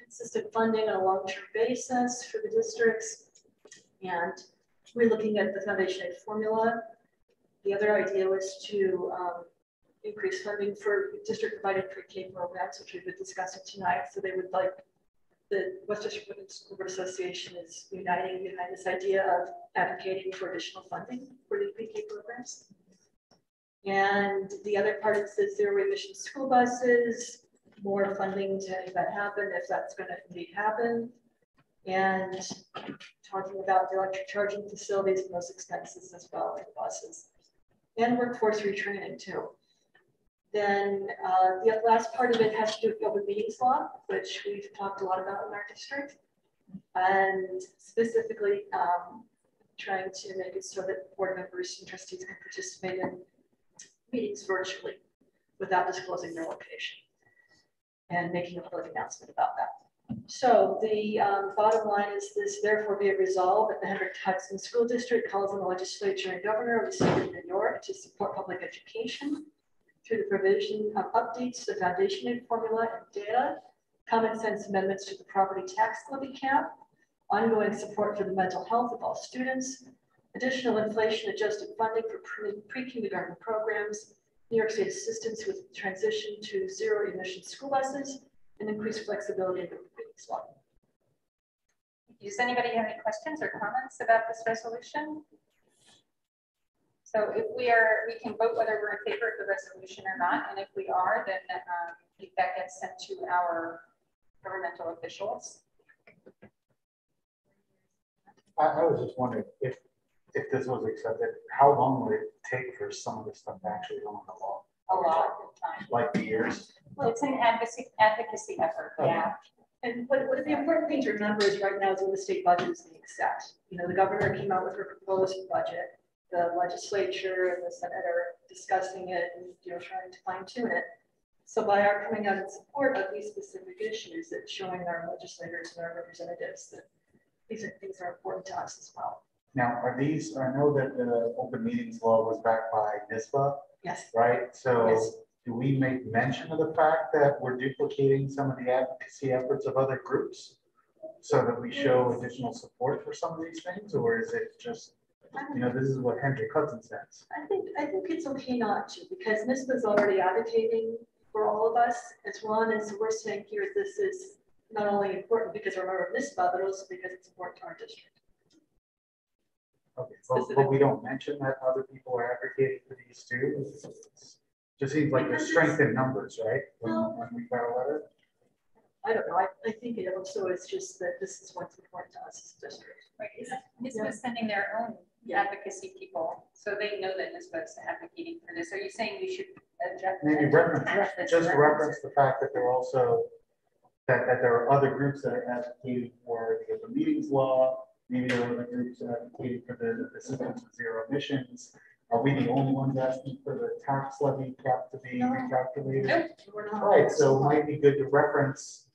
consistent funding on a long-term basis for the districts, and we're looking at the foundation aid formula. The other idea was to increase funding for district-provided pre-K programs, which we've been discussing tonight. So they would like, the West District Women's School Board Association is uniting behind this idea of advocating for additional funding for the pre-K programs. And the other part is the zero emission school buses, more funding to make that happen if that's going to indeed happen. And talking about the electric charging facilities and those expenses as well for the buses. And workforce retraining too. Then the last part of it has to do with the open meetings law, which we've talked a lot about in our district. And specifically trying to make it so that board members and trustees can participate in meetings virtually without disclosing their location and making a public announcement about that. So the bottom line is this, therefore be it resolved that the Hendrick Hudson School District calls on the legislature and governor of the state of New York to support public education through the provision of updates to the foundation aid formula and data, common sense amendments to the property tax levy cap, ongoing support for the mental health of all students, additional inflation adjusted funding for pre-kindergarten programs, New York State assistance with transition to zero emission school buses, and increased flexibility in the meetings law. Does anybody have any questions or comments about this resolution? So if we can vote whether we're in favor of the resolution or not, and if we are, then that gets sent to our governmental officials. I was just wondering if this was accepted, how long would it take for some of this stuff to actually go on the law? A lot of time. Like years? Well, it's an advocacy effort. Okay. Yeah. And what the important thing to remember is right now is when the state budget is being set. You know, the governor came out with her proposed budget. The legislature and the Senate are discussing it and trying to fine tune it. So by our coming out in support of these specific issues, it's showing our legislators and our representatives that these things are important to us as well. Now, are these, I know that the open meetings law was backed by NISBA. Yes. Right? So yes. Do we make mention of the fact that we're duplicating some of the advocacy efforts of other groups so that we show additional support for some of these things? Or is it just, this is what Hendrick Hudson says? I think it's okay not to, because NISBA is already advocating for all of us as one. And so we're saying here, this is not only important because we're a member of NISBA, but also because it's important to our district. Okay, but we don't mention that other people are advocating for these too. It just seems like there's strength in numbers, right? When we got a letter. I don't know. I think it also is just that this is what's important to us as a district. Right. NISBA is sending their own advocacy people, so they know that NISBA is advocating for this. Are you saying we should maybe reference the fact that they're also that there are other groups that are advocating for the open meetings law? Maybe there are other groups advocating for the assistance with zero emissions. Are we the only ones asking for the tax levy cap to be recalculated? Nope, we're not. Right, so it might be good to reference,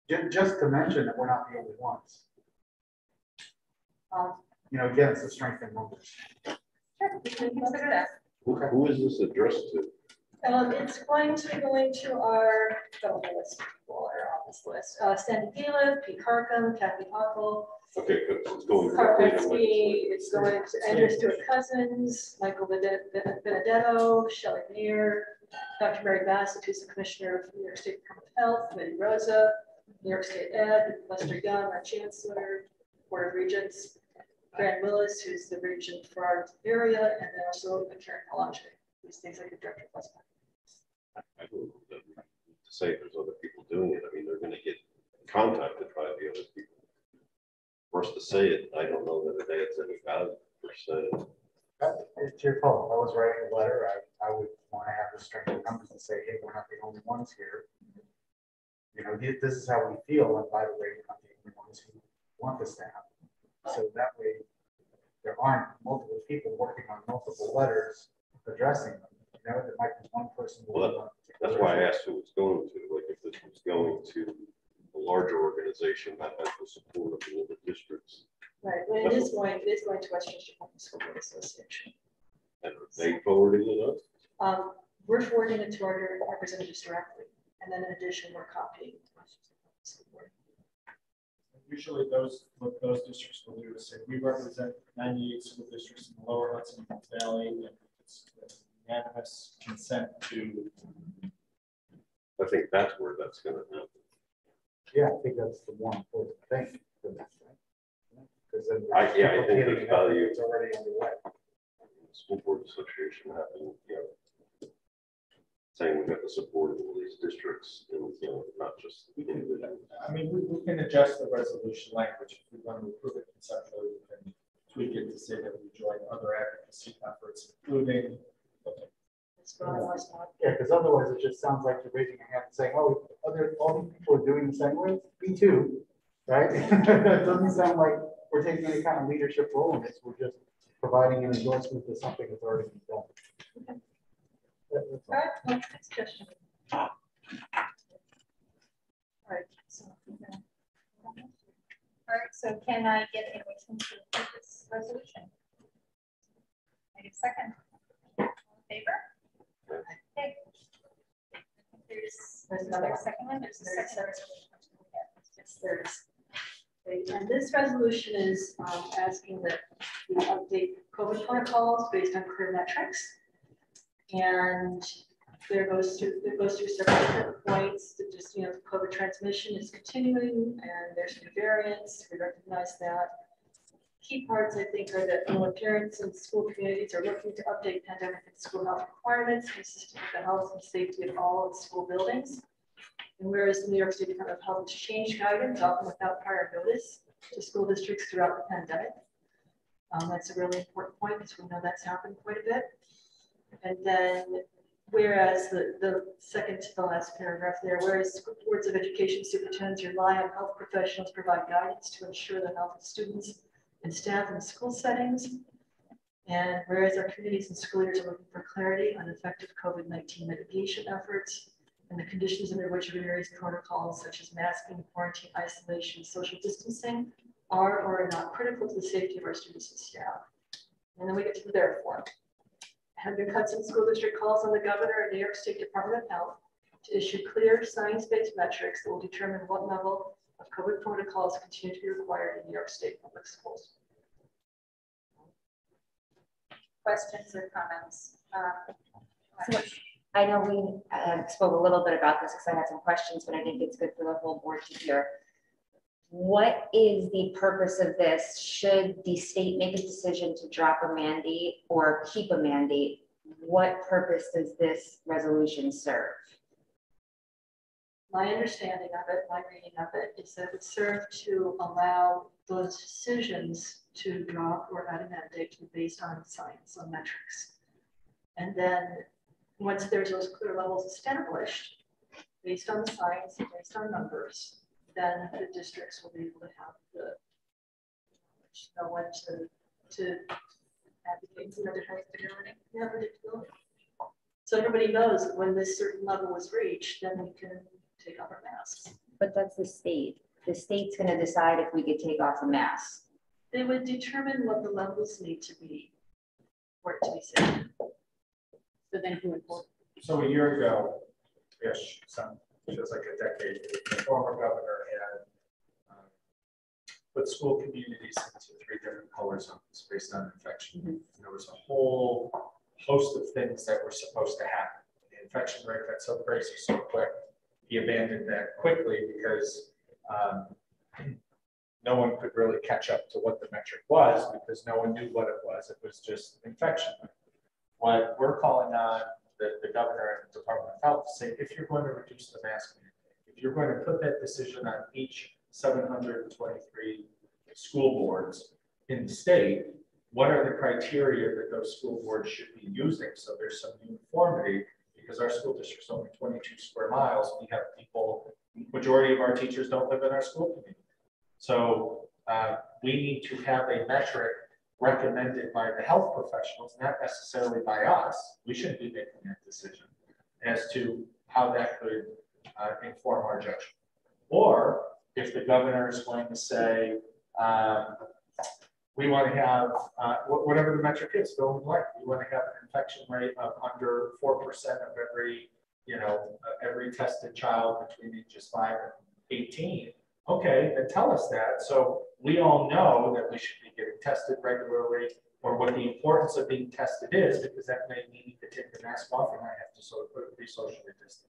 just to mention that we're not the only ones. Again, it's the strength in numbers. Sure, we can consider that. Who is this addressed to? It's going to be going to our list people are on this list. Sandy Gila, Pete Carcom, Kathy Hockle. Okay, good. It's going it's going to Andrew Stewart Cousins, Michael Benedetto, Shelley Mayer, Dr. Mary Bassett, who's the commissioner of New York State Department of Health, Minnie Rosa, New York State Ed, Lester Young, our chancellor, Board of Regents, Grant Willis, who's the regent for our area, and then also Karen Melange, who's the executive director of West Point. I don't know to say if there's other people doing it. I mean, they're going to get contacted by the other people. For us to say it, I don't know that it adds any value per se. It's your fault. I was writing a letter. I would want to have the strength of numbers to say, hey, we're not the only ones here. This is how we feel. And by the way, we're not the only ones who want this to happen. So that way, there aren't multiple people working on multiple letters addressing them. know, there might be one person. Well, that's why I asked who it's going to, like if this was going to a larger organization that has the support of all the districts. Right, well, it is going to Westchester Public School Board Association. And are they forwarding it up? We're forwarding it to our representatives directly, and then in addition, we're copying it to Westchester Public School Board. Usually what those districts will do is say, we represent 98 school districts in the lower Hudson Valley, and it's unanimous consent to. I think that's where that's going to happen. Yeah, I think that's the one important thing for that, right? Because then I think there's value. It's already underway. The School Board Association having, saying we have the support of all these districts, and not just individual. I mean, we can adjust the resolution language if we want to approve it conceptually. We can tweak it to say that we join other advocacy efforts, including. Yeah, because otherwise it just sounds like you're raising your hand and saying, "Oh, all these people are doing the same way. Me too," right? It doesn't sound like we're taking any kind of leadership role in this. We're just providing an endorsement to something that's already been done. Okay. All right, well, next question. All right, so can I get a motion to approve this resolution? I get a second. All in favor? Okay. There's another second one. There's a second resolution. Yes, there is. Okay, and this resolution is asking that we update COVID protocols based on clear metrics. And there goes through several different points that just, the COVID transmission is continuing and there's new variants. We recognize that. Key parts, I think, are that parents and school communities are looking to update pandemic and school health requirements consistent with the health and safety of all school buildings. And whereas the New York State Department of Health has changed guidance, often without prior notice, to school districts throughout the pandemic. That's a really important point because we know that's happened quite a bit. And then, whereas the second to the last paragraph there, whereas boards of education superintendents rely on health professionals to provide guidance to ensure the health of students and staff in school settings. And whereas our communities and school leaders are looking for clarity on effective COVID-19 mitigation efforts and the conditions under which various protocols such as masking, quarantine, isolation, social distancing are or are not critical to the safety of our students and staff. And then we get to the therefore. Hendrick Hudson School District calls on the Governor and New York State Department of Health to issue clear science-based metrics that will determine what level of COVID protocols continue to be required in New York State public schools. Questions or comments? So I know we spoke a little bit about this because I had some questions, but I think it's good for the whole board to hear. What is the purpose of this? Should the state make a decision to drop a mandate or keep a mandate? What purpose does this resolution serve? My understanding of it, my reading of it, is that it served to allow those decisions to drop or add a mandate to be based on science, on metrics. And then once there's those clear levels established, based on the science and based on numbers, then the districts will be able to have the know when to advocate, predictability. So everybody knows that when this certain level is reached, then we can take off our masks. But that's the state. The state's going to decide if we could take off a mask. They would determine what the levels need to be for it to be safe. So then who enforces? So a year ago, ish, feels like a decade, the former governor had put school communities into 3 different color zones based on infection. Mm-hmm. There was a whole host of things that were supposed to happen. The infection rate got so crazy so quick. He abandoned that quickly because no one could really catch up to what the metric was because no one knew what it was. It was just infection. What we're calling on the governor and the Department of Health to say, if you're going to reduce the mask mandate, if you're going to put that decision on each 723 school boards in the state, what are the criteria that those school boards should be using so there's some uniformity? Because our school district's only 22 square miles. We have people, majority of our teachers don't live in our school community. So we need to have a metric recommended by the health professionals, not necessarily by us. We shouldn't be making that decision as to how that could inform our judgment. Or if the governor is going to say, we want to have whatever the metric is, fill in blank. We want to have an infection rate of under 4% of every, every tested child between ages 5 and 18. Okay, then tell us that. So we all know that we should be getting tested regularly, or what the importance of being tested is, because that may mean you could take the mask off and I have to sort of be socially distant.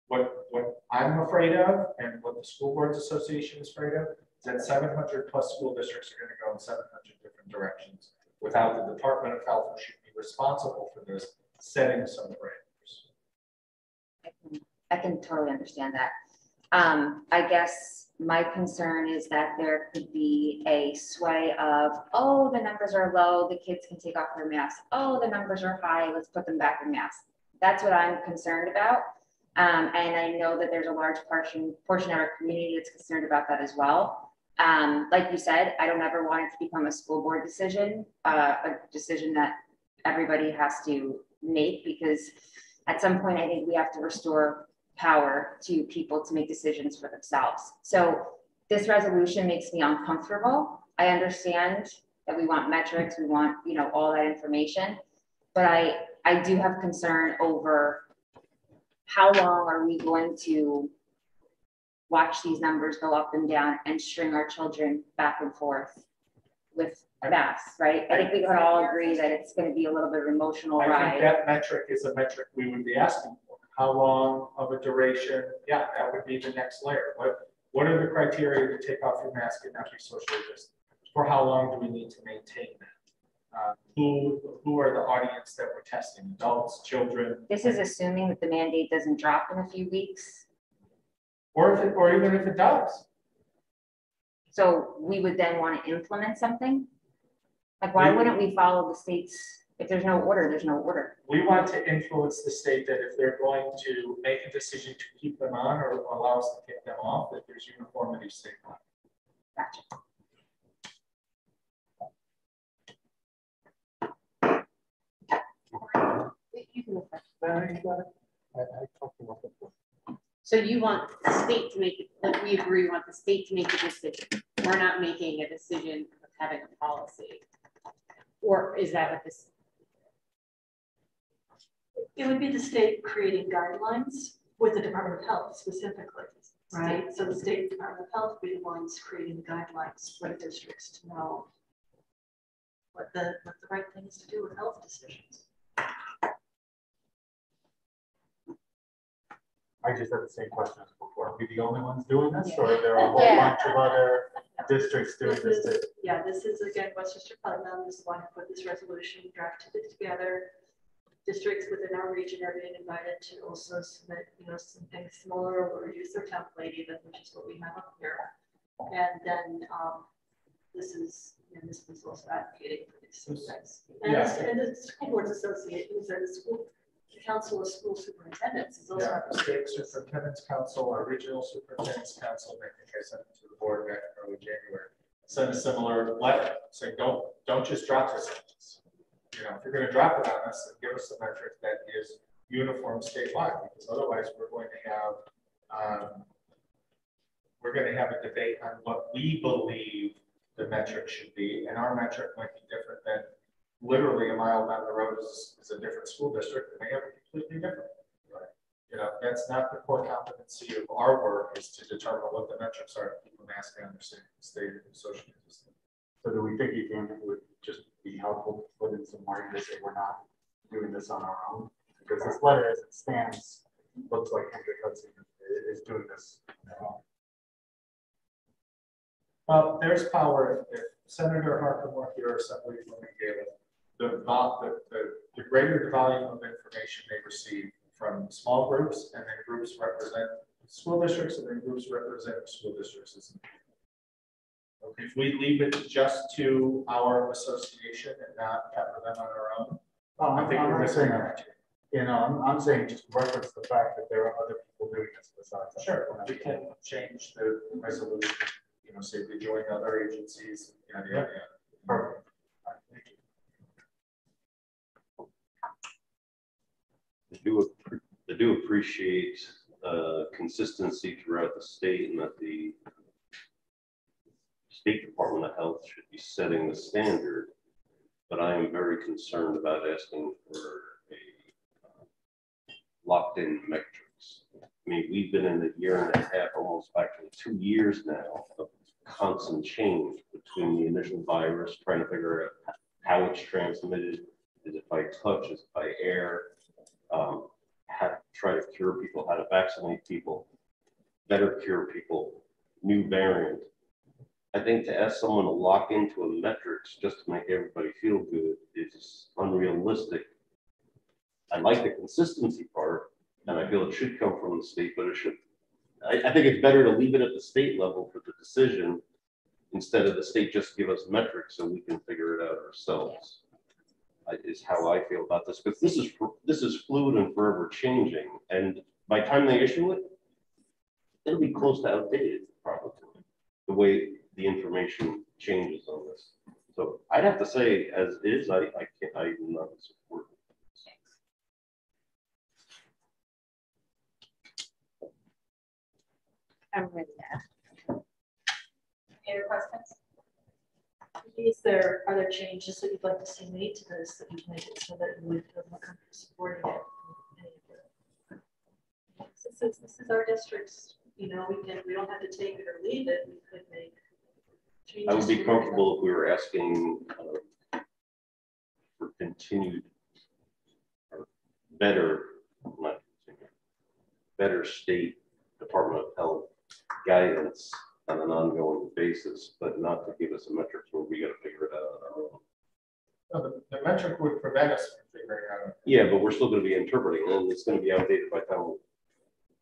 What I'm afraid of, and what the School Boards Association is afraid of, is that 700 plus school districts are going to go in 700 different directions without the Department of Health, who should be responsible for this, setting some parameters. I can totally understand that. I guess my concern is that there could be a sway of, oh, the numbers are low, the kids can take off their masks. Oh, the numbers are high, let's put them back in masks. That's what I'm concerned about. And I know that there's a large portion of our community that's concerned about that as well. Like you said, I don't ever want it to become a school board decision, a decision that everybody has to make, because at some point I think we have to restore power to people to make decisions for themselves. So this resolution makes me uncomfortable. I understand that we want metrics, we want, all that information, but I do have concern over how long are we going to watch these numbers go up and down and string our children back and forth with masks, right? I think we can all agree that it's going to be a little bit of an emotional ride. I think that metric is a metric we would be asking for. How long of a duration? Yeah, that would be the next layer. What are the criteria to take off your mask and not be socially distant? For how long do we need to maintain that? Who are the audience that we're testing? Adults, children? This is assuming that the mandate doesn't drop in a few weeks. Or even if it does. So we would then want to implement something? Like, why wouldn't we follow the state's? If there's no order, there's no order. We want to influence the state that if they're going to make a decision to keep them on or allow us to take them off, that there's uniformity statewide. Gotcha. So you want the state to make it, like we agree, we want the state to make a decision. We're not making a decision of having a policy. Or is that what this? It would be the state creating guidelines with the Department of Health specifically, right? So the state Department of Health would be the ones creating guidelines for the districts to know what the right thing is to do with health decisions. I just had the same question as before. Are we the only ones doing this, or are there a whole bunch of other districts doing this too? Yeah, this is again Westchester Putnam is the one who put this resolution, drafted it together. Districts within our region are being invited to also submit, some things similar or use their template even, which is what we have up here. And then this was also advocating for these things. And the School Boards Association, the Council of School Superintendents is also the State Superintendents Council, our Regional Superintendents Council, I think I sent it to the board back in early January, sent a similar letter saying, don't just drop this. If you're going to drop it on us, then give us a metric that is uniform statewide, because otherwise we're going to have a debate on what we believe the metric should be, and our metric might be different than literally a mile down the road is a different school district, and they have a completely different. Right? That's not the core competency of our work, is to determine what the metrics are to keep them asking understanding the state of social system. So do we think it would just be helpful to put in some wording to say we're not doing this on our own? Because this letter as it stands looks like Hendrick Hudson is doing this. Well, there's power. If Senator Harkin were here, Assemblywoman Galen, the greater the volume of information they receive from small groups, and then groups represent school districts, and then groups represent school districts. If we leave it just to our association and not pepper them on our own, I think we're missing out. I'm saying just reference the fact that there are other people doing this besides us. Sure, we can change the resolution. Say we join other agencies. Yada, yada, yada. Perfect. Thank I you. do appreciate consistency throughout the state, and that the State Department of Health should be setting the standard. But I am very concerned about asking for a locked-in metrics. I mean, we've been in a year and a half, almost actually 2 years now, of constant change between the initial virus, trying to figure out how it's transmitted. Is it by touch? Is it by air? How to try to cure people, how to vaccinate people, better cure people, new variant. I think to ask someone to lock into a metrics just to make everybody feel good is unrealistic. I like the consistency part, and I feel it should come from the state, but it should. I think it's better to leave it at the state level for the decision instead of the state just give us metrics so we can figure it out ourselves. Is how I feel about this, because this is fluid and forever changing, and by the time they issue it, it'll be close to outdated probably, the way the information changes on this. So I'd have to say, as is, I'm not supportive. I'm with that. Any other questions? Are there changes that you'd like to see made to this that you'd make it so that you would feel more comfortable supporting it? Since this is our district's, you know, we don't have to take it or leave it. We could make changes. I would be comfortable if we were asking for continued or better state Department of Health guidance on an ongoing basis, but not to give us a metric where we got to figure it out on our own. No, the metric would prevent us from figuring out. Yeah, but we're still going to be interpreting, and it's going to be outdated by the time we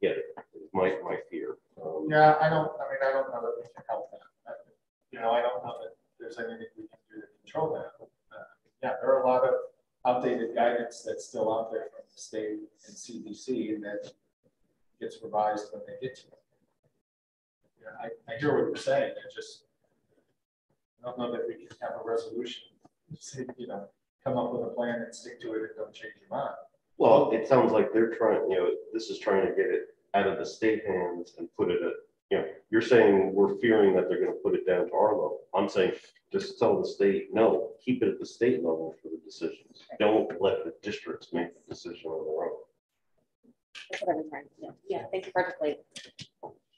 get it. It's my fear. Yeah, I don't know that we can help that. I don't know that there's anything we can do to control that. Yeah, there are a lot of outdated guidance that's still out there from the state and CDC, and that gets revised when they get to it. I hear what you're saying. I don't know that we can have a resolution. Come up with a plan and stick to it and don't change your mind. Well, it sounds like they're trying, this is trying to get it out of the state hands and put it at, you're saying we're fearing that they're going to put it down to our level. I'm saying just tell the state, no, keep it at the state level for the decisions. Don't let the districts make the decision on their own. That's what I was trying to do. Yeah, thank you for articulating.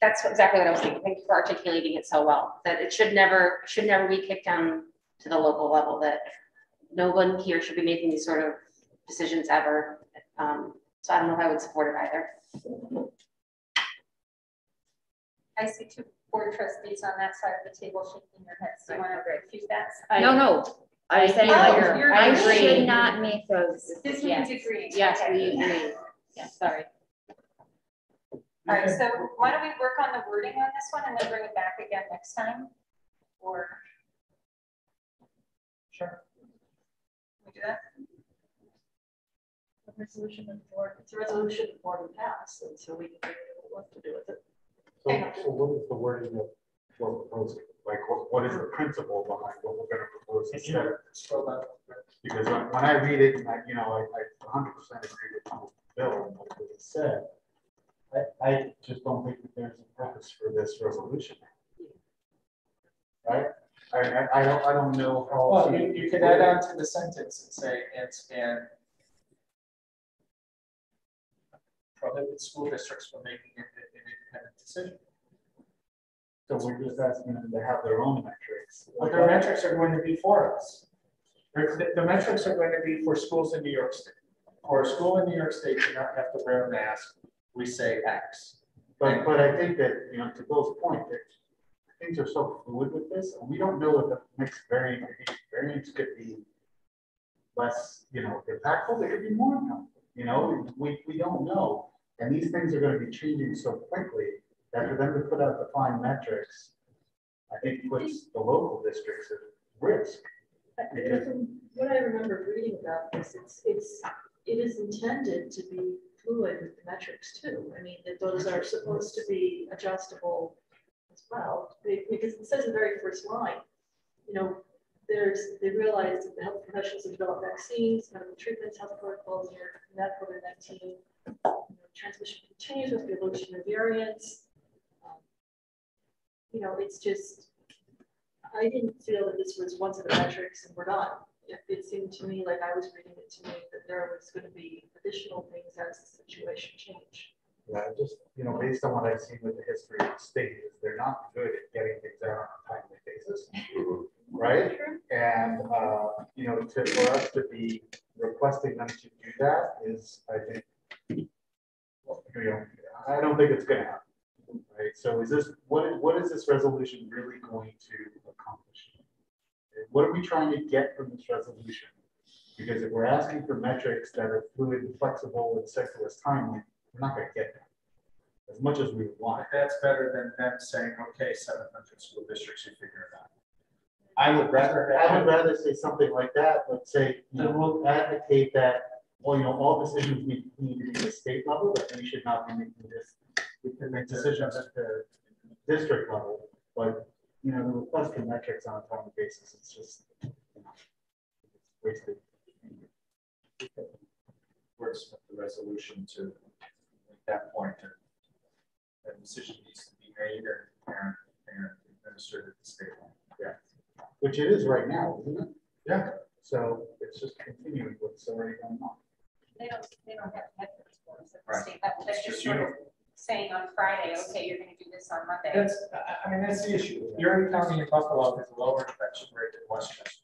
That's exactly what I was thinking. Thank you for articulating it so well. That it should never be kicked down to the local level. That no one here should be making these sort of decisions ever. So I don't know if I would support it either. I see two board trustees on that side of the table shaking their heads. Do you want to refute that? No. I was saying I should not make those. This means agreeing. Yes, okay. we agree. Yes, sorry. All right, so why don't we work on the wording on this one and then bring it back again next time? Or sure. We do that? Resolution and board. It's a resolution the board would pass, and so we can figure out what to do with it. So what is the wording of what we're proposing? Like, what is the principle behind what we're going to propose instead? Because when I read it, and I 100% agree with Bill and what he said. I just don't think that there's a purpose for this resolution. Right? I don't know how. Well, you could add on to the sentence and say and prohibit school districts from making an independent decision. So we're just asking them to have their own metrics. Well, their metrics are going to be for us. The metrics are going to be for schools in New York State. For a school in New York State to not have to wear a mask, we say X. But I think that, to Bill's point, that things are so fluid with this, and we don't know if the next variants could be less, impactful. They could be more impactful. We don't know, and these things are going to be changing so quickly that for them to put out defined metrics, I think puts the local districts at risk. From what I remember reading about this, it is intended to be fluid with the metrics too. I mean, that those are supposed to be adjustable as well, because it says in the very first line, they realized that the health professionals have developed vaccines, medical treatments, health protocols, and that COVID-19 transmission continues with the evolution of variants. It's just, I didn't feel that this was one set of metrics and we're done. It seemed to me like I was reading it to me that there was going to be additional things as the situation changed. Yeah, just, based on what I've seen with the history of the state, is they're not good at getting things out on a timely basis, right? And, for us to be requesting them to do that is, I think, I don't think it's going to happen, right? So what is this resolution really going to accomplish? What are we trying to get from this resolution? Because if we're asking for metrics that are fluid and flexible and set to us timely, we're not going to get that as much as we want. That's better than them saying, okay, 700 school districts, you figure it out. I would rather say something like that, but say, we'll advocate that, all decisions need to be at the state level, but we should not be making this. We can make decisions at the district level, but the request for metrics on a timely basis, it's just it's wasted. Works with the resolution to make that point that a decision needs to be made and administered at the state level. Yeah, which it is right now, isn't it? Yeah. So it's just continuing what's already going on. They don't have metrics for us at the Right. state level. They're just sort of saying on Friday, okay, you're going to do this on Monday. That's the issue. Erie County and Buffalo has a lower infection rate than Westchester.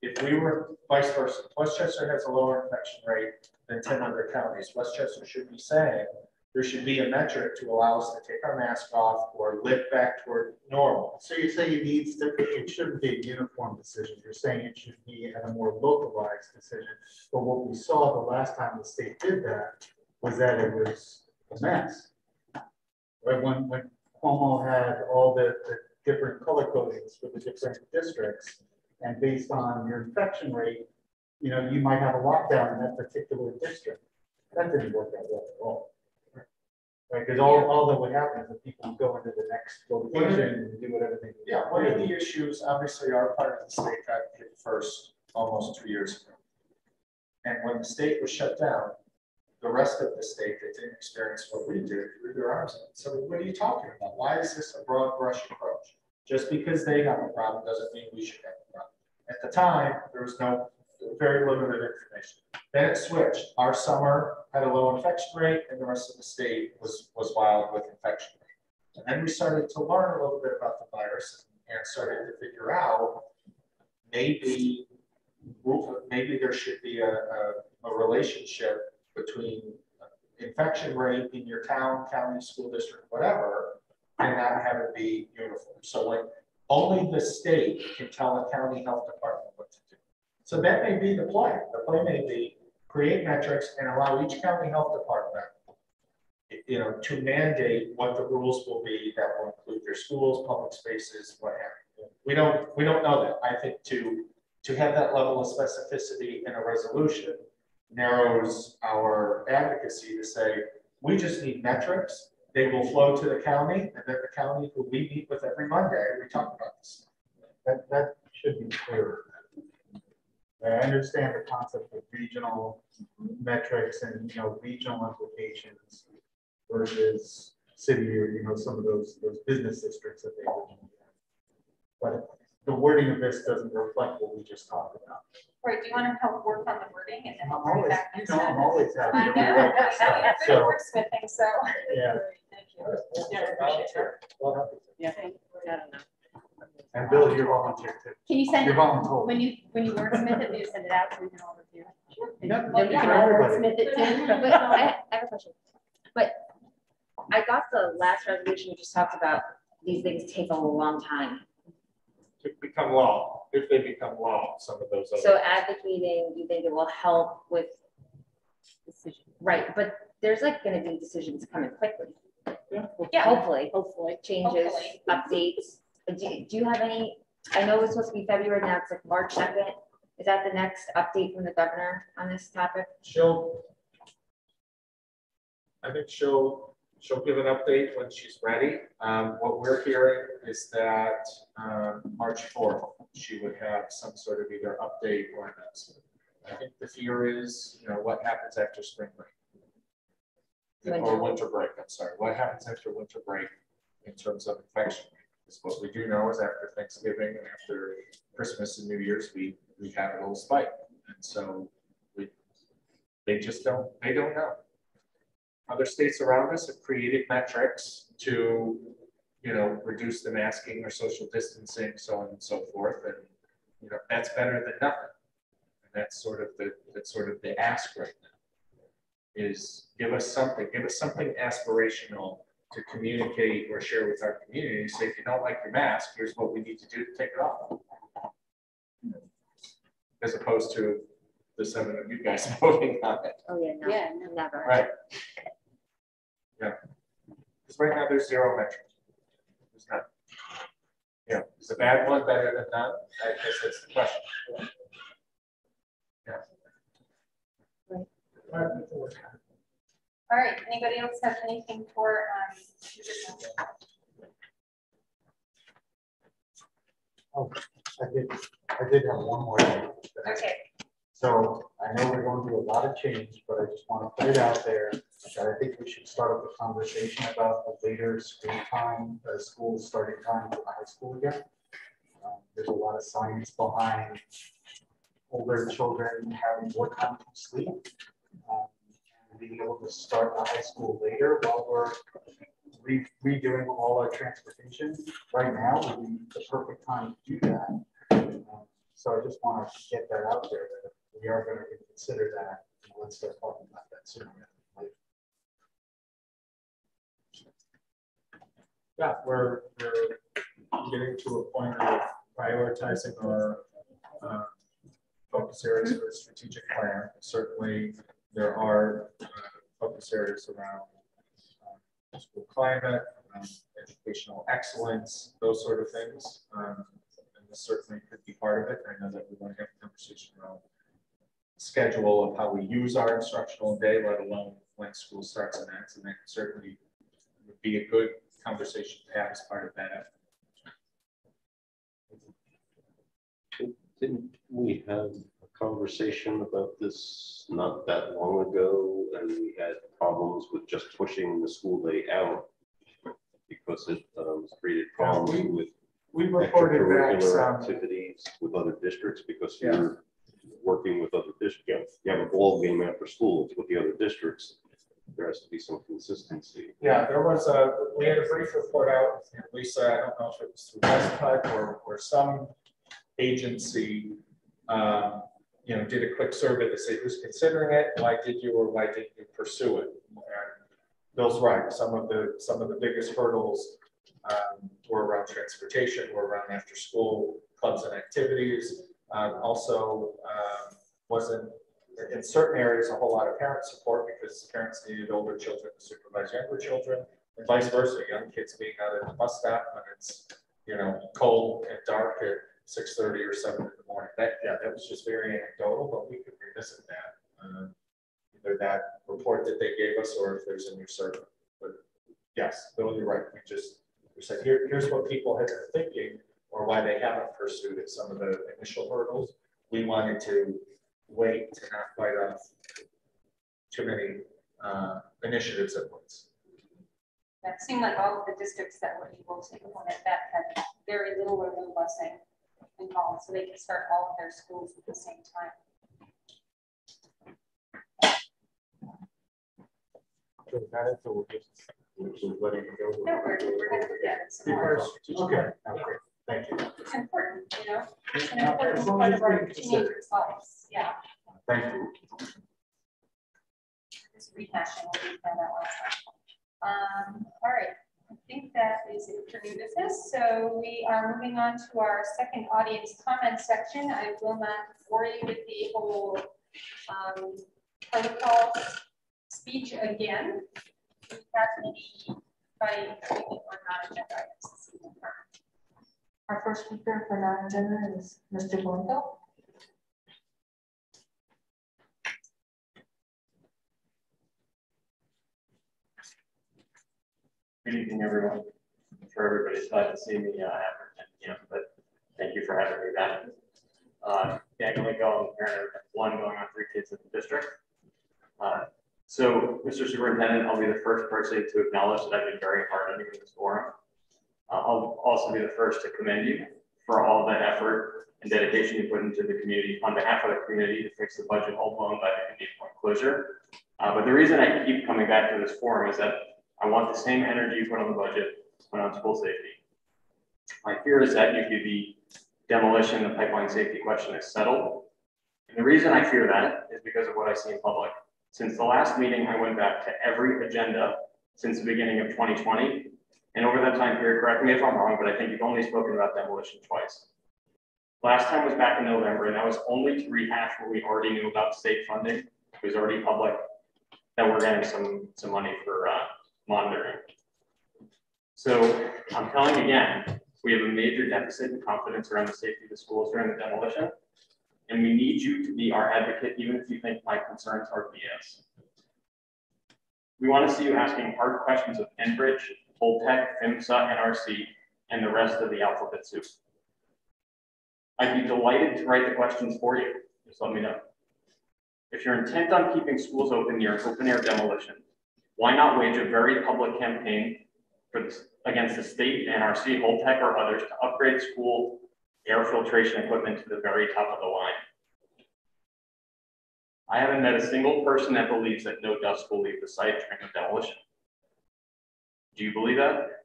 If we were vice versa, Westchester has a lower infection rate than 10 other counties. Westchester should be saying there should be a metric to allow us to take our mask off or live back toward normal. So you're saying it shouldn't be a uniform decision. You're saying it should be at a more localized decision. But what we saw the last time the state did that was that it was a mess. Right? When Cuomo had all the different color codings for the different districts, and based on your infection rate, you might have a lockdown in that particular district. That didn't work out well at all. Right, because all that would happen is that people would go into the next location and do whatever they do. Yeah, one of the issues, obviously, our part of the state got hit first almost 2 years ago. And when the state was shut down, the rest of the state that didn't experience what we did threw their arms in. So what are you talking about? Why is this a broad brush approach? Just because they have a problem doesn't mean we should have a problem. At the time, there was very limited information. Then it switched. Our summer had a low infection rate, and the rest of the state was wild with infection rate. And then we started to learn a little bit about the virus and started to figure out maybe there should be a relationship between infection rate in your town, county, school district, whatever, and not have it be uniform. So like only the state can tell a county health department what to do. So that may be the play. The play may be create metrics and allow each county health department, to mandate what the rules will be that will include their schools, public spaces, what have you. We don't know that. I think to have that level of specificity in a resolution narrows our advocacy to say we just need metrics. They will flow to the county, and then the county who we meet with every Monday, we talk about this. That should be clearer. I understand the concept of regional metrics and regional implications versus city or some of those business districts that they originally have. But the wording of this doesn't reflect what we just talked about. Right, do you want to help work on the wording and then I'm we'll bring it always, back next time? I'm always happy I to know, rewrite that stuff. I've been So, wordsmithing, so. yeah. Thank you. Yeah, I appreciate that. Yeah, I don't know. And Bill, you're volunteer too. Can you send You're volunteer. when you wordsmith it, will you send it out so we can all review it? Sure. Yeah, Then we yeah, can for all everybody. wordsmith it too. But I have a question. But I got the last resolution you just talked about. These things take a long time. To become law, if they become law, some of those other. So advocating, you think it will help with decision? Right, but there's like going to be decisions coming quickly. Yeah. Hopefully changes, Hopefully. updates. Do you have any? I know it's supposed to be February, now it's like March 2nd. Is that the next update from the governor on this topic? I think she'll she'll give an update when she's ready. What we're hearing is that March 4th, she would have some sort of either update or announcement. I think the fear is, what happens after spring break? Or winter break, I'm sorry. What happens after winter break in terms of infection? Because what we do know is after Thanksgiving and after Christmas and New Year's, we have a little spike. And so they don't know. Other states around us have created metrics to, reduce the masking or social distancing, so on and so forth. And, that's better than nothing. And that's sort of the ask right now is give us something aspirational to communicate or share with our community. Say, if you don't like your mask, here's what we need to do to take it off. As opposed to the 7 of you guys voting on it. Oh yeah, no, Yeah, never. Right. Yeah. Because right now there's 0 metric. There's none. Yeah. Is a bad one better than none? I guess that's the question. Yeah. All right, anybody else have anything for I did have one more thing. Okay. So I know we're going through a lot of change, but I just want to put it out there that I think we should start up a conversation about the later school time, school starting time for the high school again. There's a lot of science behind older children having more time to sleep. And being able to start the high school later while we're redoing all our transportation right now would be the perfect time to do that. So I just want to get that out there that we are going to consider that. Let's start talking about that sooner than later. Yeah, we're getting to a point of prioritizing our focus areas for the strategic plan. Certainly, there are focus areas around school climate, educational excellence, those sort of things. And this certainly could be part of it. I know that we want to have a conversation around schedule of how we use our instructional day, let alone when school starts and ends. And that certainly would be a good conversation to have as part of that effort. Didn't we have a conversation about this not that long ago, and we had problems with just pushing the school day out because it created problems with extracurricular activities with other districts because you're working with other districts. You have a ball game after school with the other districts. There has to be some consistency. Yeah, we had a brief report out. Lisa, I don't know if it was through Westpac or some agency, did a quick survey to say who's considering it, why did you or why didn't you pursue it? And Bill's right. Some of the biggest hurdles were around transportation, were around after school clubs and activities. Also, wasn't in certain areas a whole lot of parent support because parents needed older children to supervise younger children, and vice versa. Young kids being out at the bus stop when it's cold and dark at 6:30 or 7 in the morning. That was just very anecdotal, but we could revisit that. Either that report that they gave us or if there's a new survey. But yes, Bill, you're right. We said here's what people have been thinking or why they haven't pursued it. Some of the initial hurdles. We wanted to wait to not bite off too many initiatives at once. It seemed like all of the districts that were able to implement that had very little or no busing involved, so they could start all of their schools at the same time. So we're just letting it go. No, we're going to forget it some more. Okay, thank you. It's important, it's an important part of our teenagers' lives. Yeah. Thank you. Just rehashing what we found out last time. All right. I think that is it for new business. So we are moving on to our second audience comment section. I will not bore you with the whole protocol speech again. We have anybody speaking on non-agenda items. Our first speaker for non-agenda is Mr. Blanco. Good evening, everyone. I'm sure everybody's glad to see me after 10 p.m., but thank you for having me back. Daniel Lingo, I'm parent of one going on 3 kids in the district. So, Mr. Superintendent, I'll be the first person to acknowledge that I've been very hard on you in this forum. I'll also be the first to commend you for all the effort and dedication you put into the community on behalf of the community to fix the budget all blown by the Indian Point closure. But the reason I keep coming back to this forum is that I want the same energy you put on the budget to put on school safety. My fear is that if the demolition and pipeline safety question is settled. And the reason I fear that is because of what I see in public. Since the last meeting, I went back to every agenda since the beginning of 2020. And over that time period, correct me if I'm wrong, but I think you've only spoken about demolition twice. Last time was back in November, and that was only to rehash what we already knew about state funding. It was already public that we're getting some money for monitoring. So I'm telling again, we have a major deficit in confidence around the safety of the schools during the demolition, and we need you to be our advocate, even if you think my concerns are BS. We want to see you asking hard questions of Hendrick, Holtec, PHMSA, NRC, and the rest of the alphabet soup. I'd be delighted to write the questions for you. Just let me know. If you're intent on keeping schools open near open air demolition, why not wage a very public campaign for this, against the state, NRC, Holtec, or others to upgrade school air filtration equipment to the very top of the line? I haven't met a single person that believes that no dust will leave the site during the demolition. Do you believe that?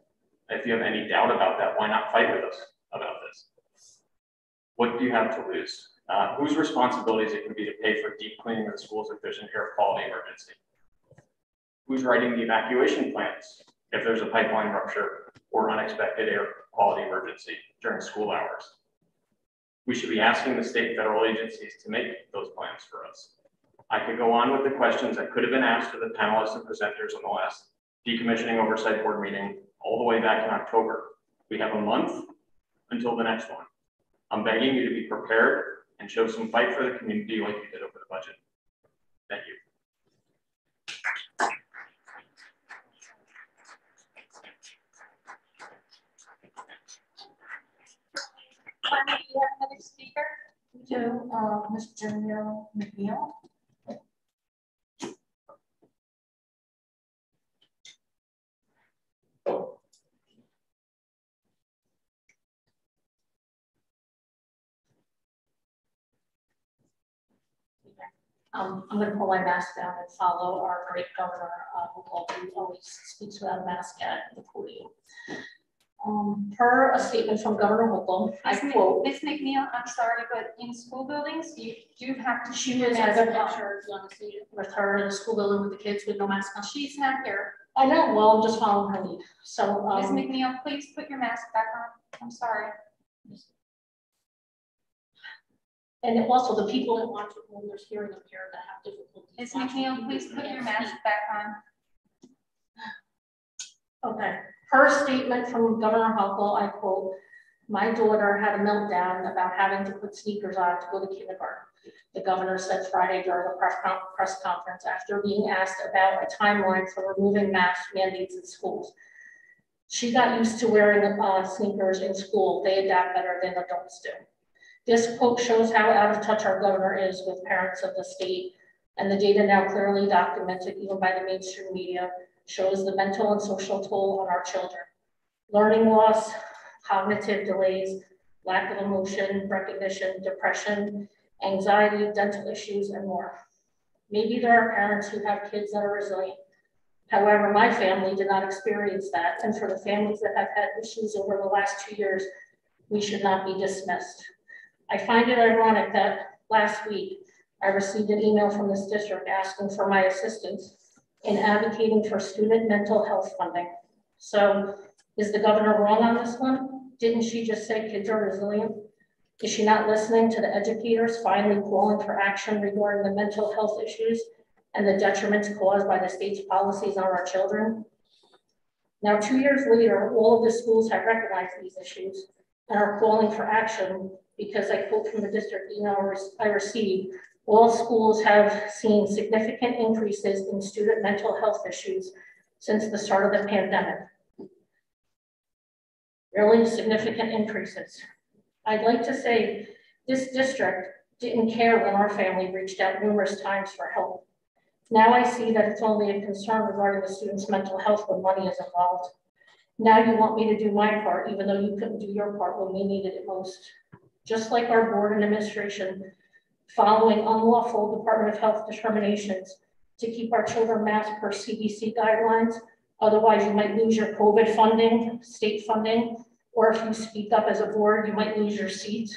If you have any doubt about that, why not fight with us about this? What do you have to lose? Whose responsibility is it going to be to pay for deep cleaning of the school's efficient air quality emergency? Who's writing the evacuation plans if there's a pipeline rupture or unexpected air quality emergency during school hours? We should be asking the state and federal agencies to make those plans for us. I could go on with the questions that could have been asked to the panelists and presenters on the last decommissioning oversight board meeting all the way back in October. We have a month until the next one. I'm begging you to be prepared and show some fight for the community like you did over the budget. Thank you. Do you have another speaker? To Mr. Neil McNeil. I'm going to pull my mask down and follow our great governor, who always speaks without a mask at the podium. Per a statement from Governor Hochul, I quote, Ms. McNeil, I'm sorry, but in school buildings, you do have to she shoot was mask at a on. picture, if you want to see it, with her in the school building with the kids with no mask on. She's not here. I know, well, I'm just following her lead. So, Ms. McNeil, please put your mask back on. I'm sorry. and also the people that watch it when there's hearing impaired that have difficulty. Ms. McNeil, please put your mask back on. Okay. Per statement from Governor Hochul, I quote, "My daughter had a meltdown about having to put sneakers on to go to kindergarten," the governor said Friday during a press conference after being asked about a timeline for removing mask mandates in schools. She got used to wearing sneakers in school. They adapt better than adults do. This quote shows how out of touch our governor is with parents of the state, and the data now clearly documented even by the mainstream media shows the mental and social toll on our children. Learning loss, cognitive delays, lack of emotion, recognition, depression, anxiety, dental issues, and more. Maybe there are parents who have kids that are resilient. However, my family did not experience that, and for the families that have had issues over the last 2 years, we should not be dismissed. I find it ironic that last week, I received an email from this district asking for my assistance in advocating for student mental health funding. So is the governor wrong on this one? Didn't she just say kids are resilient? Is she not listening to the educators finally calling for action regarding the mental health issues and the detriments caused by the state's policies on our children? Now, 2 years later, all of the schools have recognized these issues and are calling for action because I quote from the district email I received, all schools have seen significant increases in student mental health issues since the start of the pandemic. really significant increases. I'd like to say this district didn't care when our family reached out numerous times for help. Now I see that it's only a concern regarding the student's mental health when money is involved. Now you want me to do my part, even though you couldn't do your part when we needed it most. Just like our board and administration, following unlawful Department of Health determinations to keep our children masked per CDC guidelines. Otherwise, you might lose your COVID funding, state funding, or if you speak up as a board, you might lose your seats.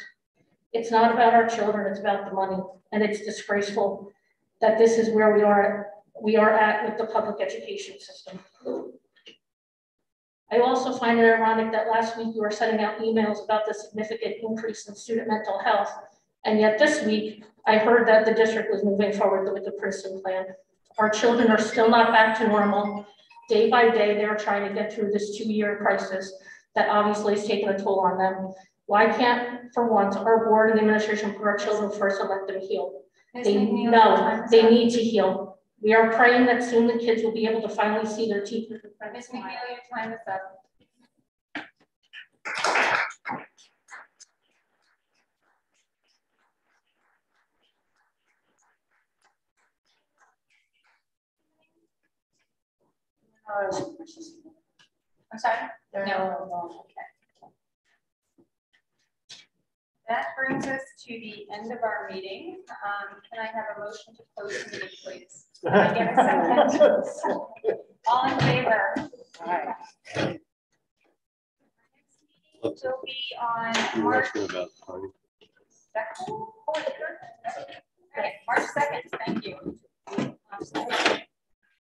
It's not about our children, it's about the money. And it's disgraceful that this is where we are at with the public education system. I also find it ironic that last week you were sending out emails about the significant increase in student mental health. And yet this week, I heard that the district was moving forward with the Princeton plan. Our children are still not back to normal. Day by day, they're trying to get through this 2-year crisis that obviously has taken a toll on them. Why can't, for once, our board and the administration put our children first and let them heal? They need to heal. We are praying that soon the kids will be able to finally see their teachers. Ms. McNeil, your time is up. I'm sorry? No. Okay. That brings us to the end of our meeting. Can I have a motion to close the meeting, please? Can I get a second? All in favor? Aye. Next meeting will be on March 2nd. Okay, March 2nd. Thank you.